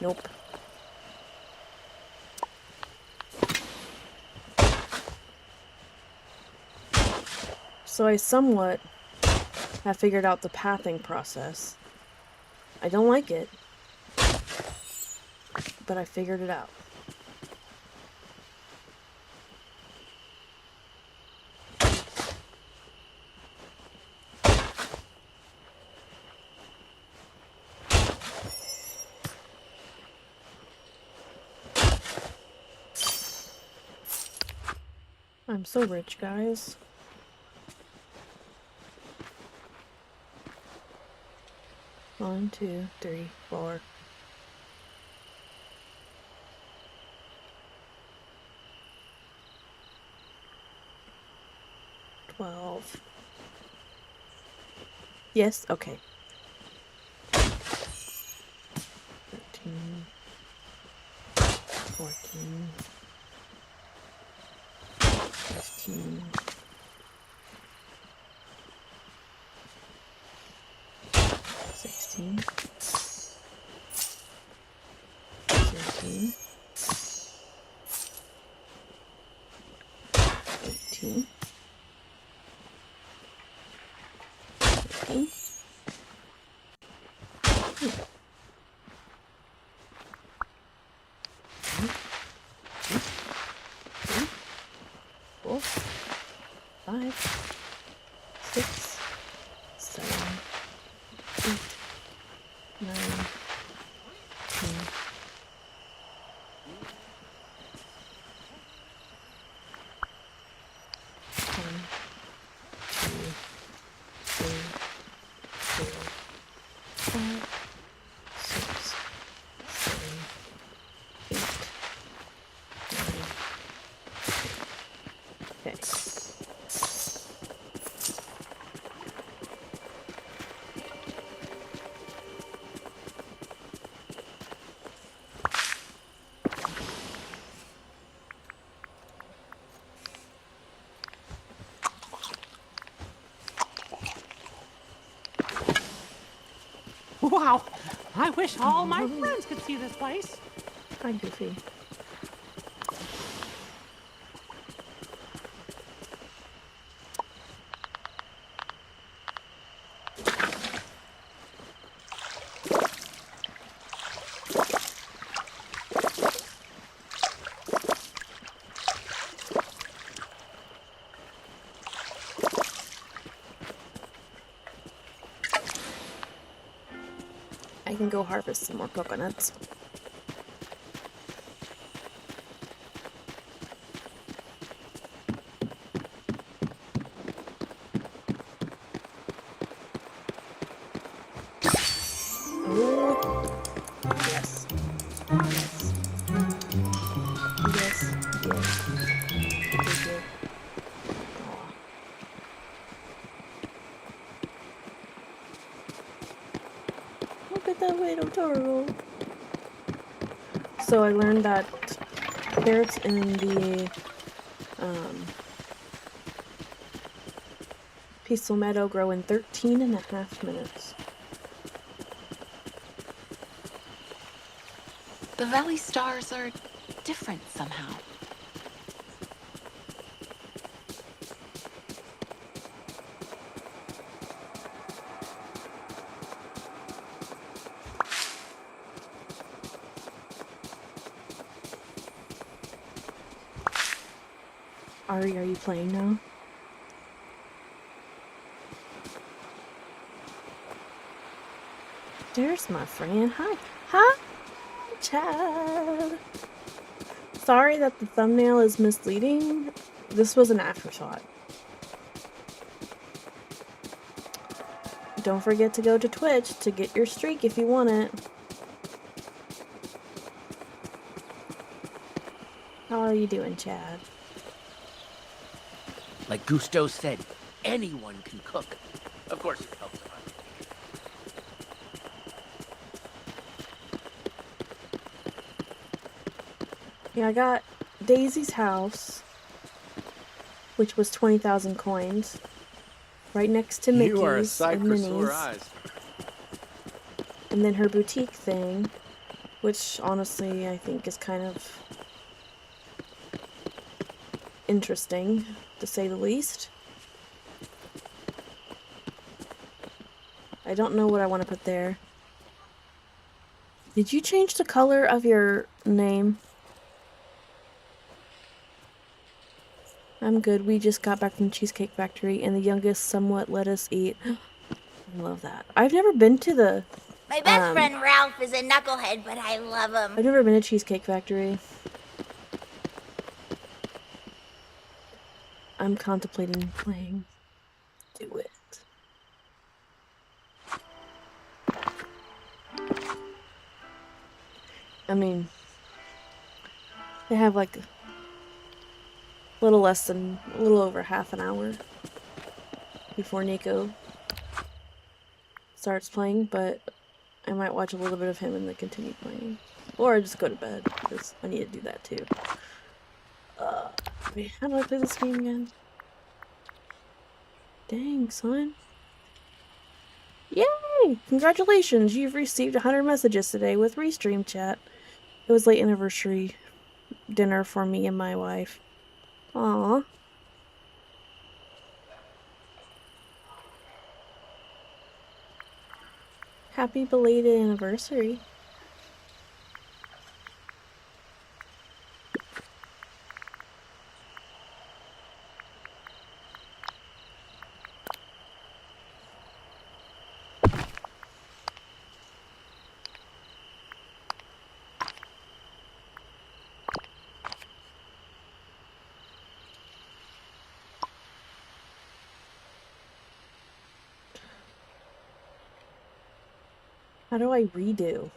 Nope. So I somewhat have figured out the pathing process. I don't like it, but I figured it out. I'm so rich, guys. One, two, three, four. $12. Yes, okay. 13, 14, 15, 16, 17, 18, 19, 4, 5, 6, 7, 8, 9, 10. Wow, I wish all my friends could see this place. Hi, Goofy. I can go harvest some more coconuts. Oh, yes. Yes. Yes. Yes. Good, good. Aw. Look at that little turtle. So I learned that carrots in the Peaceful Meadow grow in 13.5 minutes. The valley stars are different somehow. Ari, are you playing now? There's my friend. Hi. Hi, Chad. Sorry that the thumbnail is misleading. This was an afterthought. Don't forget to go to Twitch to get your streak if you want it. How are you doing, Chad? Like Gusto said, anyone can cook. Of course it helps if Yeah, I got Daisy's house, which was 20,000 coins, right next to Mickey's You are a sight and for sore Minnie's. eyes. And then her boutique thing, which honestly I think is kind of interesting, to say the least. I don't know what I want to put there. Did you change the color of your name? I'm good. We just got back from Cheesecake Factory, and the youngest somewhat let us eat. I love that. I've never been to the... My best friend Ralph is a knucklehead, but I love him. I've never been to Cheesecake Factory. I'm contemplating playing. Do it. I mean, they have like a little over half an hour before Nico starts playing, but I might watch a little bit of him and then continue playing. Or just go to bed, because I need to do that too. Wait, how do I play this game again? Dang, son. Yay! Congratulations, you've received 100 messages today with Restream Chat. It was late anniversary dinner for me and my wife. Aww. Happy belated anniversary. How do I redo?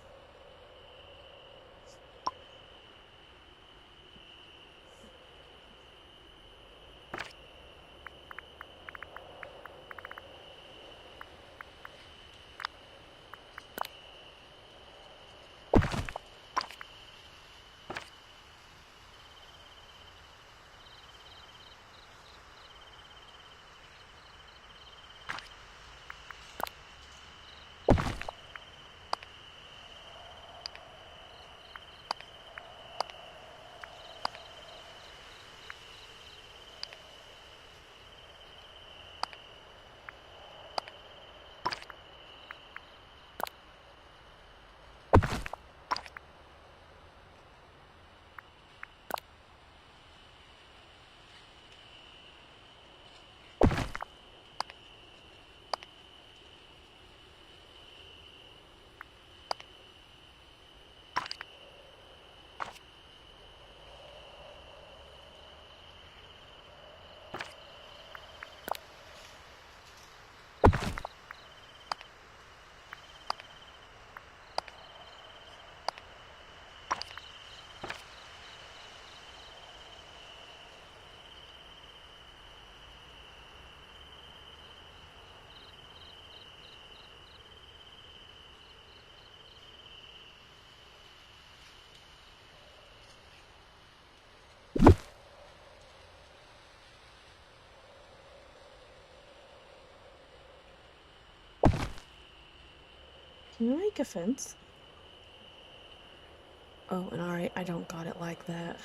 Can you make a fence? Oh, and alright, I don't got it like that.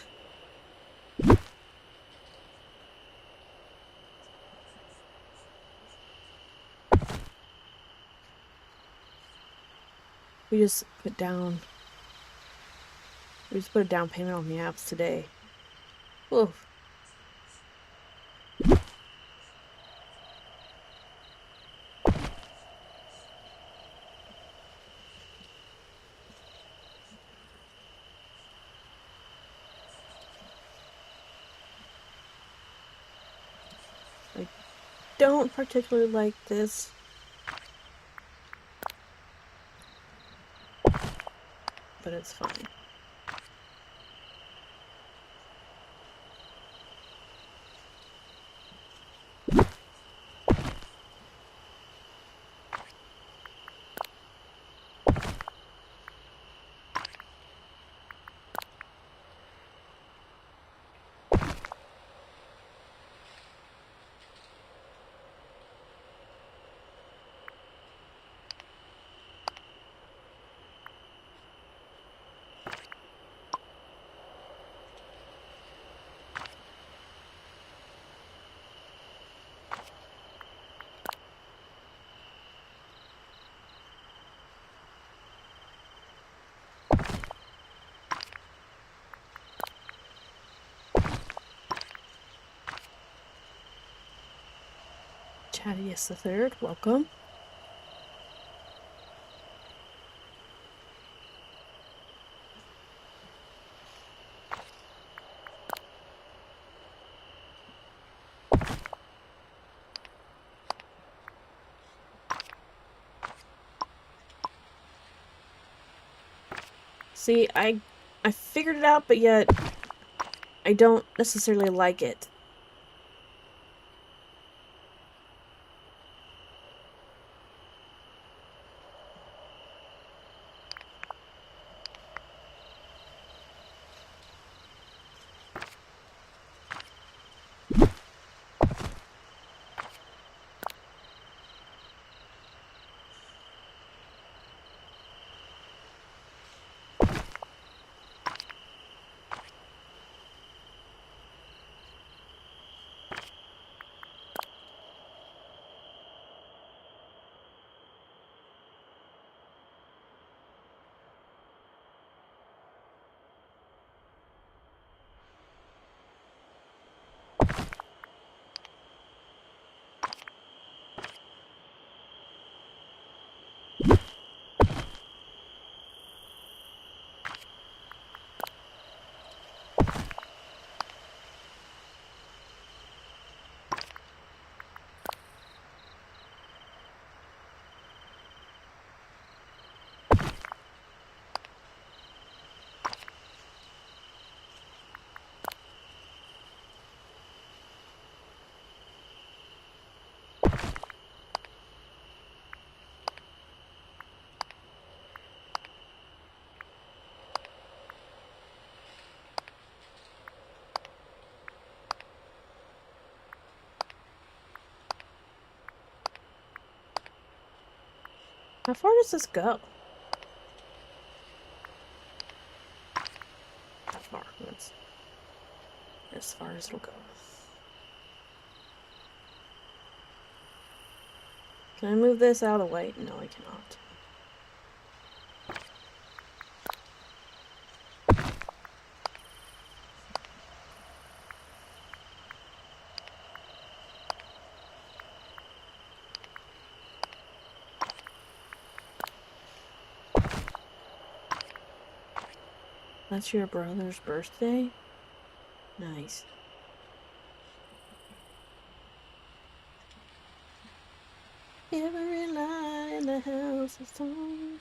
We just put a down payment on the apps today. Oof. I don't particularly like this. But it's fine. Chadius the Third, welcome. See, I figured it out, but yet I don't necessarily like it. How far does this go? That far. That's as far as it'll go. Can I move this out of the way? No, I cannot. That's your brother's birthday? Nice. Every light in the house is on.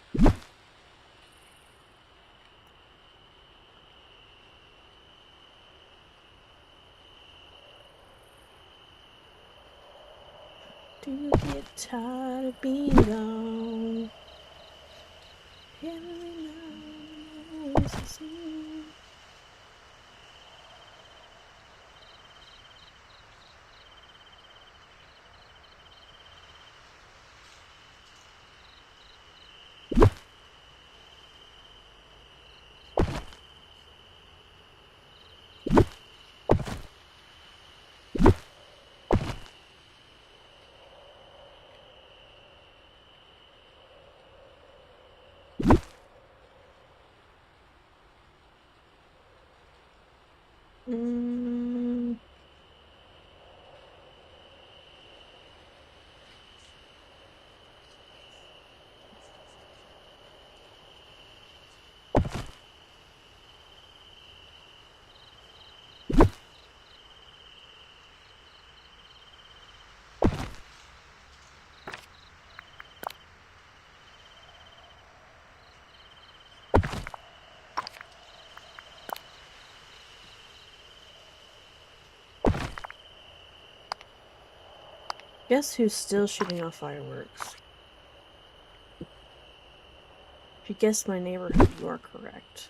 Do you get tired of being gone? Every night is the same. Mm, guess who's still shooting off fireworks? If you guessed my neighborhood, you are correct.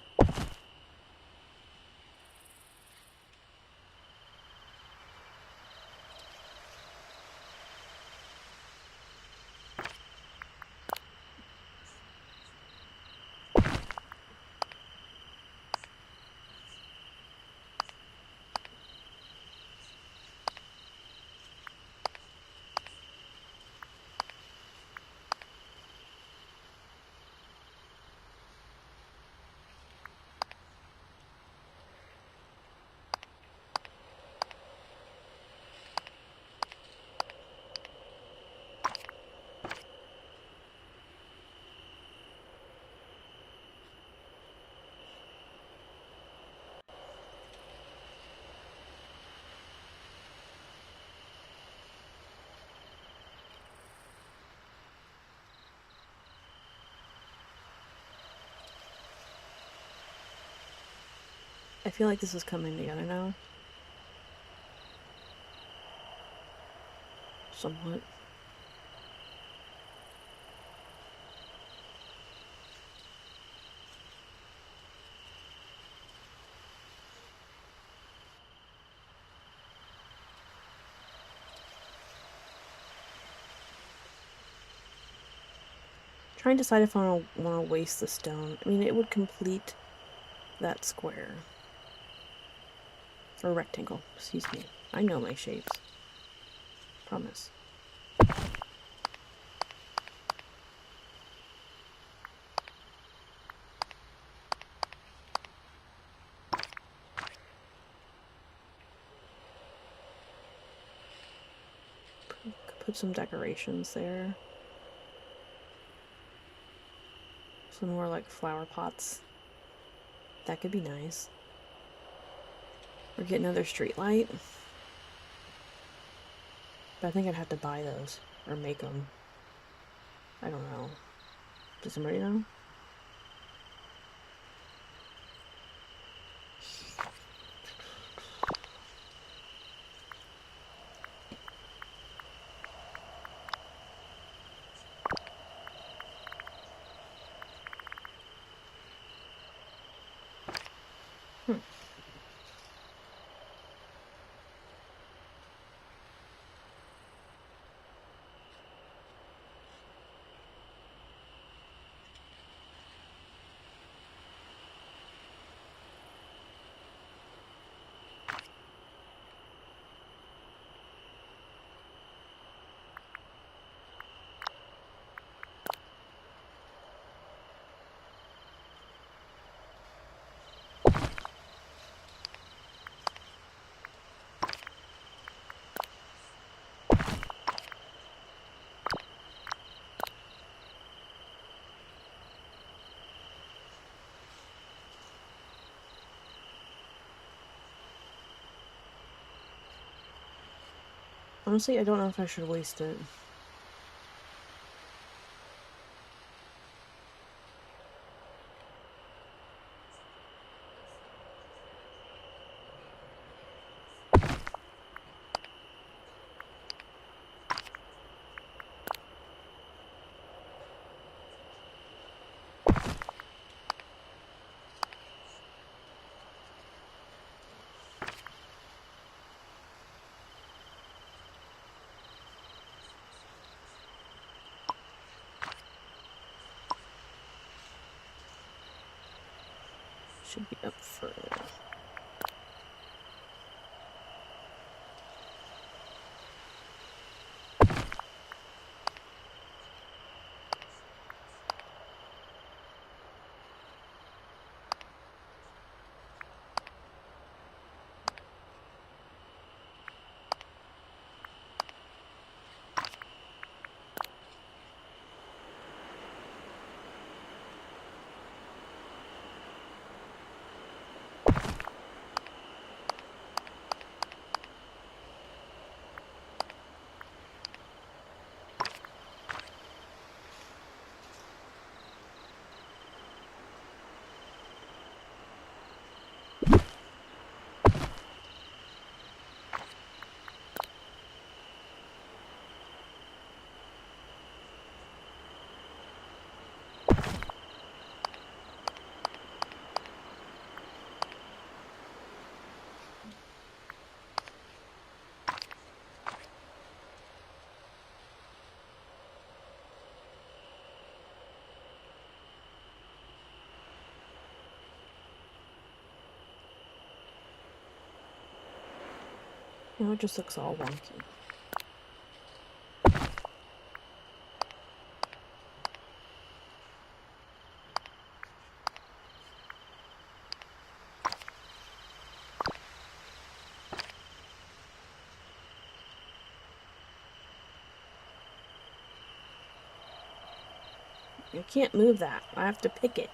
I feel like this is coming together now. Somewhat. Trying to decide if I want to waste the stone. I mean, it would complete that square. Or rectangle, excuse me. I know my shapes. Promise. Put some decorations there. Some more like flower pots. That could be nice. Or get another street light. But I think I'd have to buy those. Or make them. I don't know. Does somebody know? Honestly, I don't know if I should waste it. Should be up further. No, it just looks all wonky. I can't move that. I have to pick it.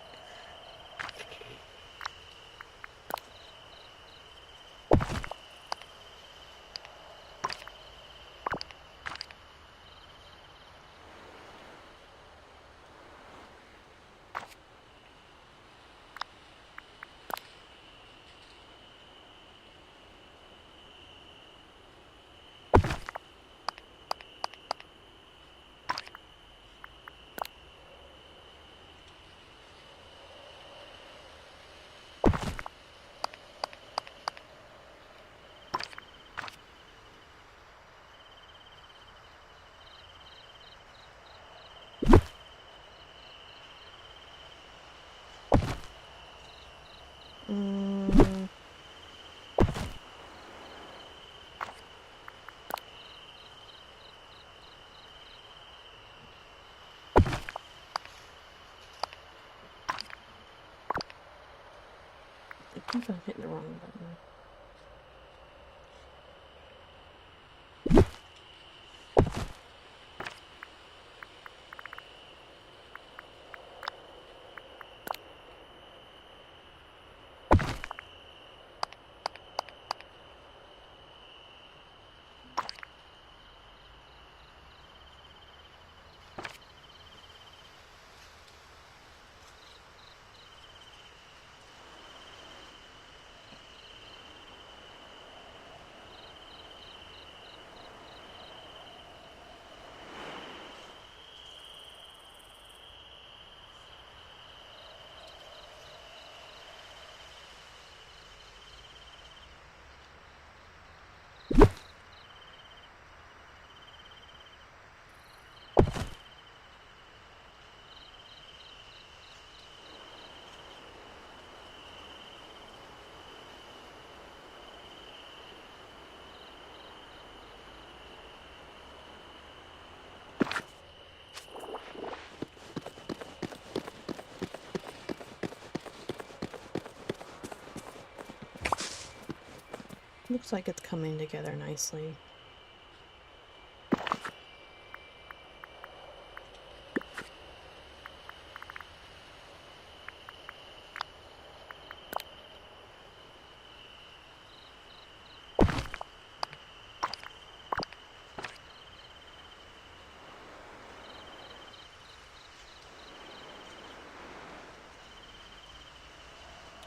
Mm. I think I'm hitting the wrong button. Looks like it's coming together nicely.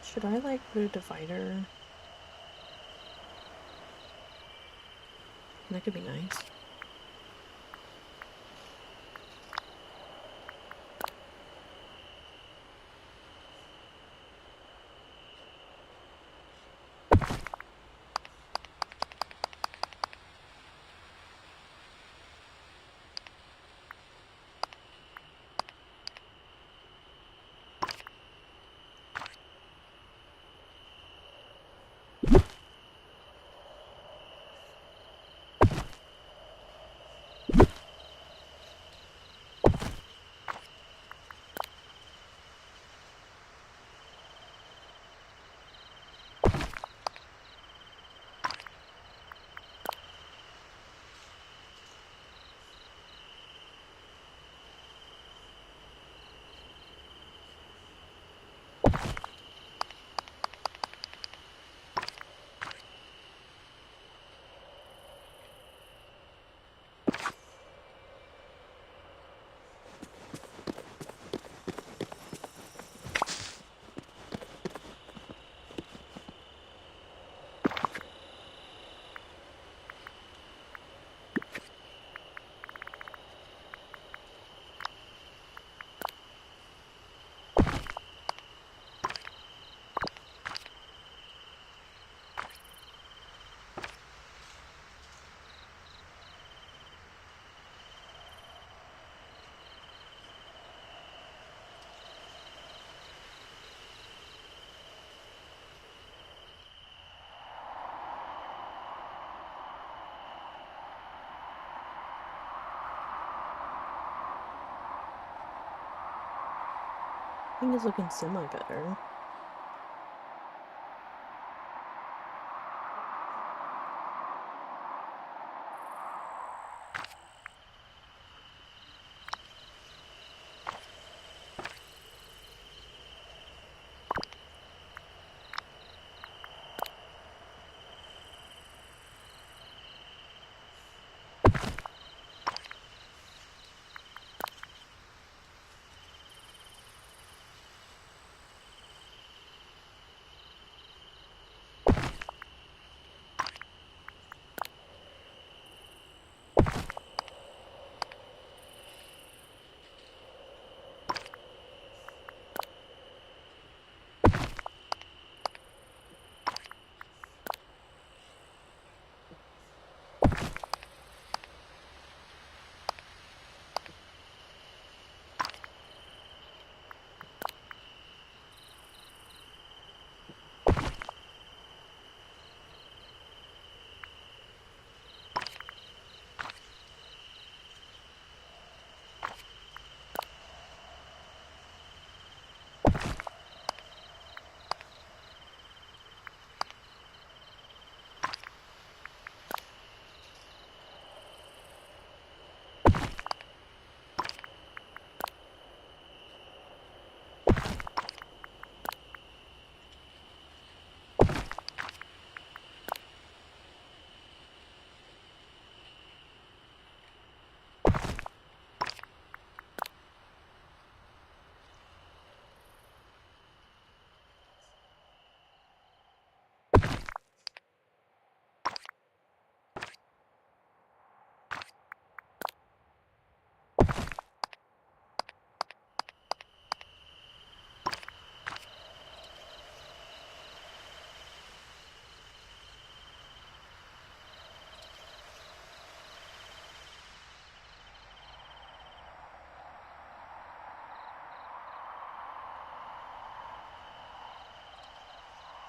Should I like put a divider? That could be nice. I think it's looking semi better.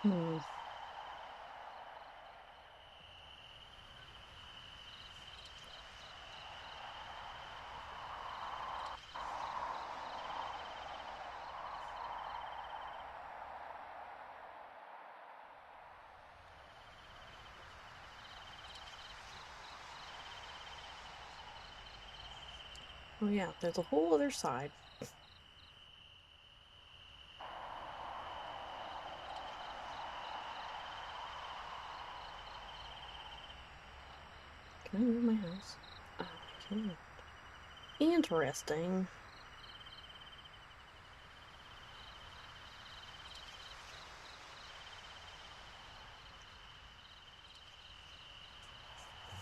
Hmm. Oh yeah, there's a whole other side. Can I move my house? Oh, I can't. Interesting.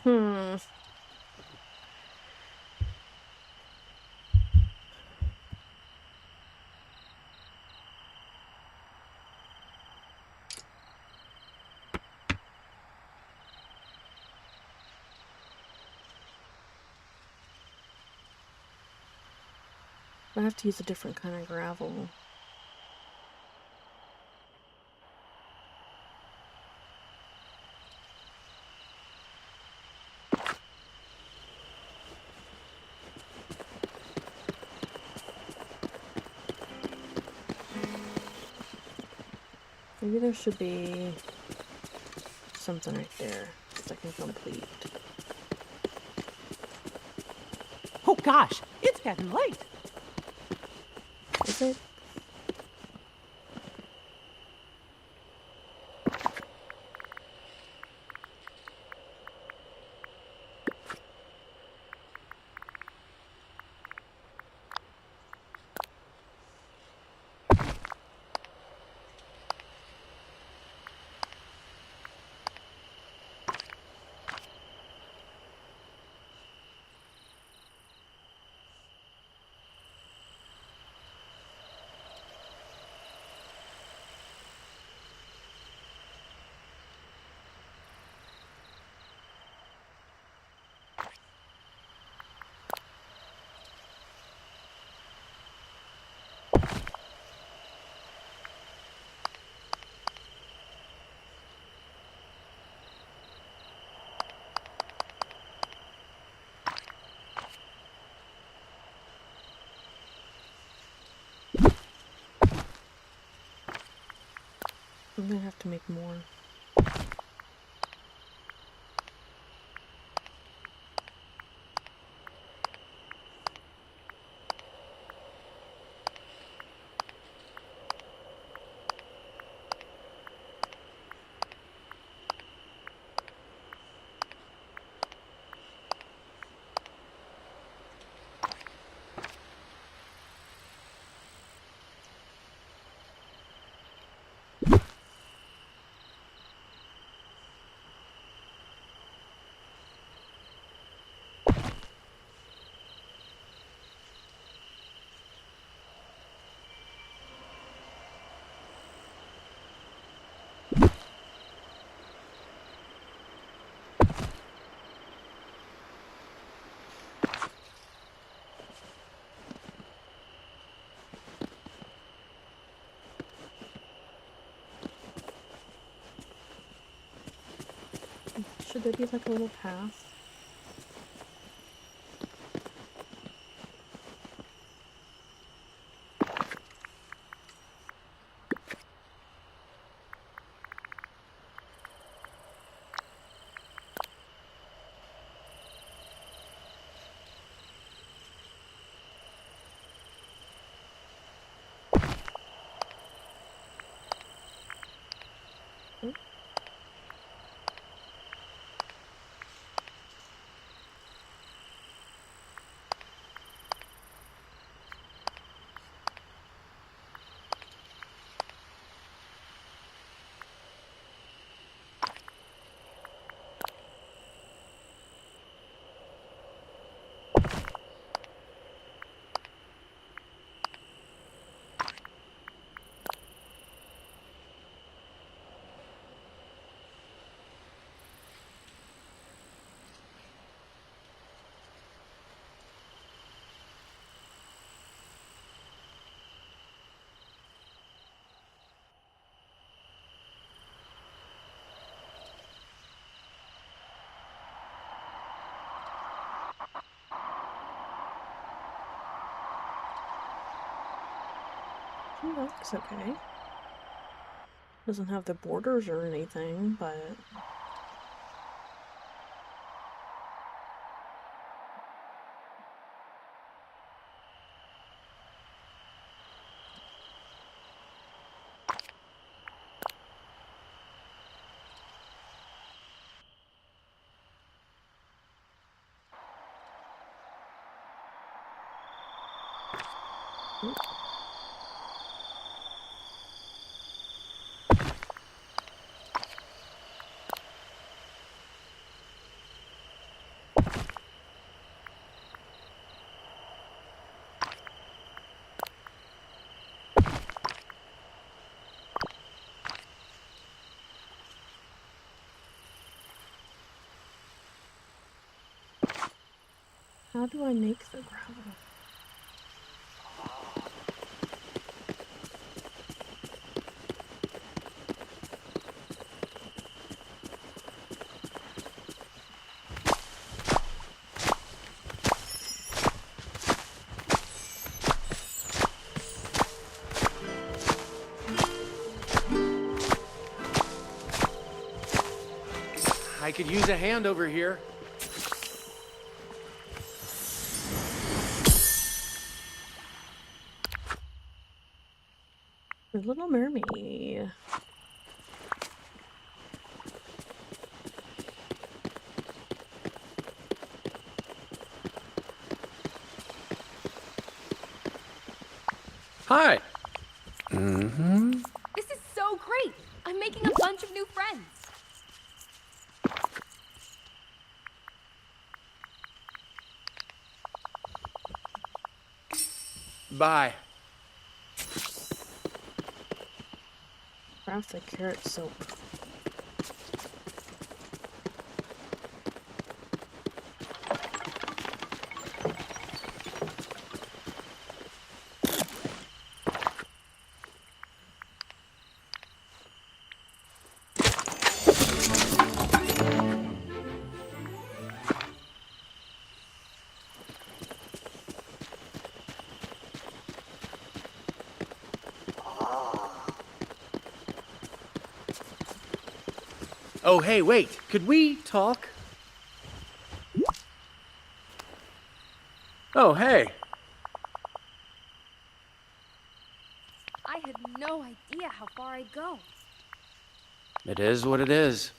Hmm. I have to use a different kind of gravel. Maybe there should be something right there that I can complete. Oh gosh, it's getting late. Is it? I'm gonna have to make more. Should there be like a little path? That looks okay. Doesn't have the borders or anything, but how do I make the gravel? I could use a hand over here. The Little Mermaid. Hi. This is so great! I'm making a bunch of new friends. Bye. Craft the carrot soap. Oh, hey, wait. Could we talk? Oh, hey. I had no idea how far I'd go. It is what it is.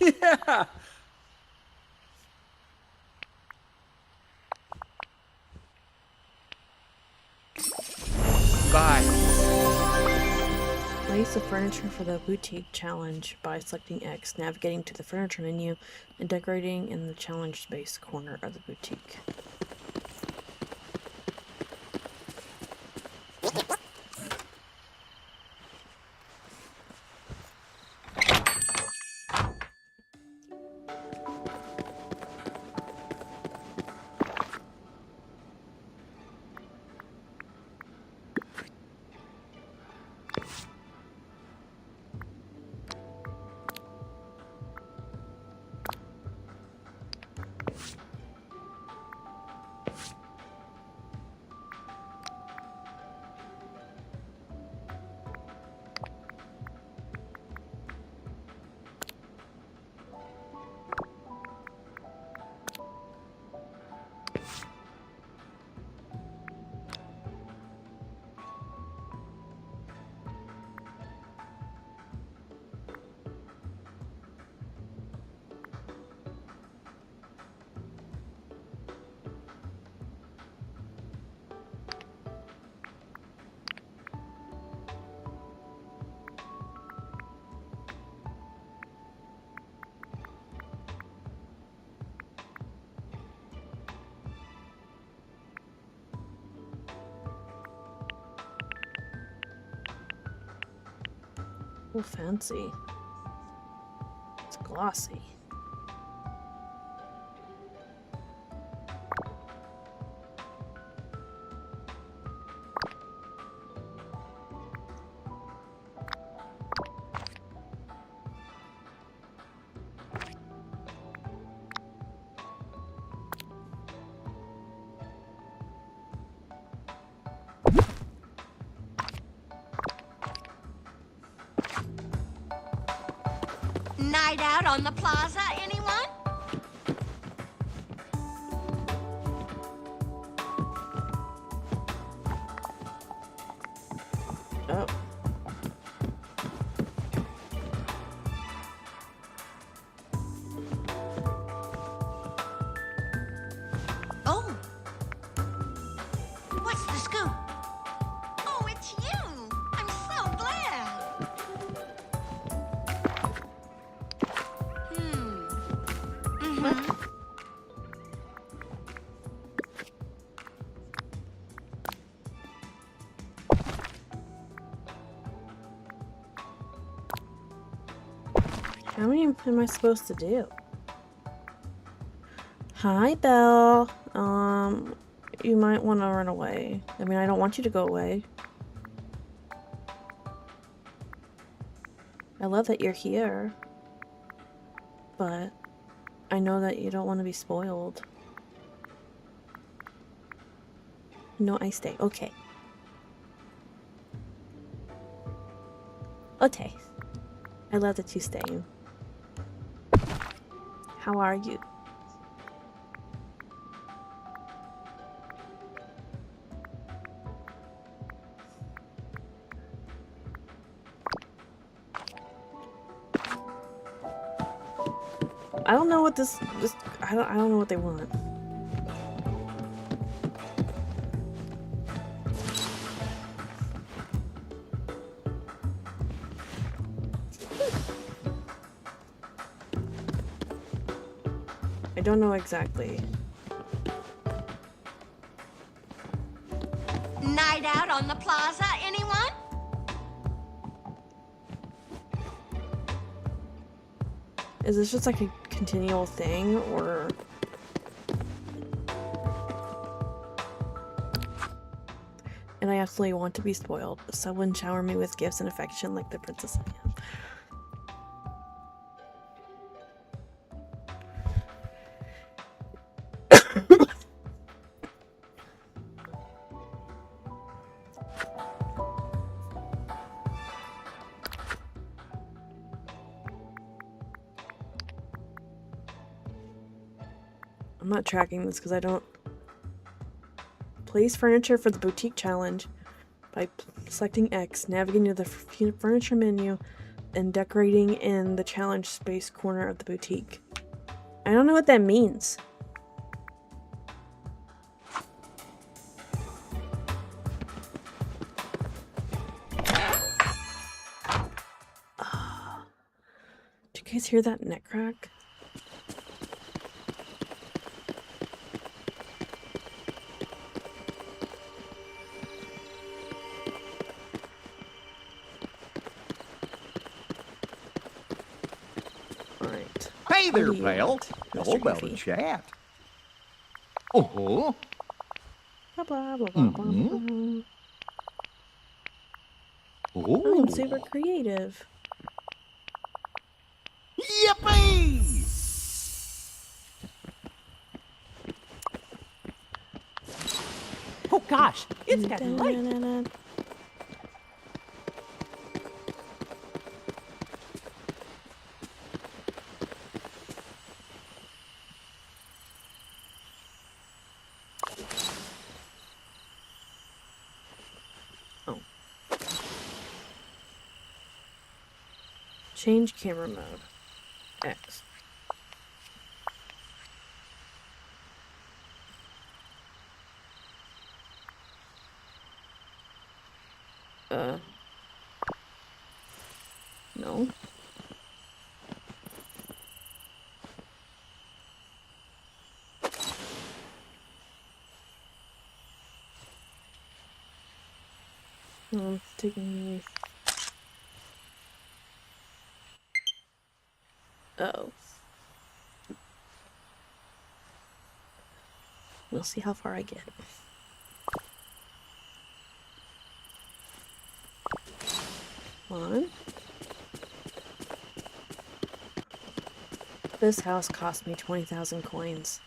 Yeah. Bye. Place the furniture for the boutique challenge by selecting X, navigating to the furniture menu, and decorating in the challenge space corner of the boutique. Oh, fancy. It's glossy. Night out on the plaza, anyone? Oh. Oh. What's the scoop? Oh, it's you. I'm so glad. Mm-hmm. How many am I supposed to do? Hi, Belle. You might want to run away. I mean, I don't want you to go away. I love that you're here. But I know that you don't want to be spoiled. No, I stay. Okay. Okay. I love that you stay. How are you? I don't know what this I don't know what they want. I don't know exactly. Night out on the plaza, anyone? Is this just like a continual thing, or... And I absolutely want to be spoiled. Someone shower me with gifts and affection like the princess I am. not tracking this because I don't. Place furniture for the boutique challenge by selecting X, navigating to the furniture menu, and decorating in the challenge space corner of the boutique. I don't know what that means. Did you guys hear that neck crack? Alright. Hey there, What do you pal. want, How Mr. about a Goofy? chat? Uh-huh. Blah, blah, blah, blah, blah, Mm-hmm. blah. Oh. I'm super creative. Yippee! Oh gosh, it's getting late. Da-na-na-na. Oh. Change camera mode. X. No. No, it's taking me. Uh-oh. We'll see how far I get. Come on. This house cost me 20,000 coins.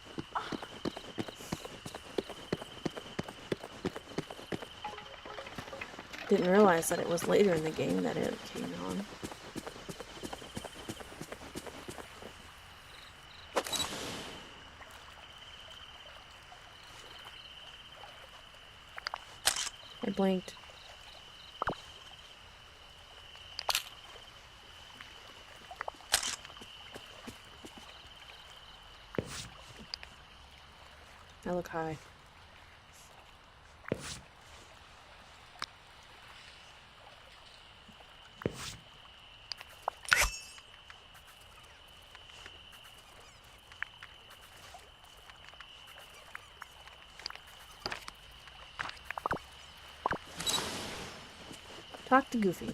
Didn't realize that it was later in the game that it came on. I blinked. I look high. Talk to Goofy.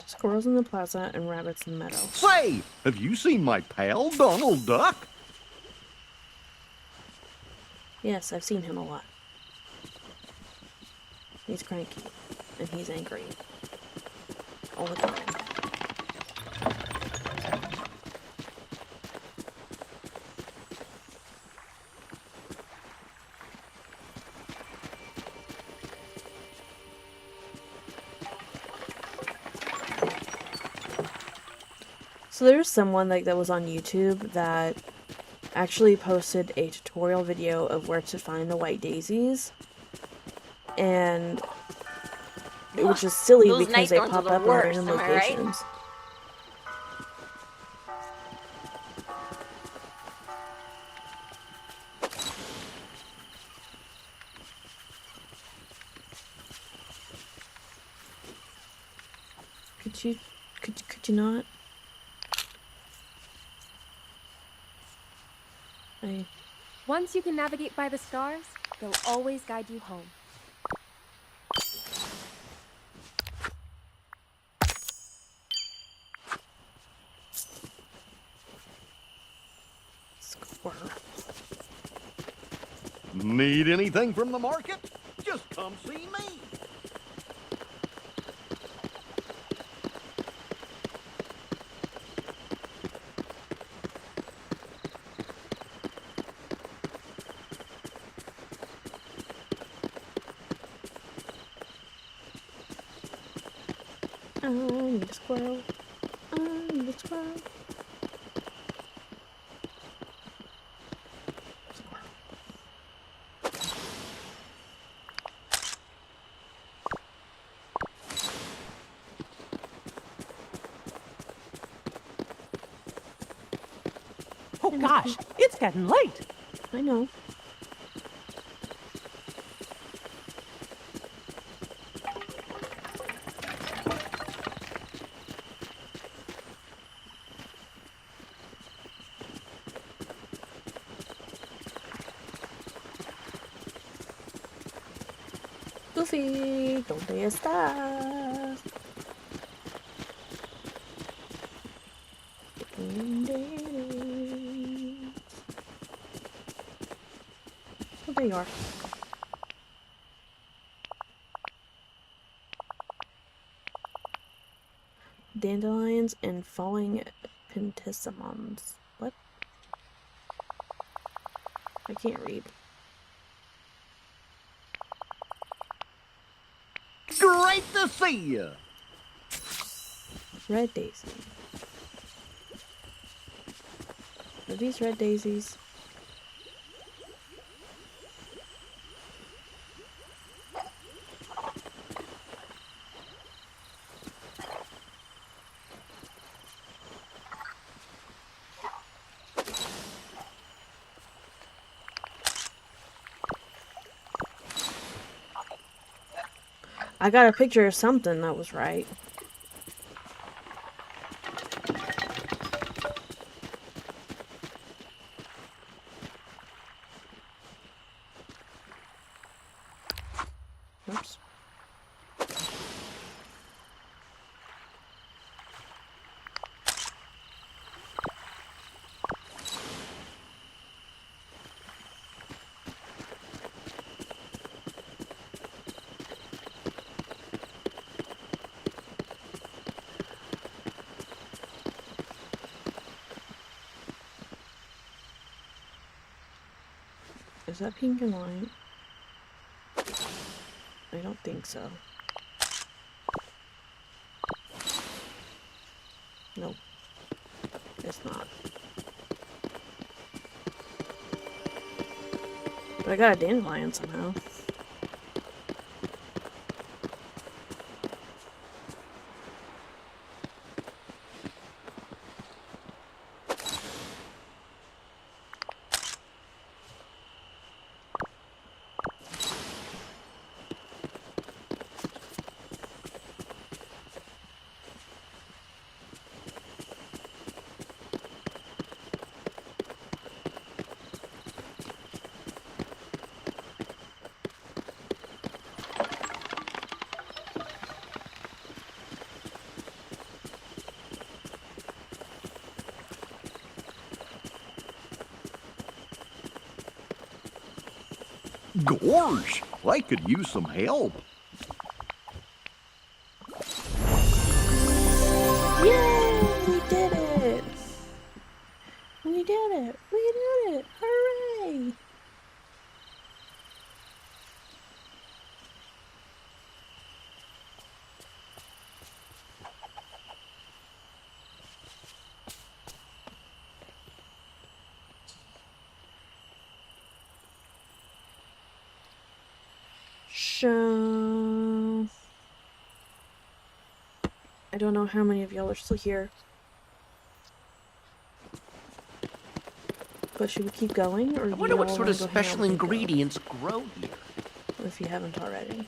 Squirrels in the plaza and rabbits in the meadow. Say, have you seen my pal, Donald Duck? Yes, I've seen him a lot. He's cranky. And he's angry. All the time. So there's someone like that was on YouTube that actually posted a tutorial video of where to find the white daisies, and it was just silly Those because night they storms pop are the up in worst, random am I right? locations. Could you not? Once you can navigate by the stars, they'll always guide you home. Squirrel. Need anything from the market? Just come see me. need a squirrel. I need a squirrel. Oh gosh, it's getting late. I know. Goofy, ¿dónde estás? Oh, there you are. Dandelions and falling pentissimums. What? I can't read. Great to see you. Red daisy. Are these red daisies? I got a picture of something that was right. Oops. Is that pink and white? I don't think so. Nope. It's not. But I got a dandelion somehow. Gorge, I could use some help. Yay! We did it! We did it! We did it! Hooray! So I don't know how many of y'all are still here. But should we keep going, or I do wonder you what all sort wanna of go hang out special with Nico? ingredients grow here. If you haven't already.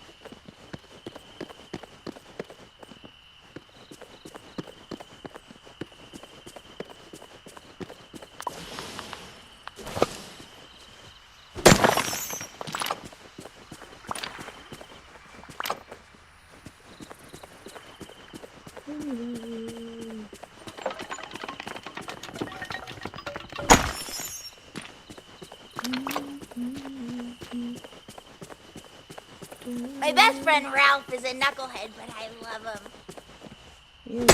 My best friend Ralph is a knucklehead, but I love him. Yeah.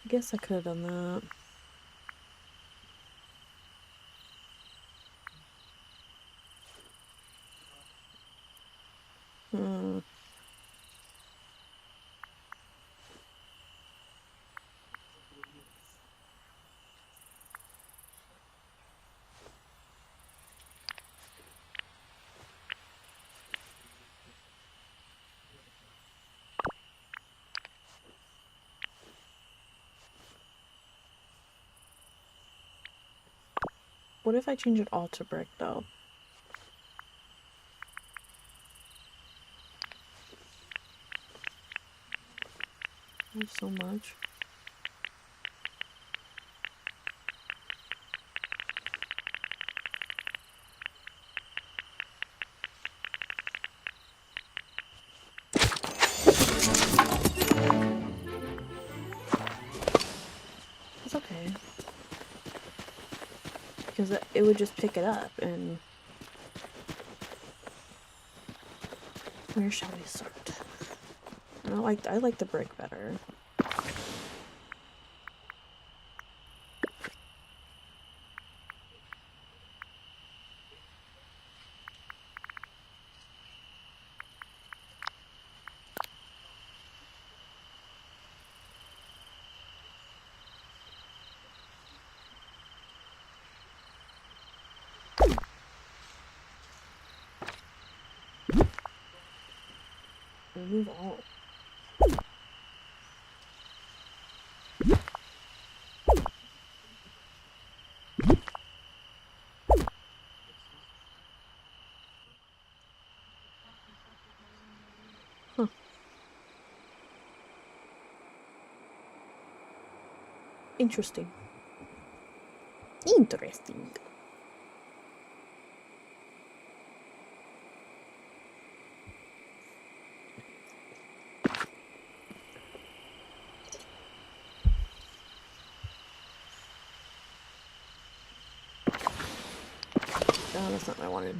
Guess I could have done that. Hmm. What if I change it all to brick, though? There's so much. It's okay. Because it would just pick it up and... Where shall we start? I like the brick better. Remove all. Huh. Interesting. Interesting. Oh, that's not what I wanted.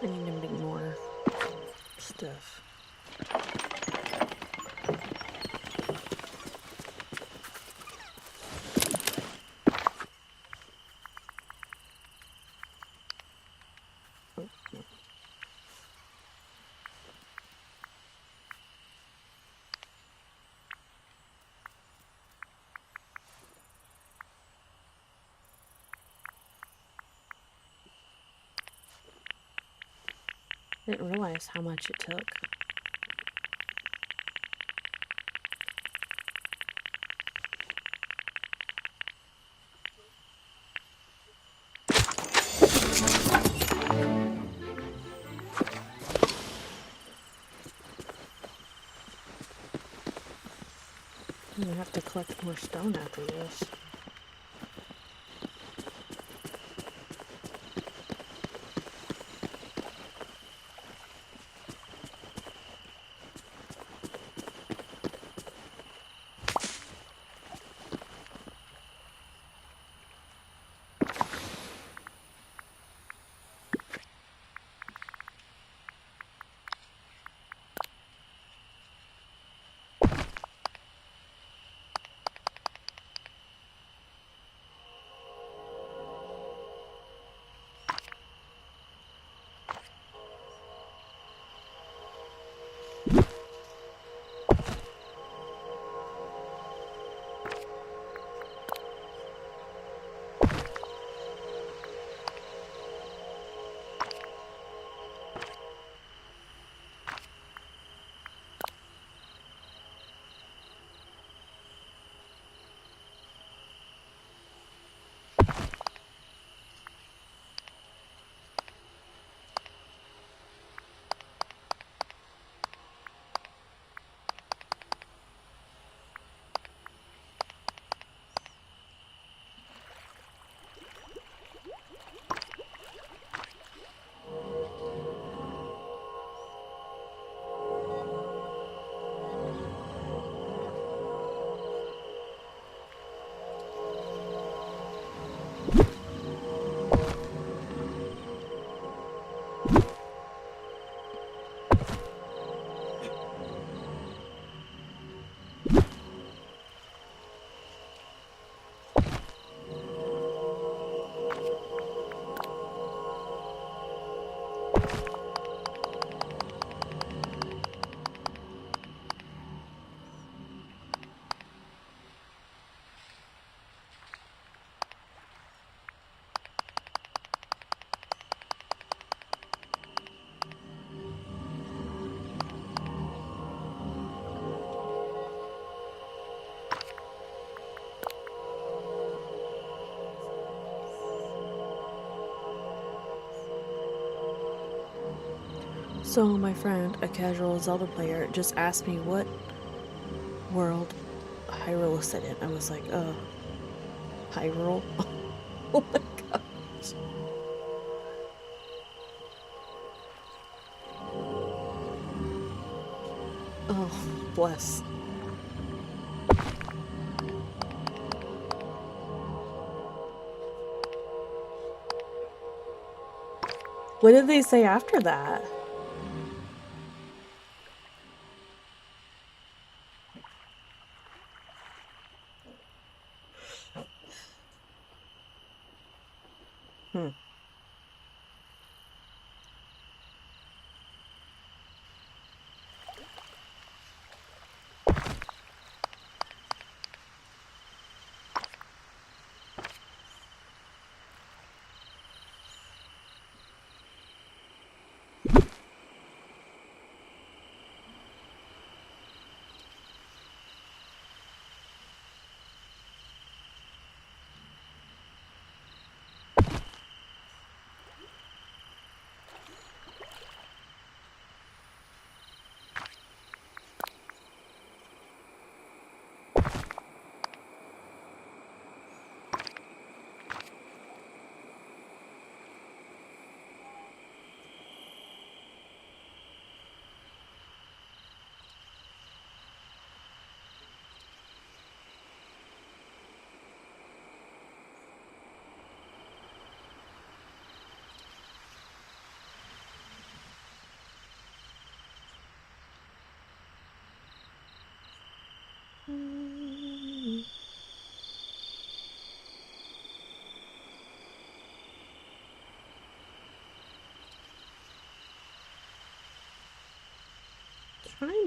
I need to make more stuff. I didn't realize how much it took. I'm gonna have to collect more stone after this. So my friend, a casual Zelda player, just asked me what world Hyrule is set in. I was like, Hyrule? Oh my gosh. Oh, bless. What did they say after that?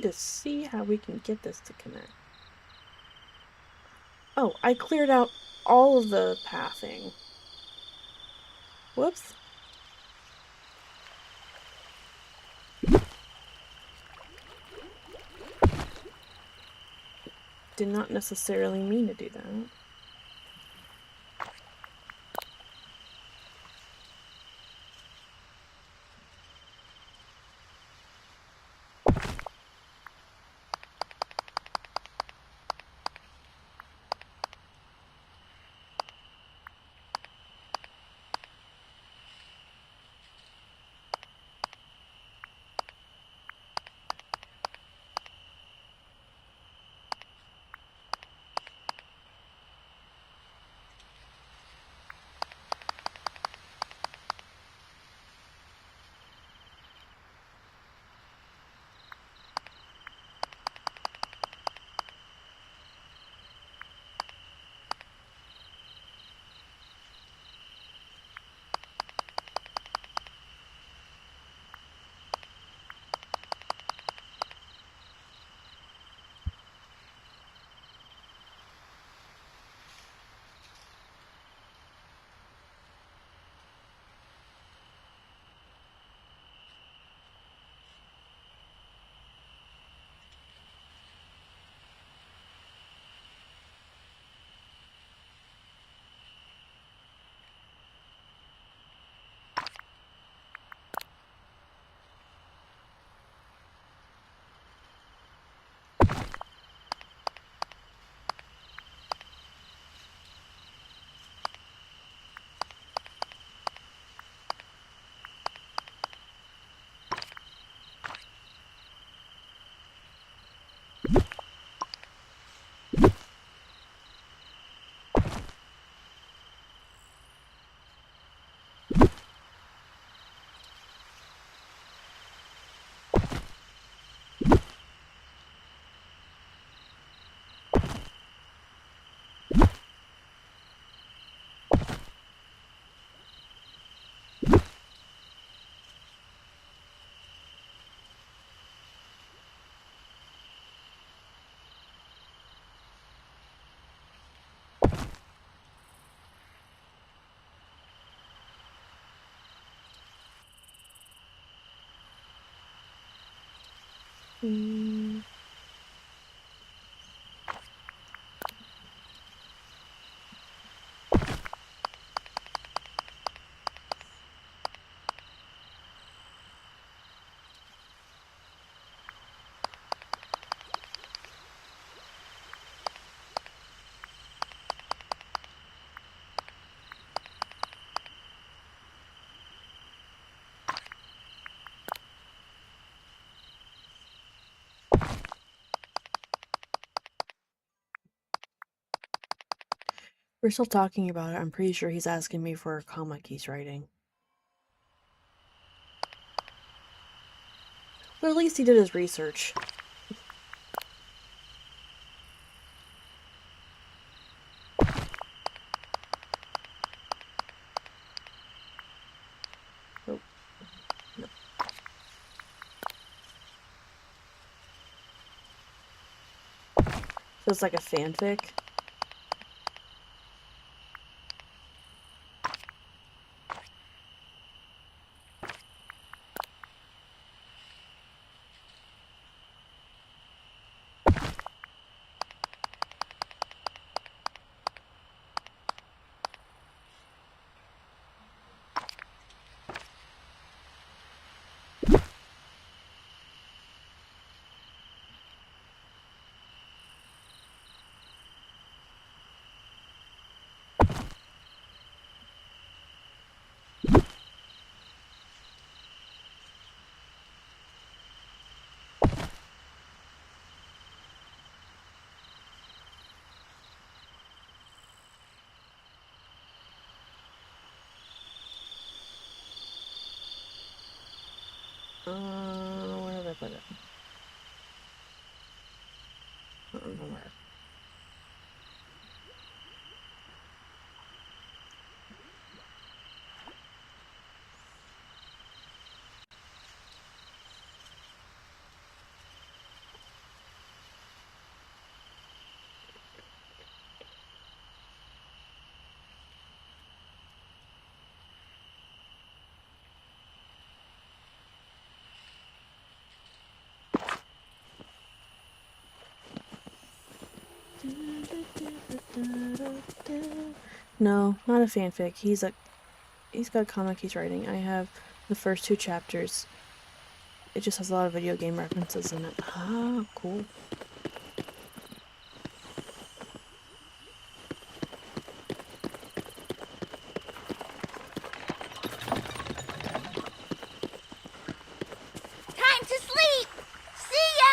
to see how we can get this to connect. Oh, I cleared out all of the pathing. Whoops. Did not necessarily mean to do that. Mm. We're still talking about it. I'm pretty sure he's asking me for a comic he's writing. But at least he did his research. Oh. No. So it's like a fanfic? Where did I put it? I don't know where. No, not a fanfic. He's got a comic he's writing. I have the first 2 chapters. It just has a lot of video game references in it. Ah, cool. Time to sleep! See ya!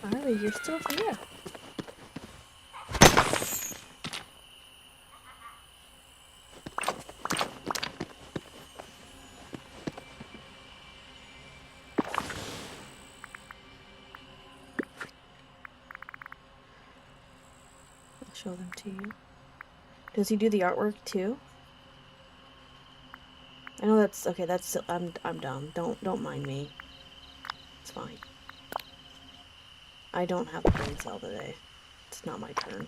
Harvey, you're still here. I'll show them to you. Does he do the artwork too? I know that's okay. That's I'm dumb. Don't mind me. It's fine. I don't have a brain cell today. It's not my turn.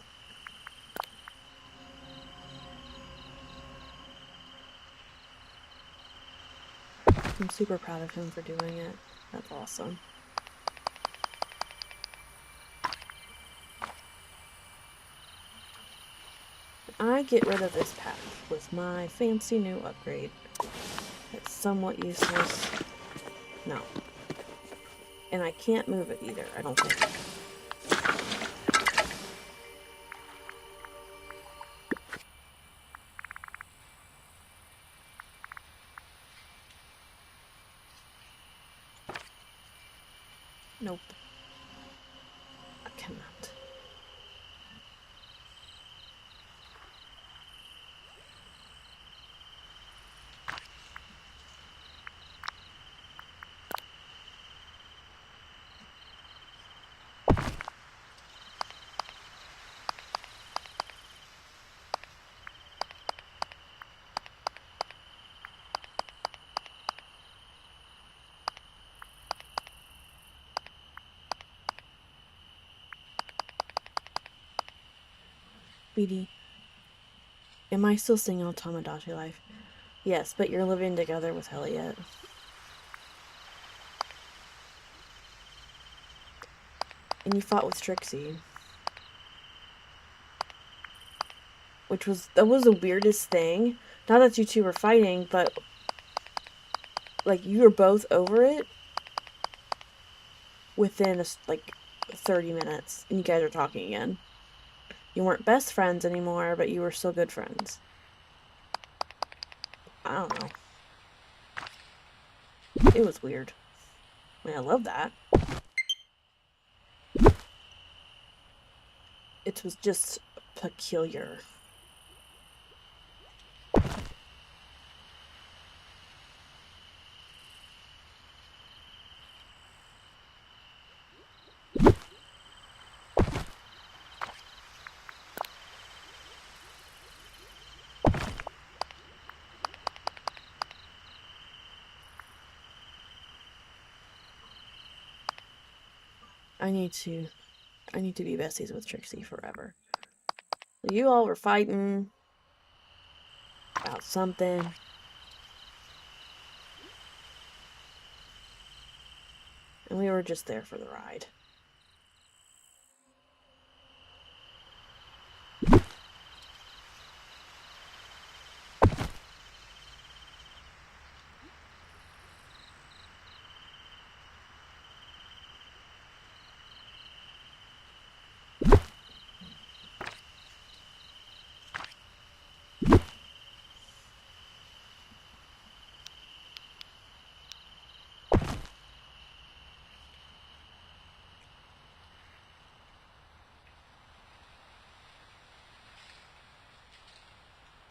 I'm super proud of him for doing it. That's awesome. I get rid of this path with my fancy new upgrade. It's somewhat useless. No. And I can't move it either, I don't think. Nope. I cannot. BD. Am I still single Tomodachi life? Yes, but you're living together with Elliot. And you fought with Trixie. That was the weirdest thing. Not that you two were fighting, but like you were both over it within like 30 minutes and you guys are talking again. You weren't best friends anymore, but you were still good friends. I don't know. It was weird. I mean, I love that. It was just peculiar. I need to be besties with Trixie forever. You all were fighting about something. And we were just there for the ride.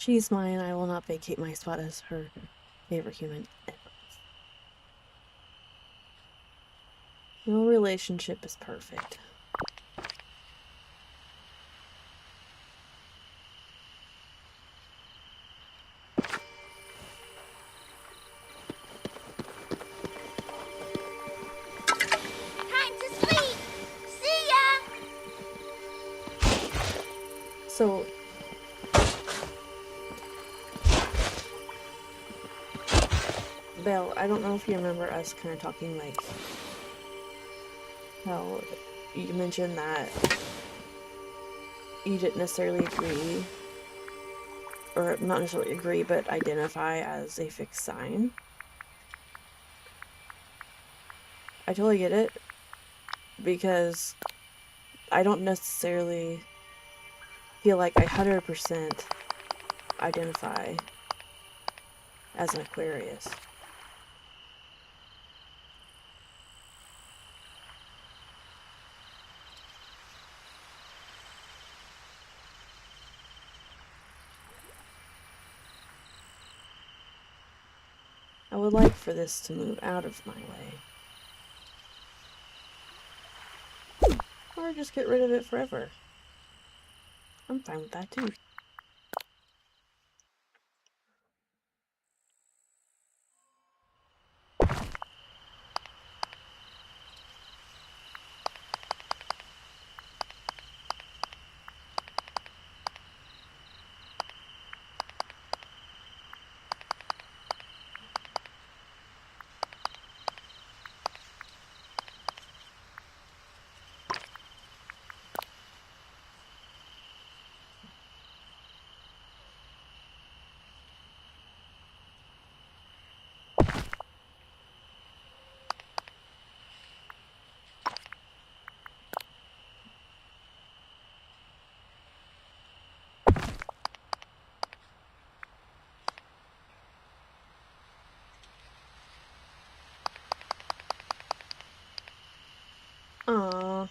She's mine. I will not vacate my spot as her favorite human ever. No relationship is perfect. Time to sleep! See ya! So Belle, I don't know if you remember us kind of talking like how you mentioned that you didn't necessarily agree, or not necessarily agree, but identify as a fixed sign. I totally get it, because I don't necessarily feel like I 100% identify as an Aquarius. I would like for this to move out of my way. Or just get rid of it forever. I'm fine with that too. Aww.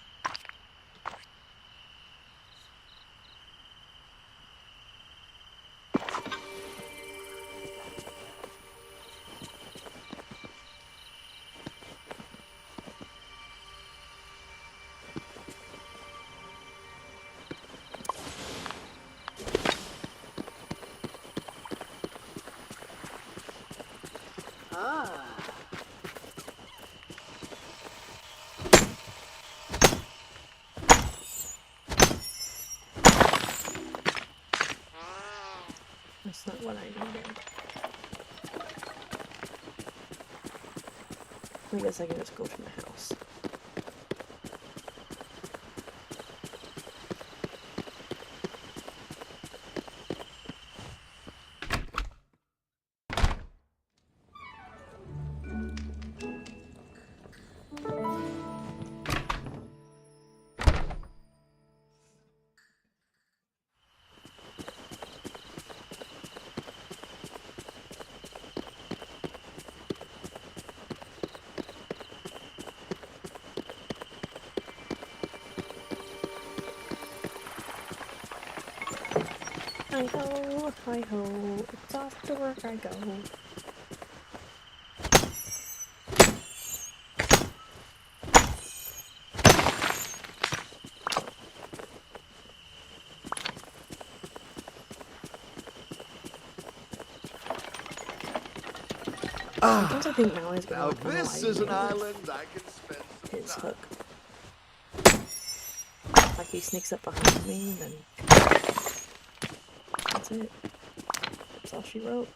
That's not what I needed. I guess I can just go to my house. Hi-ho, hi-ho, it's off to work I go. Sometimes I think Mallory's gonna Now like this is an island I can spend his some time. hook. Like he sneaks up behind me, then that's it. That's all she wrote.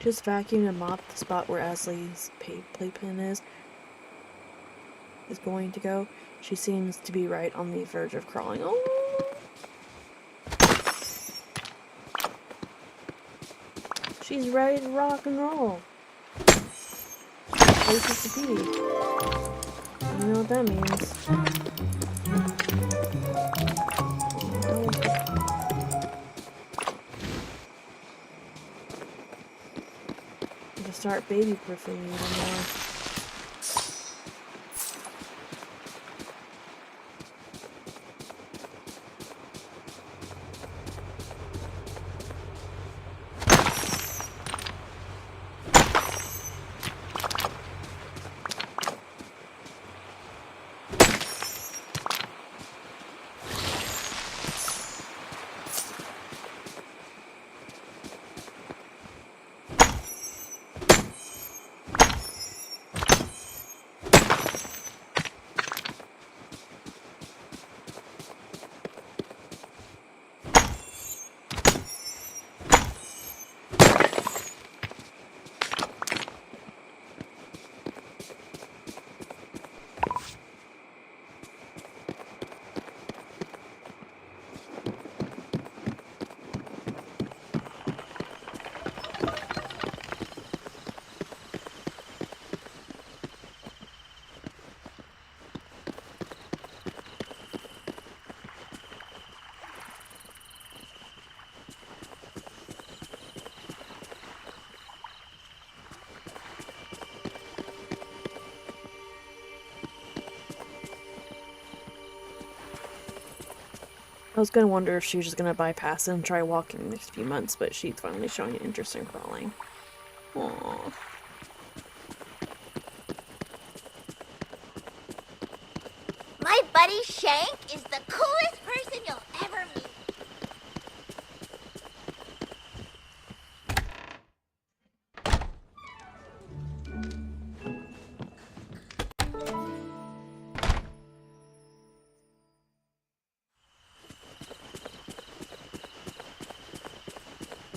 Just vacuum and mop the spot where Asley's playpen is going to go. She seems to be right on the verge of crawling. Oh! She's ready to rock and roll. Places to be. You know what that means. To start baby proofing even more. I was gonna wonder if she was just gonna bypass it and try walking the next few months, but she's finally showing an interest in crawling. Aww. My buddy Shank is the coolest person you'll ever meet.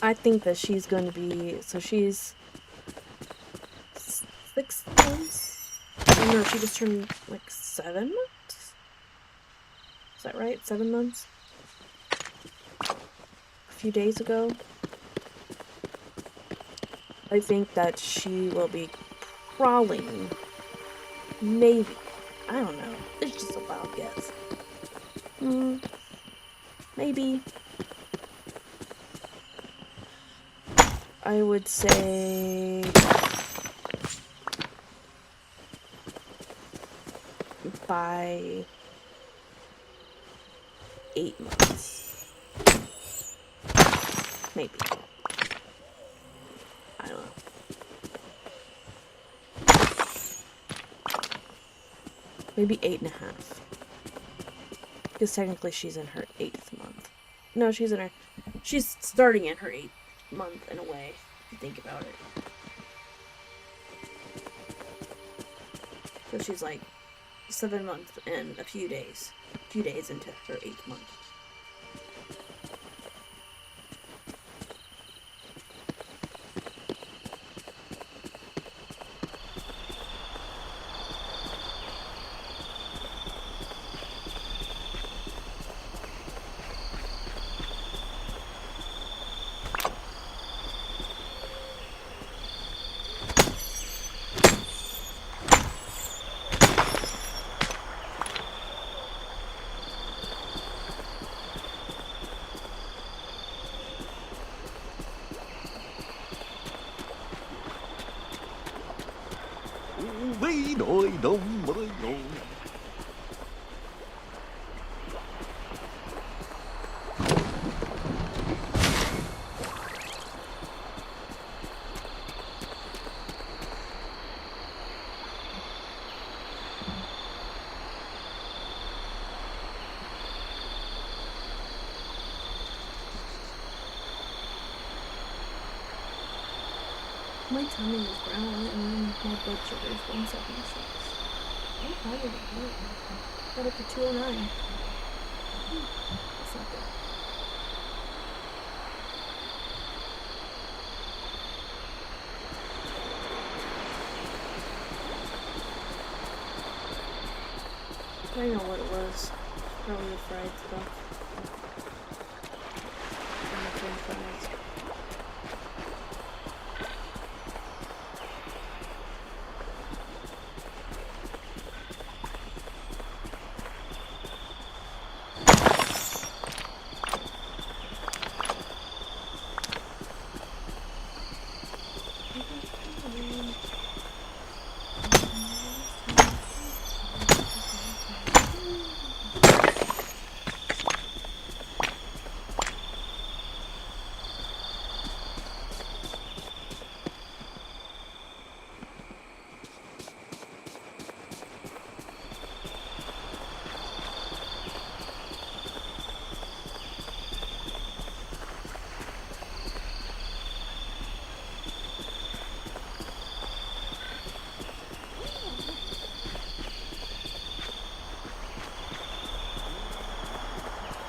I think that she's going to be, so she's 6 months? Oh, no, she just turned like 7 months? Is that right? 7 months? A few days ago? I think that she will be crawling. Maybe. I don't know. It's just a wild guess. Maybe. I would say by 8 months. Maybe. I don't know. Maybe 8.5. Because technically she's in her 8th month. No, she's starting in her 8th month in a way, if you think about it. So she's like 7 months and a few days into her 8th month. My tummy is growling and my blood sugar is 176. I'm higher than you. Got up to 209. That's not good. I know what it was. Probably the fried stuff. And the french fries.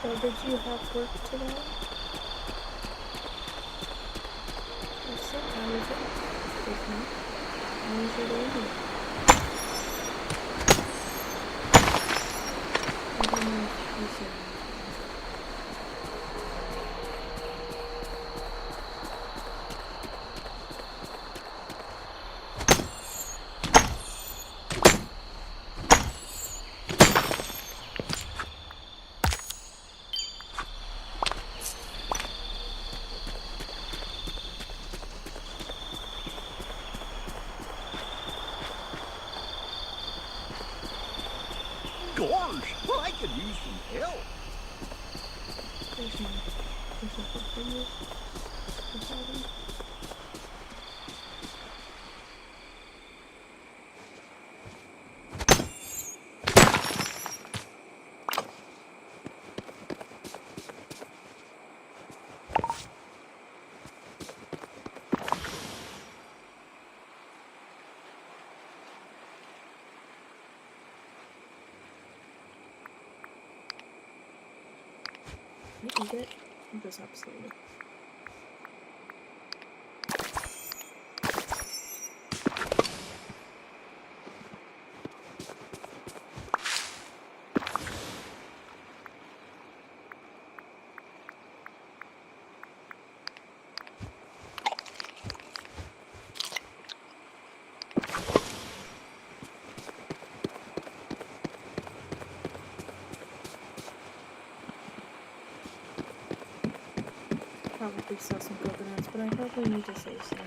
So did you have work today? That's it. How was it? Okay. How was your day? I don't know if you said. Gosh, well, I could use some help. Is it? Just absolutely. Probably sell some coconuts, but I probably need to save some.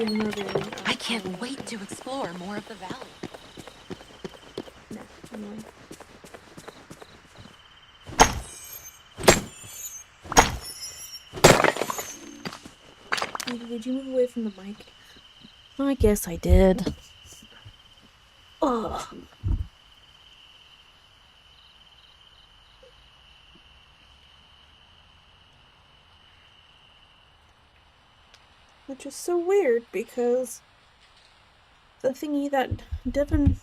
Even though they're, I can't wait to explore more of the valley. no, anyway. Did you move away from the mic? I guess I did. Ugh. Which is so weird because the thingy that Devin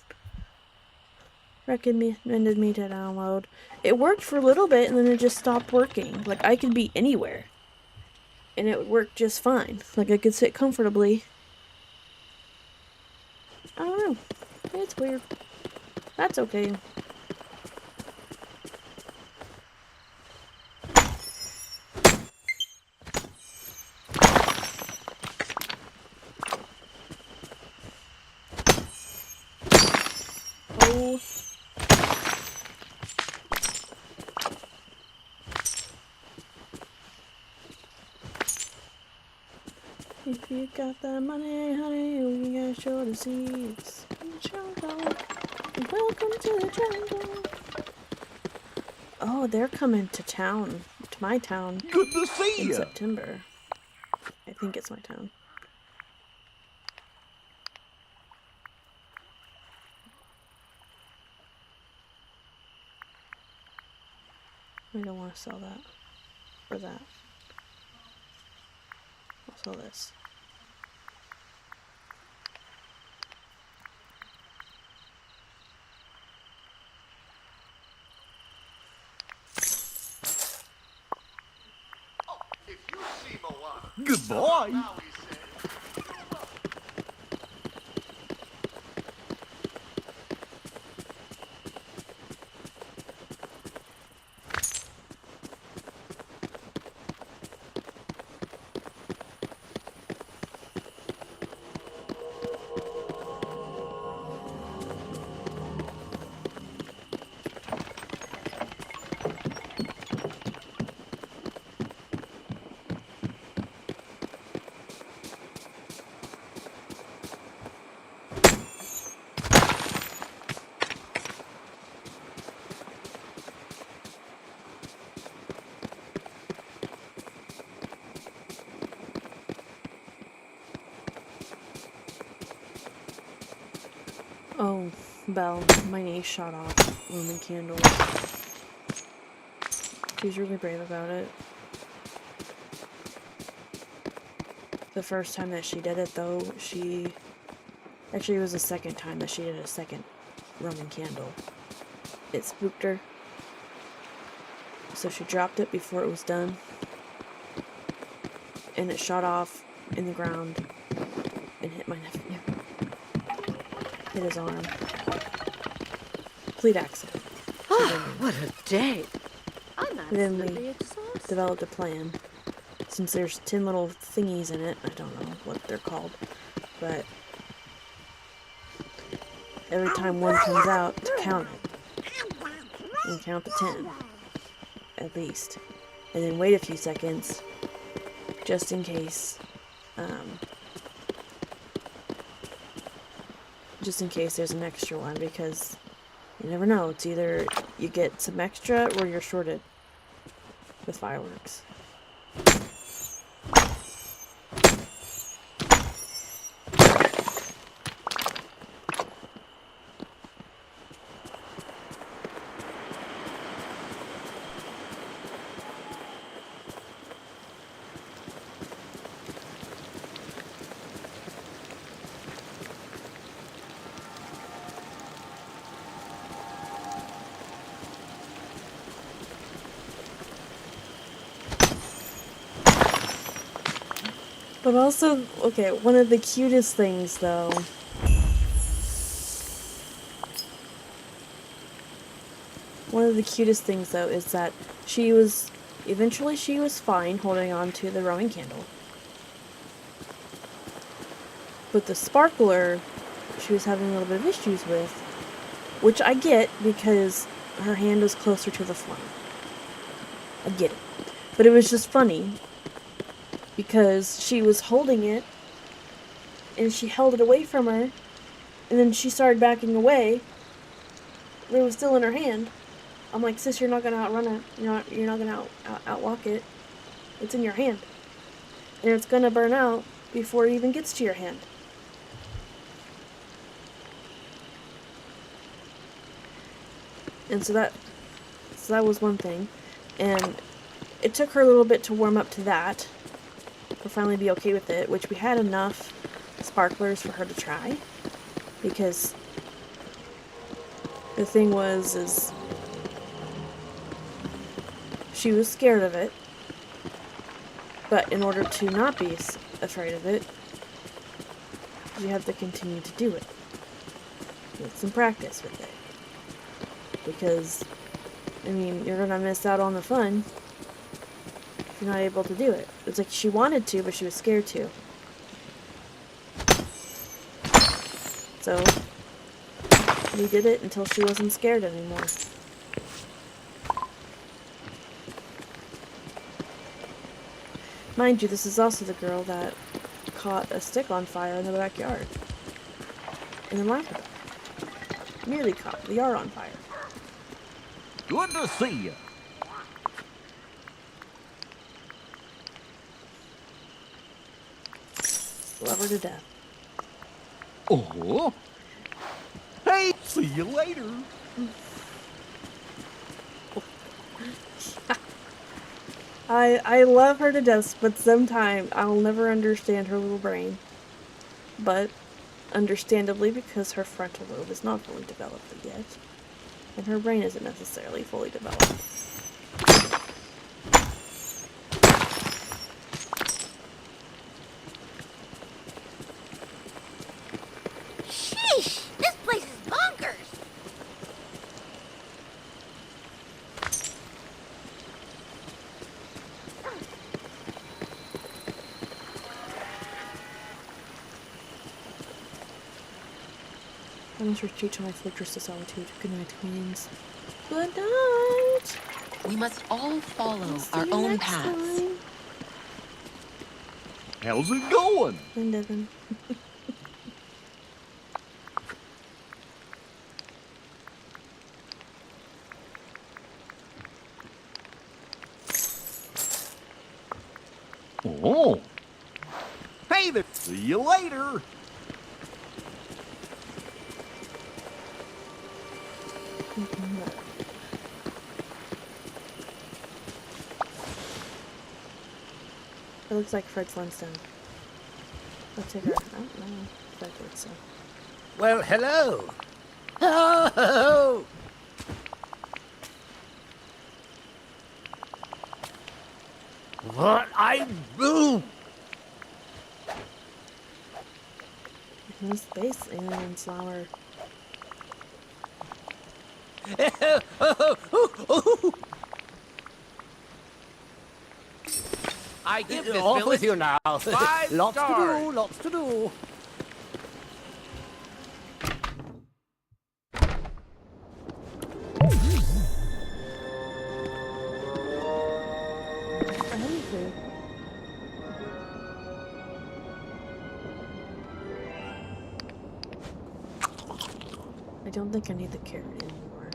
recommended me to download, it worked for a little bit and then it just stopped working. Like, I could be anywhere and it would work just fine. Like, I could sit comfortably. I don't know. It's weird. That's okay. Oh. If you got the money, honey, we got sure to see it's in the jungle. Welcome to the jungle. Oh, they're coming to town, to my town, Good to see in you. September. I think it's my town. I don't want to sell that. Or that. I'll sell this. Good boy. Oh, Belle, my niece shot off Roman candles. She was really brave about it. The first time that she did it, though, actually, it was the second time that she did a second Roman candle. It spooked her. So she dropped it before it was done. And it shot off in the ground and hit my nephew. Hit his arm. Complete accident. Oh, what a day! I'm Then we absolutely exhausted. developed a plan. Since there's 10 little thingies in it, I don't know what they're called, but every time one comes out, to count it. And count to 10. At least. And then wait a few seconds, just in case, there's an extra one, because you never know. It's either you get some extra or you're shorted. with fireworks. But also, okay, one of the cutest things though is that eventually she was fine holding on to the Roman candle. But the sparkler, she was having a little bit of issues with, which I get because her hand was closer to the flame. I get it. But it was just funny because she was holding it and she held it away from her and then she started backing away. It was still in her hand. I'm like, sis, you're not gonna outrun it. You're not gonna outwalk it. It's in your hand. And it's gonna burn out before it even gets to your hand. And so that was one thing. And it took her a little bit to warm up to that. To finally be okay with it, which we had enough sparklers for her to try. Because the thing is she was scared of it, but in order to not be afraid of it, you have to continue to do it. Get some practice with it. Because, I mean, you're gonna miss out on the fun if you're not able to do it. It's like she wanted to, but she was scared to. So, we did it until she wasn't scared anymore. Mind you, this is also the girl that caught a stick on fire in the backyard. And then laughed about it. Nearly caught the yard on fire. Good to see you. Love her to death. Oh. Hey, see you later. I love her to death, but sometimes I'll never understand her little brain. But, understandably, because her frontal lobe is not fully developed yet. And her brain isn't necessarily fully developed. Sheesh! This place is bonkers! I must retreat to my fortress of solitude. Good night, queens. Good night! We must all follow See our you own next paths. time. How's it going? And Devin. Oh. Hey there. See you later. It looks like Fred Flintstone. Let's take her. I don't know if that did so. Well, hello. Oh! What I do? No space alien flower. I give this Off with village you now. 5 Lots to stars. do, lots to do. A honey food. I don't think I need the carrot anymore.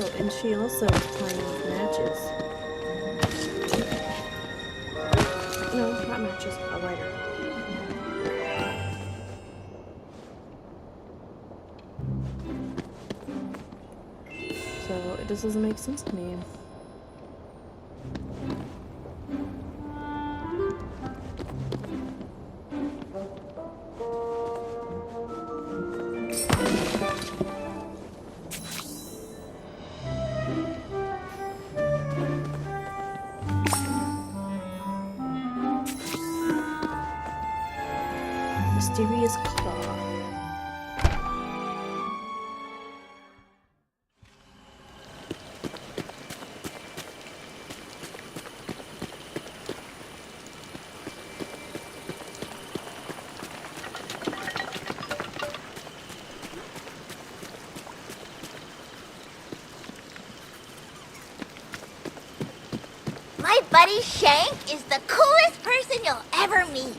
Oh, and she also was playing with matches. No, not matches, a lighter. So it just doesn't make sense to me. Mysterious claw. My buddy Shank is the coolest person you'll ever meet.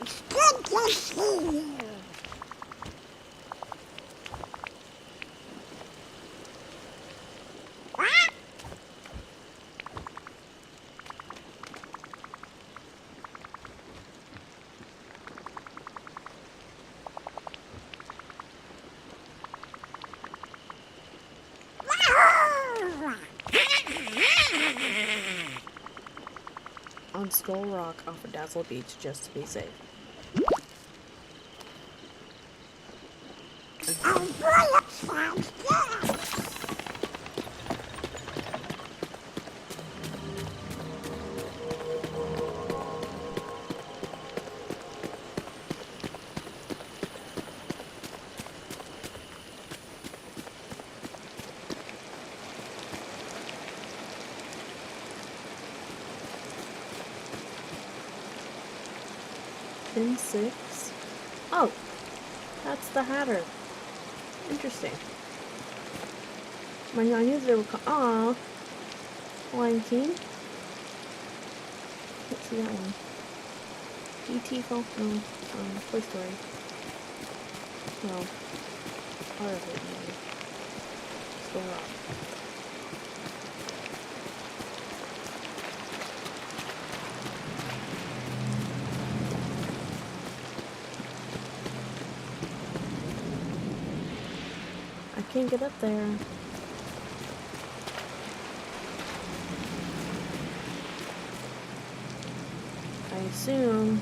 It's good to see you. On Skull Rock off of Dazzle Beach just to be safe. Oh boy, that sounds good. Pin 6. Oh, that's the Hatter. Interesting. I knew they were called. Aw, Lion King. Let's see that one. E.T. Fall. No, Toy Story. No, part of it maybe. Skull Rock. I can't get up there. I assume.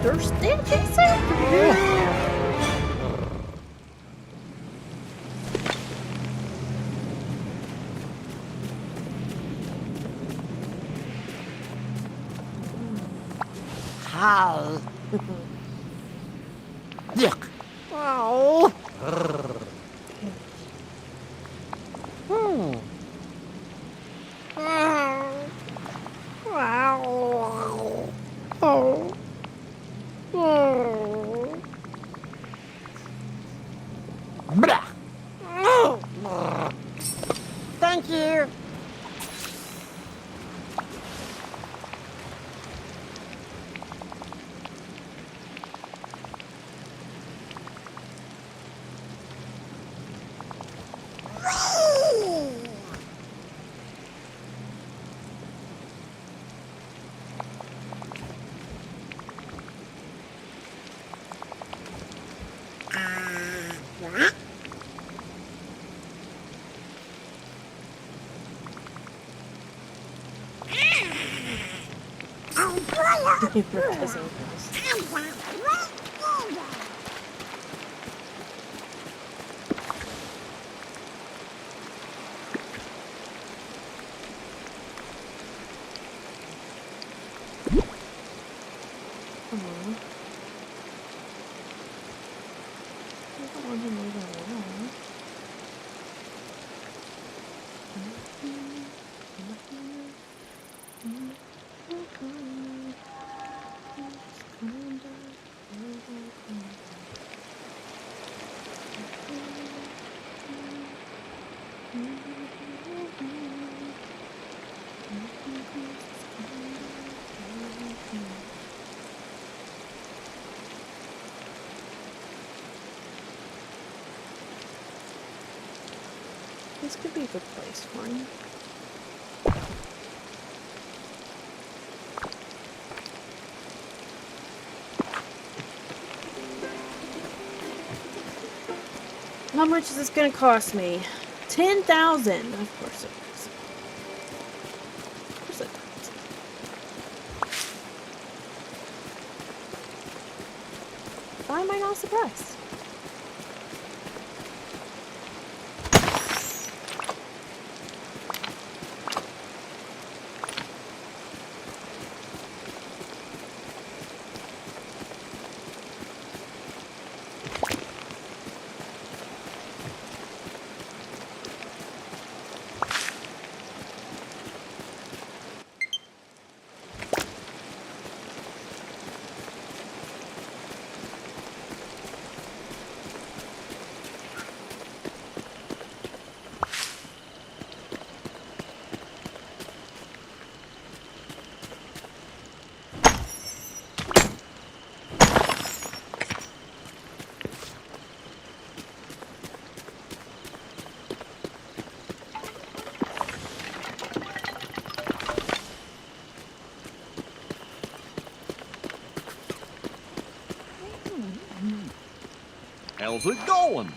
Mr. Stitches! How? Yuck. Oh. Blah. Thank you. This could be a good place for him. How much is this gonna cost me? 10,000. Of course it is. Of course it is. Why am I not surprised? How's it going?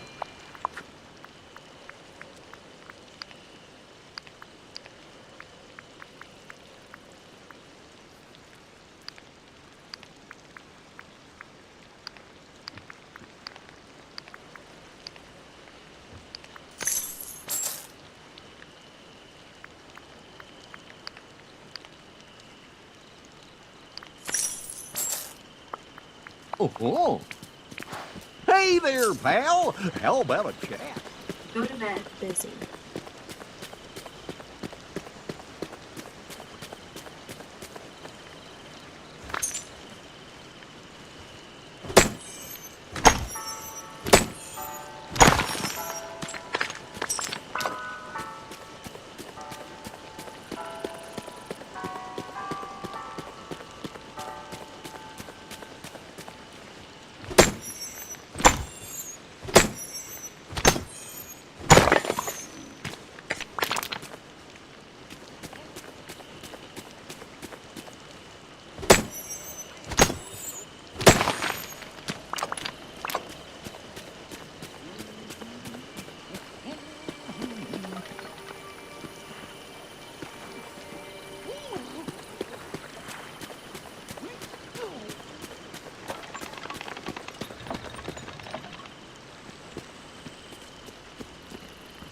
Oh, hey there, pal. How about a chat? Go to bed. Busy.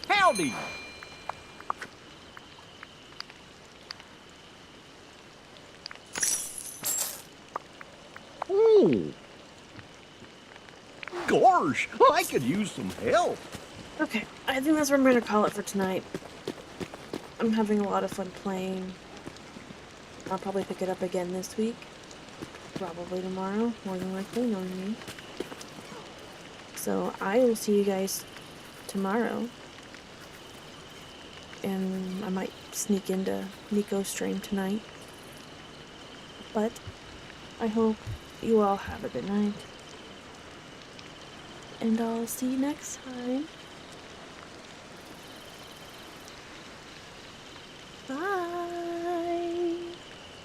Howdy. Ooh. Gosh, I could use some help. Okay, I think that's what I'm gonna call it for tonight. I'm having a lot of fun playing. I'll probably pick it up again this week. Probably tomorrow, more than likely, knowing me. So I will see you guys tomorrow. And I might sneak into Nico's stream tonight. But I hope you all have a good night. And I'll see you next time.